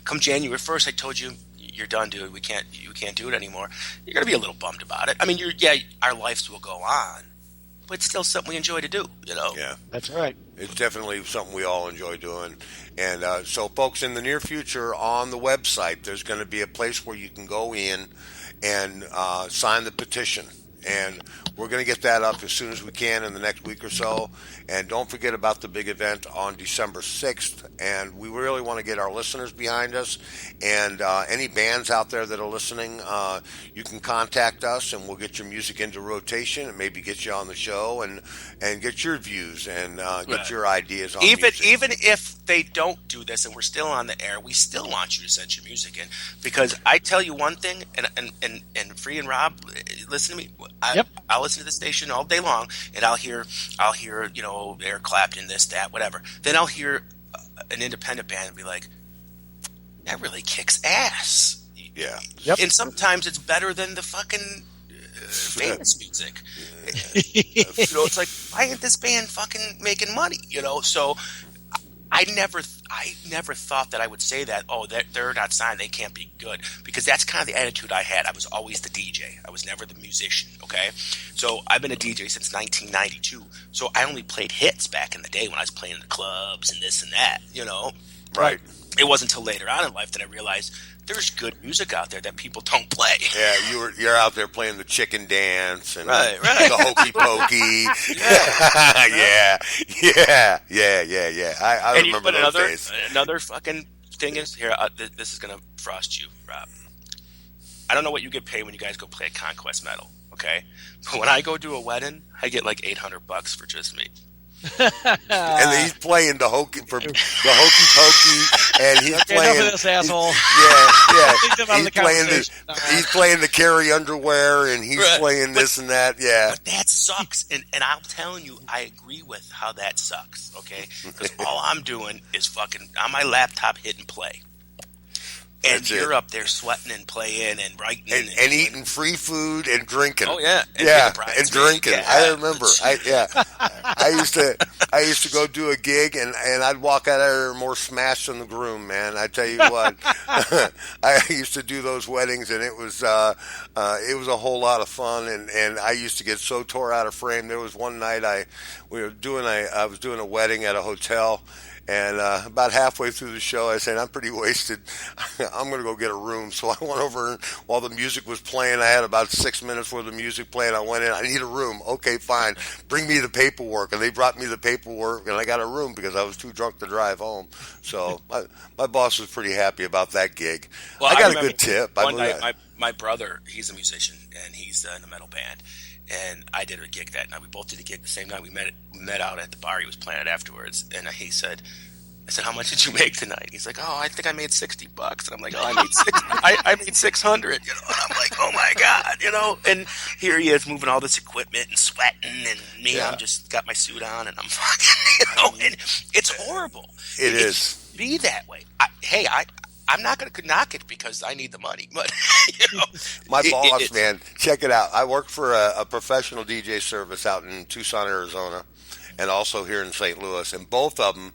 Speaker 3: come January 1st, I told you you're done, dude. You can't do it anymore. You're gonna be a little bummed about it. I mean, our lives will go on, but it's still something we enjoy to do.
Speaker 2: Yeah,
Speaker 7: that's right.
Speaker 2: It's definitely something we all enjoy doing. And so, folks, in the near future, on the website, there's going to be a place where you can go in and sign the petition. And we're going to get that up as soon as we can in the next week or so. And don't forget about the big event on December 6th. And we really want to get our listeners behind us. And any bands out there that are listening, you can contact us and we'll get your music into rotation and maybe get you on the show and get your views and get your ideas on music.
Speaker 3: Even if they don't do this and we're still on the air, we still want you to send your music in. Because I tell you one thing, and Free and Rob, listen to me. I'll listen to the station all day long, and I'll hear Eric Clapton, this, that, whatever. Then I'll hear an independent band and be like, that really kicks ass.
Speaker 2: Yeah.
Speaker 7: Yep.
Speaker 3: And sometimes it's better than the fucking famous music. It's like, why ain't this band fucking making money? So I never thought that I would say that, they're not signed, they can't be good. Because that's kind of the attitude I had. I was always the DJ. I was never the musician, okay? So I've been a DJ since 1992. So I only played hits back in the day when I was playing in the clubs and this and that,
Speaker 2: Right.
Speaker 3: It wasn't until later on in life that I realized there's good music out there that people don't play.
Speaker 2: Yeah, you're out there playing the chicken dance and
Speaker 3: right.
Speaker 2: the hokey pokey. Yeah. I remember those days.
Speaker 3: Another fucking thing is here. This is gonna frost you, Rob. I don't know what you get paid when you guys go play at Conquest Metal, okay? But when I go do a wedding, I get like $800 for just me.
Speaker 2: And then he's playing the hokey pokey, and he's playing.
Speaker 6: Enough of this asshole.
Speaker 2: Yeah. He's playing the Carry underwear, and he's playing this and that. Yeah.
Speaker 3: But that sucks, and I'm telling you, I agree with how that sucks. Okay, because all I'm doing is fucking on my laptop hitting play. And you're up there sweating and playing and writing
Speaker 2: and eating free food and drinking.
Speaker 3: Oh yeah,
Speaker 2: and drinking.
Speaker 3: Yeah.
Speaker 2: I remember. I used to go do a gig and I'd walk out of there more smashed than the groom. Man, I tell you what, I used to do those weddings and it was a whole lot of fun. And I used to get so tore out of frame. There was one night I was doing a wedding at a hotel. And about halfway through the show, I said, I'm pretty wasted. I'm going to go get a room. So I went over, and while the music was playing, I had about 6 minutes worth of music playing. I went in. I need a room. Okay, fine. Bring me the paperwork. And they brought me the paperwork, and I got a room because I was too drunk to drive home. So my boss was pretty happy about that gig.
Speaker 3: Well,
Speaker 2: I got a good tip.
Speaker 3: One night, my brother, he's a musician, and he's in a metal band. And I did a gig that night. We both did a gig the same night. We met out at the bar he was playing at afterwards. And I said, how much did you make tonight? He's like, I think I made $60. And I'm like, I made I made 600. And I'm like, oh my God, And here he is moving all this equipment and sweating, and me, I'm just got my suit on, and I'm fucking, and it's horrible.
Speaker 2: It is.
Speaker 3: Be that way. I'm not going to knock it because I need the money, but
Speaker 2: my boss, man, check it out. I work for a professional DJ service out in Tucson, Arizona, and also here in St. Louis, and both of them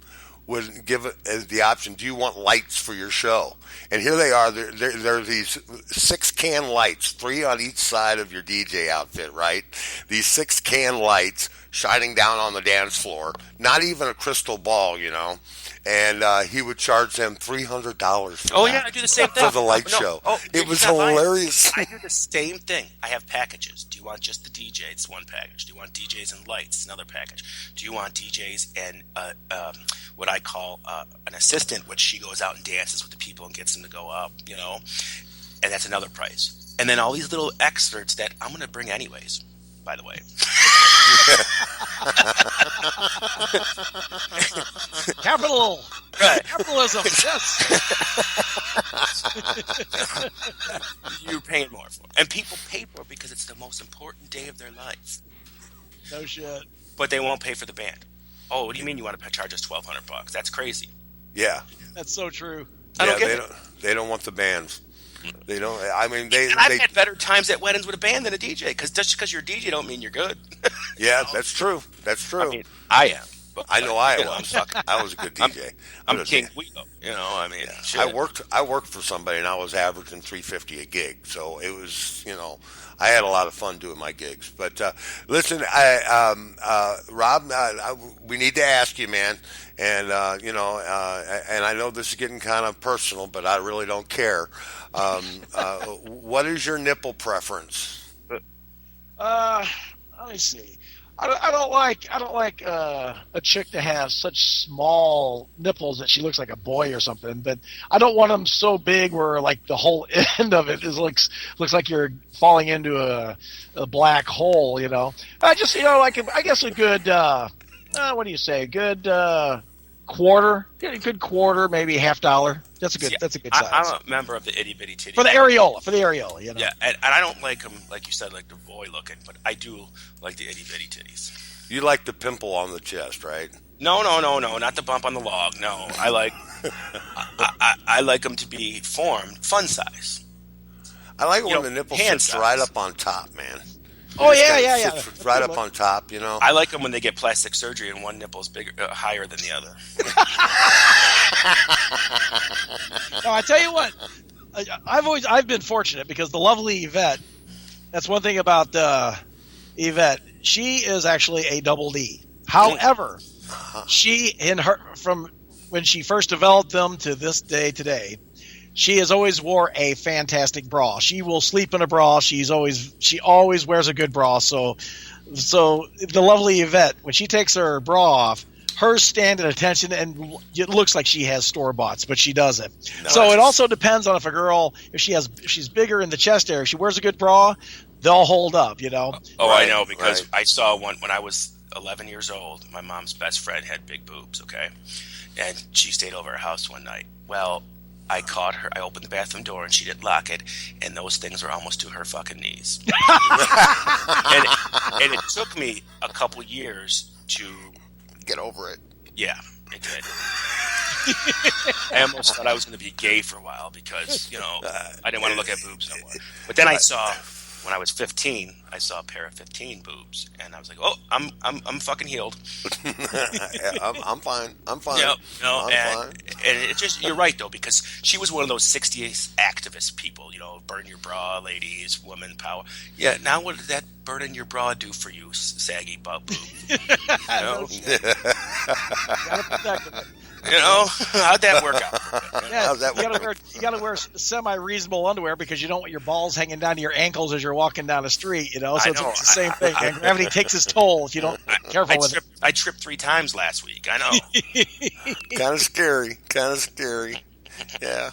Speaker 2: would give it as the option, do you want lights for your show? And here they are. There are these 6-can lights, 3 on each side of your DJ outfit, right? These 6-can lights shining down on the dance floor. Not even a crystal ball, And he would charge them $300 for
Speaker 3: I do the same thing.
Speaker 2: For the light show. It was hilarious.
Speaker 3: I do the same thing. I have packages. Do you want just the DJ? It's one package. Do you want DJs and lights? It's another package. Do you want DJs and what I call an assistant, which she goes out and dances with the people and gets them to go up, And that's another price. And then all these little excerpts that I'm going to bring anyways, by the way.
Speaker 6: Capital.
Speaker 3: Right.
Speaker 6: Capitalism. Yes.
Speaker 3: You're paying more for it. And people pay for it because it's the most important day of their life.
Speaker 6: No shit.
Speaker 3: But they won't pay for the band. Oh, what do you mean you want to charge us $1,200? That's crazy.
Speaker 2: Yeah.
Speaker 6: That's so true.
Speaker 3: I don't get it.
Speaker 2: They don't want the bands. They don't. I mean,
Speaker 3: And I've had better times at weddings with a band than a DJ. Because just because you're a DJ don't mean you're good.
Speaker 2: Yeah, that's true. That's true.
Speaker 3: I mean, I am. But,
Speaker 2: I know I
Speaker 3: was.
Speaker 2: Fuck, I was a good DJ.
Speaker 3: I'm King Guido. You know, I mean,
Speaker 2: I worked for somebody, and I was averaging $350 a gig. So it was, I had a lot of fun doing my gigs. But listen, Rob, we need to ask you, man. And and I know this is getting kind of personal, but I really don't care. What is your nipple preference?
Speaker 7: Let me see. I don't like a chick to have such small nipples that she looks like a boy or something. But I don't want them so big where like the whole end of it looks like you're falling into a black hole. I just I guess a good what do you say? A good quarter, get a good quarter, maybe $50. That's a good size.
Speaker 3: I'm a member of the itty bitty titty
Speaker 7: for the areola.
Speaker 3: Yeah, and I don't like them like you said, like the boy looking, but I do like the itty bitty titties.
Speaker 2: You like the pimple on the chest, right?
Speaker 3: No, not the bump on the log. No, I like I like them to be formed fun size.
Speaker 2: I like it when the nipple sits right up on top, man.
Speaker 7: Oh yeah.
Speaker 2: Sits right up on top,
Speaker 3: I like them when they get plastic surgery and one nipple is bigger, higher than the other.
Speaker 6: No, I tell you what, I've been fortunate because the lovely Yvette. That's one thing about Yvette. She is actually a double D. However, from when she first developed them to this day today, she has always wore a fantastic bra. She will sleep in a bra. She always wears a good bra. So the lovely Yvette, when she takes her bra off, hers stand at attention, and it looks like she has store-boughts, but she doesn't. Nice. So it also depends on if a girl, if she's bigger in the chest area, if she wears a good bra, they'll hold up,
Speaker 3: Oh, right, I know, because I saw one when I was 11 years old. My mom's best friend had big boobs, okay? And she stayed over our house one night. Well, I caught her. I opened the bathroom door, and she didn't lock it, and those things were almost to her fucking knees. and it took me a couple years to
Speaker 2: get over it.
Speaker 3: Yeah, it did. I almost thought I was going to be gay for a while because, I didn't want to look at boobs no more. But then I saw, when I was 15, I saw a pair of 15 boobs, and I was like, "Oh, I'm fucking healed."
Speaker 2: Yeah, I'm fine. I'm fine.
Speaker 3: Yep.
Speaker 2: I'm fine.
Speaker 3: And it just, you're right though, because she was one of those 60s activist people. Burn your bra, ladies, woman power. Yeah. Now, what did that burning your bra do for you, saggy butt boob?
Speaker 6: Gotta protect it.
Speaker 3: How'd that work out?
Speaker 6: Yeah, you gotta wear semi-reasonable underwear because you don't want your balls hanging down to your ankles as you're walking down the street. So it's the same thing. And gravity takes its toll if you don't careful with it.
Speaker 3: I tripped 3 times last week. I know.
Speaker 2: Kind of scary. Yeah.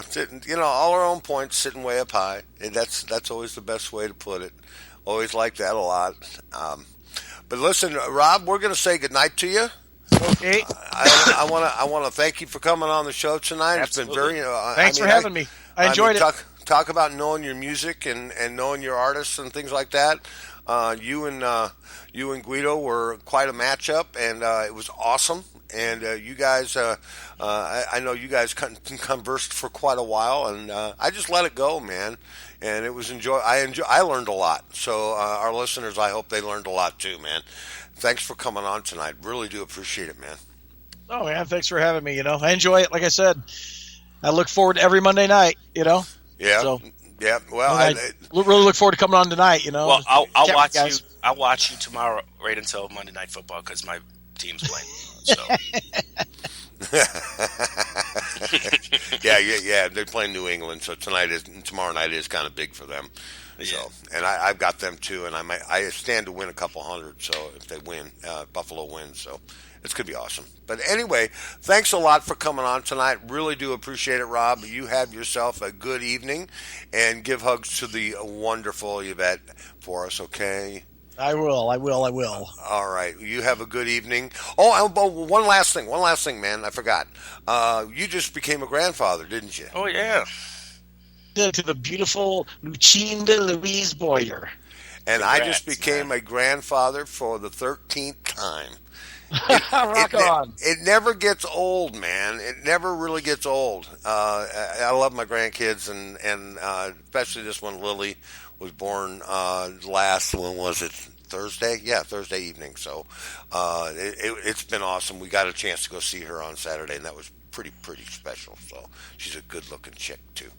Speaker 2: Sitting, all our own points, sitting way up high. And that's always the best way to put it. Always like that a lot. But listen, Rob, we're going to say goodnight to you.
Speaker 6: Okay.
Speaker 2: I want to thank you for coming on the show tonight.
Speaker 3: Absolutely.
Speaker 2: It's been very.
Speaker 6: Thanks for having me. I enjoyed it.
Speaker 2: Talk about knowing your music and knowing your artists and things like that. You and Guido were quite a matchup, and it was awesome. And you guys, I know you guys conversed for quite a while, and I just let it go, man. And it was I learned a lot. So our listeners, I hope they learned a lot too, man. Thanks for coming on tonight. Really do appreciate it, man.
Speaker 6: Oh, man, thanks for having me. I enjoy it. Like I said, I look forward to every Monday night,
Speaker 2: Yeah.
Speaker 6: So,
Speaker 2: yeah. Well,
Speaker 6: I really look forward to coming on tonight,
Speaker 3: Well, I'll watch you. I'll watch you tomorrow right until Monday Night Football because my team's playing. So. Yeah. They're playing New England, so tomorrow night is kind of big for them. Yeah. So, and I've got them too, and I stand to win a couple hundred. So if they win, Buffalo wins. So it's gonna be awesome. But anyway, thanks a lot for coming on tonight. Really do appreciate it, Rob. You have yourself a good evening, and give hugs to the wonderful Yvette for us. Okay.
Speaker 6: I will.
Speaker 2: All right. You have a good evening. Oh, one last thing, man. I forgot. You just became a grandfather, didn't you?
Speaker 3: Oh, yeah.
Speaker 7: To the beautiful Lucinda Louise Boyer.
Speaker 2: And I just became a grandfather for the 13th time.
Speaker 7: Rock on.
Speaker 2: It never gets old, man. It never really gets old. I love my grandkids, and especially this one, Lily, was born last, when was it? Thursday? Yeah, Thursday evening. So it's been awesome. We got a chance to go see her on Saturday, and that was pretty special. So she's a good-looking chick, too.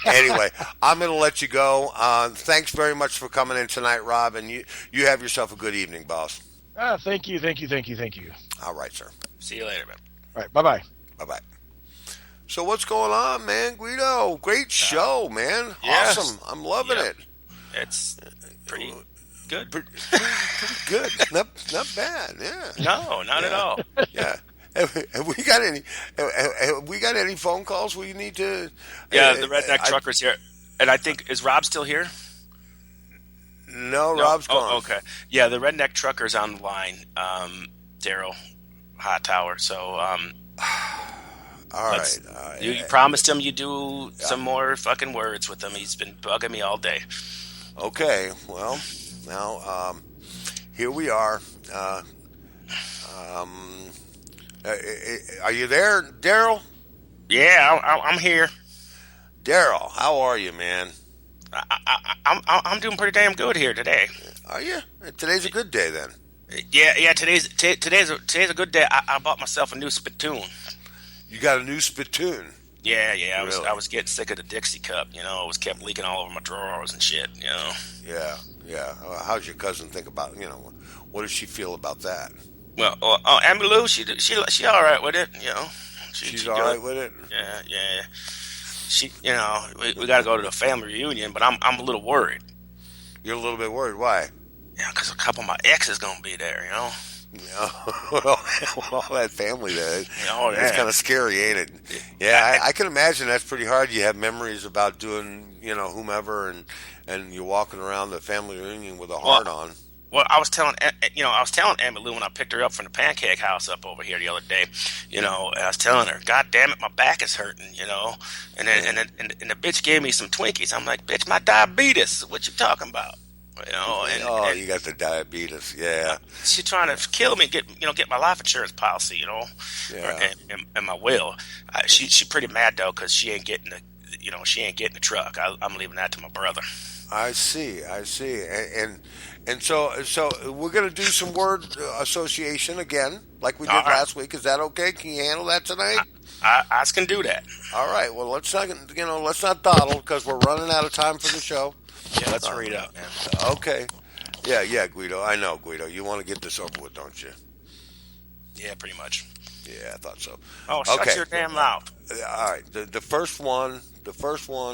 Speaker 2: Anyway, I'm going to let you go. Thanks very much for coming in tonight, Rob, and you have yourself a good evening, boss.
Speaker 7: Thank you.
Speaker 2: All right, sir.
Speaker 3: See you later, man.
Speaker 7: All right, bye-bye.
Speaker 2: Bye-bye. So what's going on, man? Guido, great show, man.
Speaker 3: Yes.
Speaker 2: Awesome. I'm loving it.
Speaker 3: It's pretty good.
Speaker 2: Pretty good. Not bad, yeah.
Speaker 3: No, not at all.
Speaker 2: Yeah. Have we got any phone calls we need to?
Speaker 3: Yeah, the redneck trucker's here, and I think, is Rob still here?
Speaker 2: No, Rob's gone.
Speaker 3: Oh, okay. Yeah, the redneck trucker's on the line. Daryl Hightower. So,
Speaker 2: all right.
Speaker 3: You promised him you'd do some more fucking words with him. He's been bugging me all day.
Speaker 2: Okay. Well, now here we are. Are you there, Daryl?
Speaker 3: Yeah, I'm here.
Speaker 2: Daryl, how are you, man?
Speaker 3: I'm doing pretty damn good here today.
Speaker 2: Are you? Today's a good day, then.
Speaker 3: Yeah. Today's a good day. I bought myself a new spittoon.
Speaker 2: You got a new spittoon?
Speaker 3: Yeah.
Speaker 2: Really?
Speaker 3: I was getting sick of the Dixie cup. You know, it was kept leaking all over my drawers and shit. You know.
Speaker 2: Yeah. How's your cousin think about? What does she feel about that?
Speaker 3: Well, Amy Lou, she all right with it. You know.
Speaker 2: She's all right with it.
Speaker 3: Yeah. She, we got to go to the family reunion, but I'm a little worried.
Speaker 2: You're a little bit worried. Why?
Speaker 3: Yeah, because a couple of my exes gonna be there.
Speaker 2: Yeah, all that family there.
Speaker 3: Oh, yeah.
Speaker 2: It's kind of scary, ain't it? Yeah, I can imagine that's pretty hard. You have memories about doing, whomever, and you're walking around the family reunion with a heart on.
Speaker 3: Well, I was telling Amy Lou when I picked her up from the pancake house up over here the other day, and I was telling her, God damn it, my back is hurting, and the bitch gave me some Twinkies. I'm like, bitch, my diabetes. What you talking about?
Speaker 2: You got the diabetes, yeah.
Speaker 3: She's trying to kill me, get my life insurance policy,
Speaker 2: Yeah.
Speaker 3: and my will. She's pretty mad though because she ain't getting the truck. I'm leaving that to my brother.
Speaker 2: I see, and so we're gonna do some word association again, like we did last week. Is that okay? Can you handle that tonight?
Speaker 3: I can do that.
Speaker 2: All right. Well, let's not dawdle because we're running out of time for the show.
Speaker 3: Yeah, let's hurry it up, man.
Speaker 2: Okay. Yeah, Guido. I know, Guido. You want to get this over with, don't you?
Speaker 3: Yeah, pretty much.
Speaker 2: Yeah, I thought so.
Speaker 3: Oh, shut your damn mouth.
Speaker 2: All right. The first one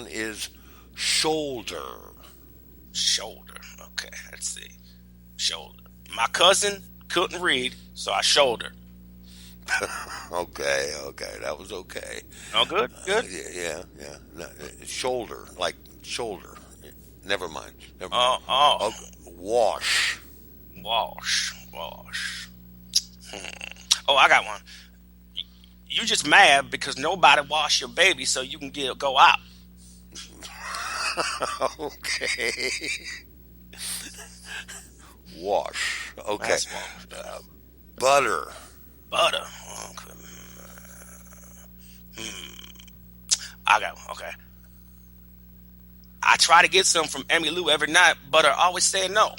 Speaker 2: is shoulder.
Speaker 3: Shoulder. Okay, let's see. Shoulder. My cousin couldn't read, so I shouldered.
Speaker 2: Okay, that was okay.
Speaker 3: Oh, good.
Speaker 2: Yeah. No, shoulder, like shoulder. Never mind.
Speaker 3: Oh.
Speaker 2: Okay. Wash.
Speaker 3: Oh, I got one. You just mad because nobody washed your baby, so you can go out.
Speaker 2: Okay. Wash. Okay. Butter.
Speaker 3: Okay. I got one. Okay. I try to get some from Emmy Lou every night, but I always say no.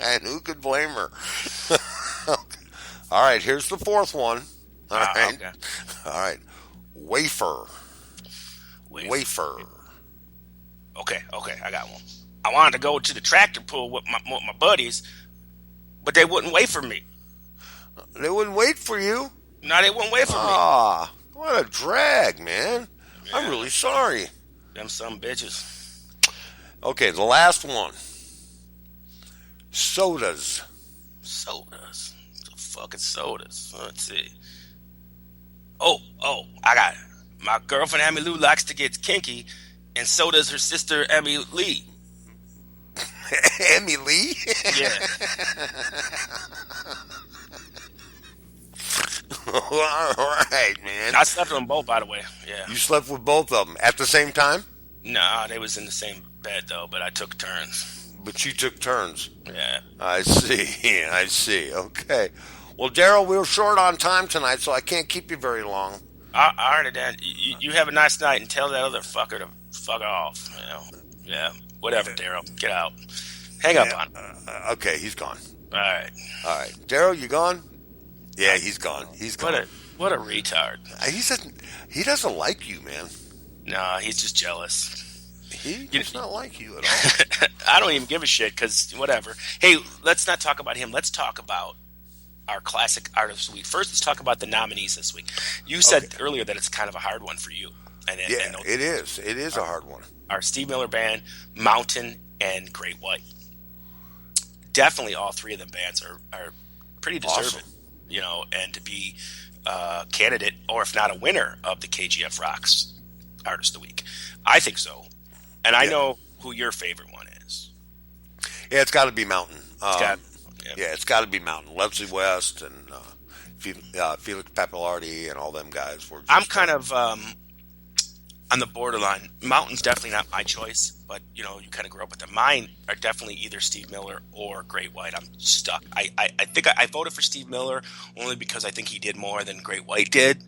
Speaker 2: And who could blame her? Okay. All right, here's the fourth one. All right.
Speaker 3: Okay.
Speaker 2: All right. Wafer.
Speaker 3: Okay, I got one. I wanted to go to the tractor pull with my buddies, but they wouldn't wait for me.
Speaker 2: They wouldn't wait for you?
Speaker 3: No, they wouldn't wait for me.
Speaker 2: Ah, what a drag, man. Yeah. I'm really sorry.
Speaker 3: Them some bitches.
Speaker 2: Okay, the last one. Sodas.
Speaker 3: The fucking sodas. Let's see. Oh, I got it. My girlfriend Amy Lou likes to get kinky, and so does her sister Amy Lee.
Speaker 2: Amy Lee?
Speaker 3: Yeah.
Speaker 2: All right, man.
Speaker 3: I slept with them both, by the way. Yeah.
Speaker 2: You slept with both of them at the same time?
Speaker 3: Nah, they was in the same bed though, but I took turns.
Speaker 2: but she took turns.
Speaker 3: Yeah.
Speaker 2: I see. I see. Okay. Well, Daryl, we were short on time tonight, so I can't keep you very long.
Speaker 3: All right, Dan. You have a nice night and tell that other fucker to fuck off. You know? Yeah. Whatever, Daryl. Get out. Hang up on him.
Speaker 2: Okay, he's gone.
Speaker 3: All right.
Speaker 2: All right. Daryl, you gone? Yeah, he's gone. He's gone.
Speaker 3: What a retard.
Speaker 2: He doesn't like you, man.
Speaker 3: No, he's just jealous.
Speaker 2: He does not like you at all.
Speaker 3: I don't even give a shit because whatever. Hey, let's not talk about him. Let's talk about our classic artist of the week. First, let's talk about the nominees this week. You said earlier that it's kind of a hard one for you.
Speaker 2: It is. It is a hard one.
Speaker 3: Our Steve Miller Band, Mountain, and Great White. Definitely all three of them bands are pretty deserving,
Speaker 2: awesome.
Speaker 3: And to be a candidate, or if not a winner, of the KGF Rocks Artist of the Week. I think so. And I know who your favorite one is.
Speaker 2: Yeah, it's got to be Mountain.
Speaker 3: It's
Speaker 2: got to be Mountain. Leslie West and Felix Pappalardi and all them guys were just,
Speaker 3: I'm kind of on the borderline. Mountain's definitely not my choice, but you kind of grew up with them. Mine are definitely either Steve Miller or Great White. I'm stuck. I think I voted for Steve Miller only because I think he did more than Great White did,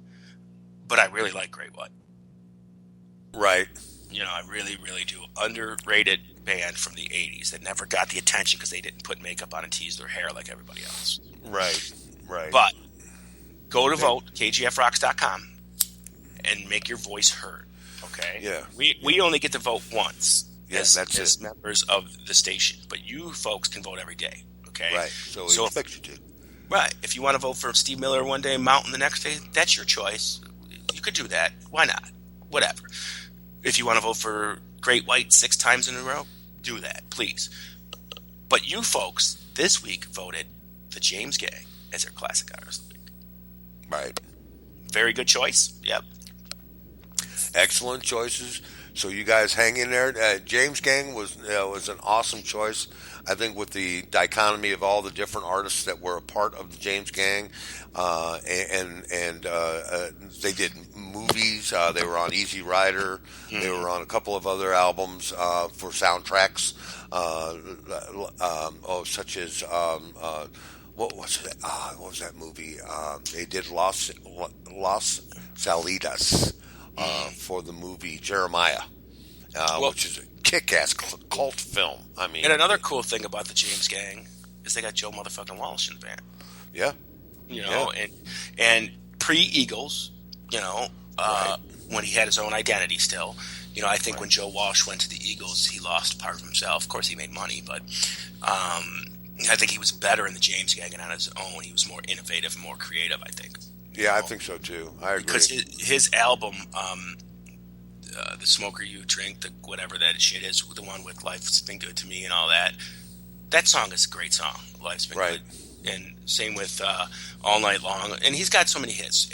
Speaker 3: but I really like Great White.
Speaker 2: Right.
Speaker 3: I really, really do. Underrated band from the 80s that never got the attention because they didn't put makeup on and tease their hair like everybody else.
Speaker 2: Right.
Speaker 3: But go to vote, kgfrocks.com, and make your voice heard, okay?
Speaker 2: Yeah.
Speaker 3: We only get to vote once
Speaker 2: as
Speaker 3: members of the station, but you folks can vote every day, okay?
Speaker 2: Right, so we expect you to.
Speaker 3: Right. If you want to vote for Steve Miller one day, Mountain the next day, that's your choice. You could do that. Why not? Whatever. If you want to vote for Great White 6 times in a row, do that, please. But you folks this week voted the James Gang as their classic artist of the week.
Speaker 2: Right.
Speaker 3: Very good choice. Yep.
Speaker 2: Excellent choices. So you guys hang in there. James Gang was an awesome choice. I think with the dichotomy of all the different artists that were a part of the James Gang, and they did movies. They were on Easy Rider. Mm-hmm. They were on a couple of other albums for soundtracks. Such as what was that movie? They did Los Salidas for the movie Jeremiah, which is a kick-ass cult film. I mean,
Speaker 3: and another cool thing about the James Gang is they got Joe motherfucking Walsh in the band.
Speaker 2: Yeah,
Speaker 3: and pre-Eagles,
Speaker 2: right.
Speaker 3: When he had his own identity still. I think when Joe Walsh went to the Eagles, he lost part of himself. Of course, he made money, but I think he was better in the James Gang and on his own. He was more innovative and more creative, I think.
Speaker 2: Yeah, I think so too. I agree.
Speaker 3: Because his album, The Smoker You Drink, the whatever that shit is, the one with Life's Been Good to Me and all that, that song is a great song. Life's Been Good. And same with All Night Long. And he's got so many hits.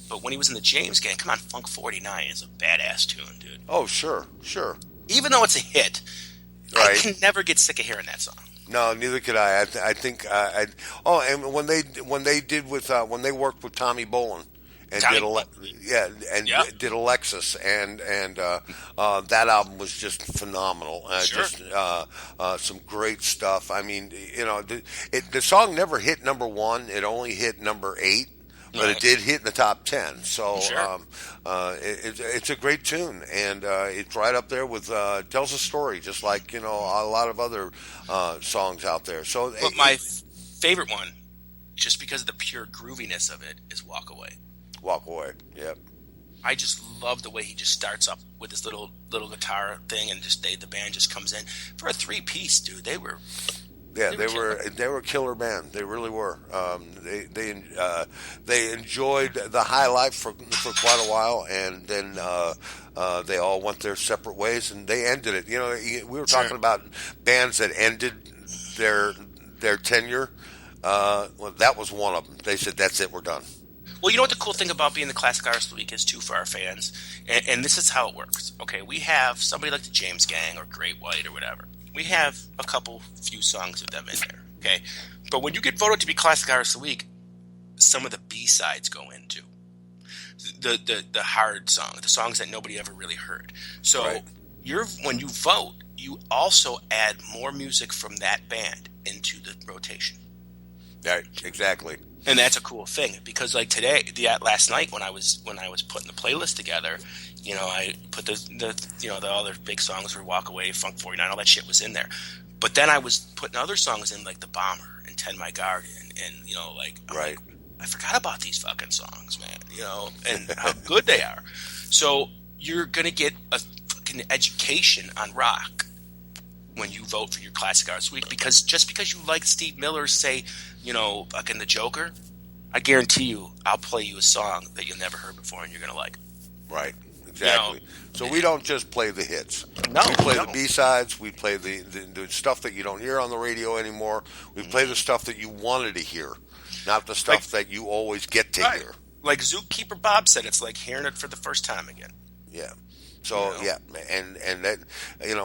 Speaker 3: But when he was in the James Gang, come on, Funk 49 is a badass tune, dude.
Speaker 2: Oh, sure.
Speaker 3: Even though it's a hit,
Speaker 2: right.
Speaker 3: I can never get sick of hearing that song.
Speaker 2: No, neither could I. I think. And when they worked with Tommy Bolin and did Alexis, and that album was just phenomenal.
Speaker 3: Sure.
Speaker 2: Just some great stuff. I mean, the song never hit number 1. It only hit number 8. But it did hit in the top 10, so
Speaker 3: sure.
Speaker 2: It's a great tune, and it's right up there with tells a story, just like a lot of other songs out there. So,
Speaker 3: but my favorite one, just because of the pure grooviness of it, is "Walk Away."
Speaker 2: Walk Away, yep.
Speaker 3: I just love the way he just starts up with his little guitar thing, and the band just comes in for a 3-piece, dude. They were.
Speaker 2: Yeah, they were a killer band. They really were. They enjoyed the high life for quite a while, and then they all went their separate ways, and they ended it. We were talking about bands that ended their tenure. Well, that was one of them. They said, "That's it, we're done."
Speaker 3: Well, you know what the cool thing about being the Classic Artist of the Week is, too, for our fans? And this is how it works. Okay, we have somebody like the James Gang or Great White or whatever. We have a few songs of them in there, okay? But when you get voted to be Classic Artist of the Week, some of the B-sides go in, too. The hard song, the songs that nobody ever really heard. So when you vote, you also add more music from that band into the rotation.
Speaker 2: Right, exactly.
Speaker 3: And that's a cool thing because, like last night when I was putting the playlist together, I put the other big songs were Walk Away, Funk 49, all that shit was in there. But then I was putting other songs in like The Bomber and Tend My Garden, and
Speaker 2: right.
Speaker 3: I forgot about these fucking songs, man. And how good they are. So you're gonna get a fucking education on rock when you vote for your Classic Artist Week, because just because you like Steve Miller's, say, fucking The Joker, I guarantee you I'll play you a song that you've never heard before and you're gonna like.
Speaker 2: Right. Exactly. So we don't just play the hits.
Speaker 3: No,
Speaker 2: we play the B-sides. We play the stuff that you don't hear on the radio anymore. We play the stuff that you wanted to hear, not the stuff that you always get to hear.
Speaker 3: Like Zookeeper Bob said, it's like hearing it for the first time again.
Speaker 2: Yeah. So, and that,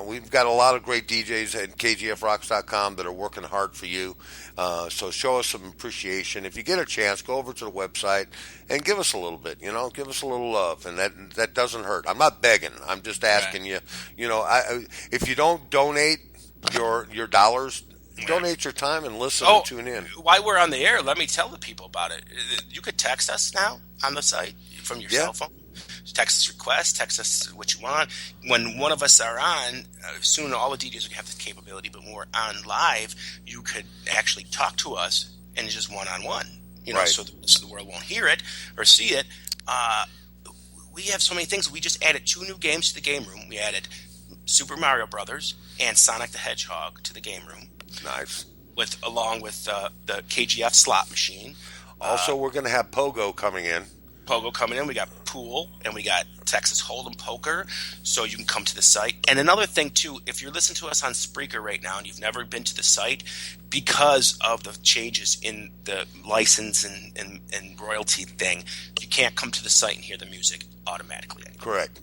Speaker 2: we've got a lot of great DJs at KGFRocks.com that are working hard for you. So show us some appreciation. If you get a chance, go over to the website and give us a little bit, give us a little love. And that doesn't hurt. I'm not begging. I'm just asking you, if you don't donate your dollars, donate your time and listen and tune in.
Speaker 3: While we're on the air, let me tell the people about it. You could text us now on the site from your cell phone. Text us requests, text us what you want. When one of us are on, soon all the DJs will have this capability, but when we're on live, you could actually talk to us and it's just one-on-one, so the world won't hear it or see it. We have so many things. We just added 2 new games to the game room. We added Super Mario Brothers and Sonic the Hedgehog to the game room.
Speaker 2: Nice.
Speaker 3: Along with the KGF slot machine.
Speaker 2: Also, we're going to have Pogo coming in.
Speaker 3: We got pool, and we got Texas Hold'em poker, so you can come to the site. And another thing, too, if you're listening to us on Spreaker right now and you've never been to the site, because of the changes in the license and royalty thing, you can't come to the site and hear the music automatically anymore.
Speaker 2: Correct.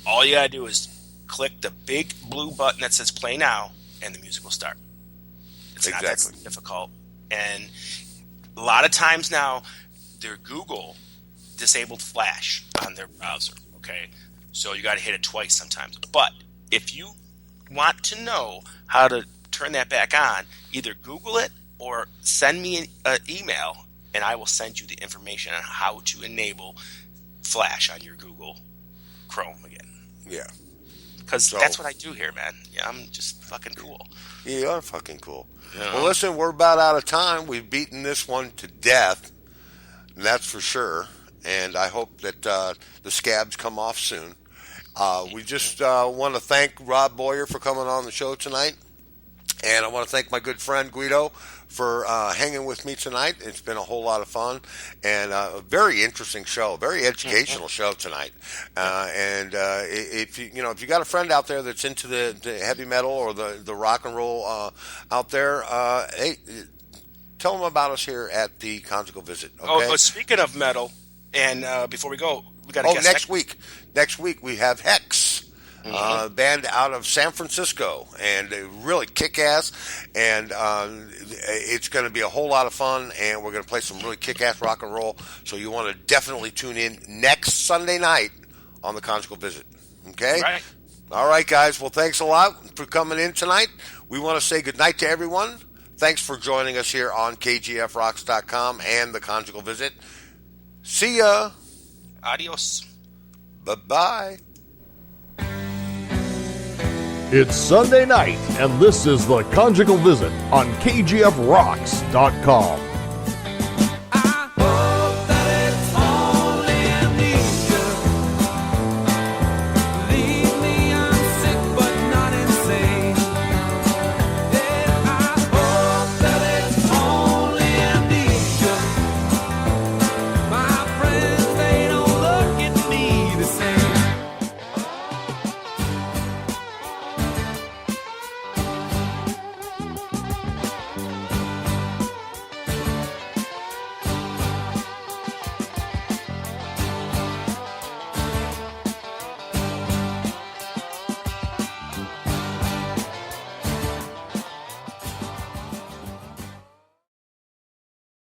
Speaker 3: All you gotta do is click the big blue button that says play now, and the music will start. It's not that difficult. And a lot of times now, their Google disabled Flash on their browser, okay? So you got to hit it twice sometimes. But if you want to know how to turn that back on, either Google it or send me an email, and I will send you the information on how to enable Flash on your Google Chrome again.
Speaker 2: Yeah.
Speaker 3: Because that's what I do here, man. Yeah, I'm just fucking cool.
Speaker 2: Yeah, you are fucking cool. Well, listen, we're about out of time. We've beaten this one to death, and that's for sure. And I hope that the scabs come off soon. We just want to thank Rob Boyer for coming on the show tonight. And I want to thank my good friend Guido for hanging with me tonight. It's been a whole lot of fun and a very interesting show, very educational show tonight. And if you got a friend out there that's into the heavy metal or the rock and roll out there, hey, tell them about us here at the Conjugal Visit. Okay?
Speaker 3: Oh, speaking of metal. And before we go, we got to guess.
Speaker 2: Next week. Next week we have Hex, band out of San Francisco, and they really kick-ass. And it's going to be a whole lot of fun, and we're going to play some really kick-ass rock and roll. So you want to definitely tune in next Sunday night on the Conjugal Visit. Okay?
Speaker 3: Right.
Speaker 2: All right, guys. Well, thanks a lot for coming in tonight. We want to say goodnight to everyone. Thanks for joining us here on KGFRocks.com and the Conjugal Visit. See ya.
Speaker 3: Adios.
Speaker 2: Bye-bye.
Speaker 1: It's Sunday night, and this is the Conjugal Visit on KGFRocks.com.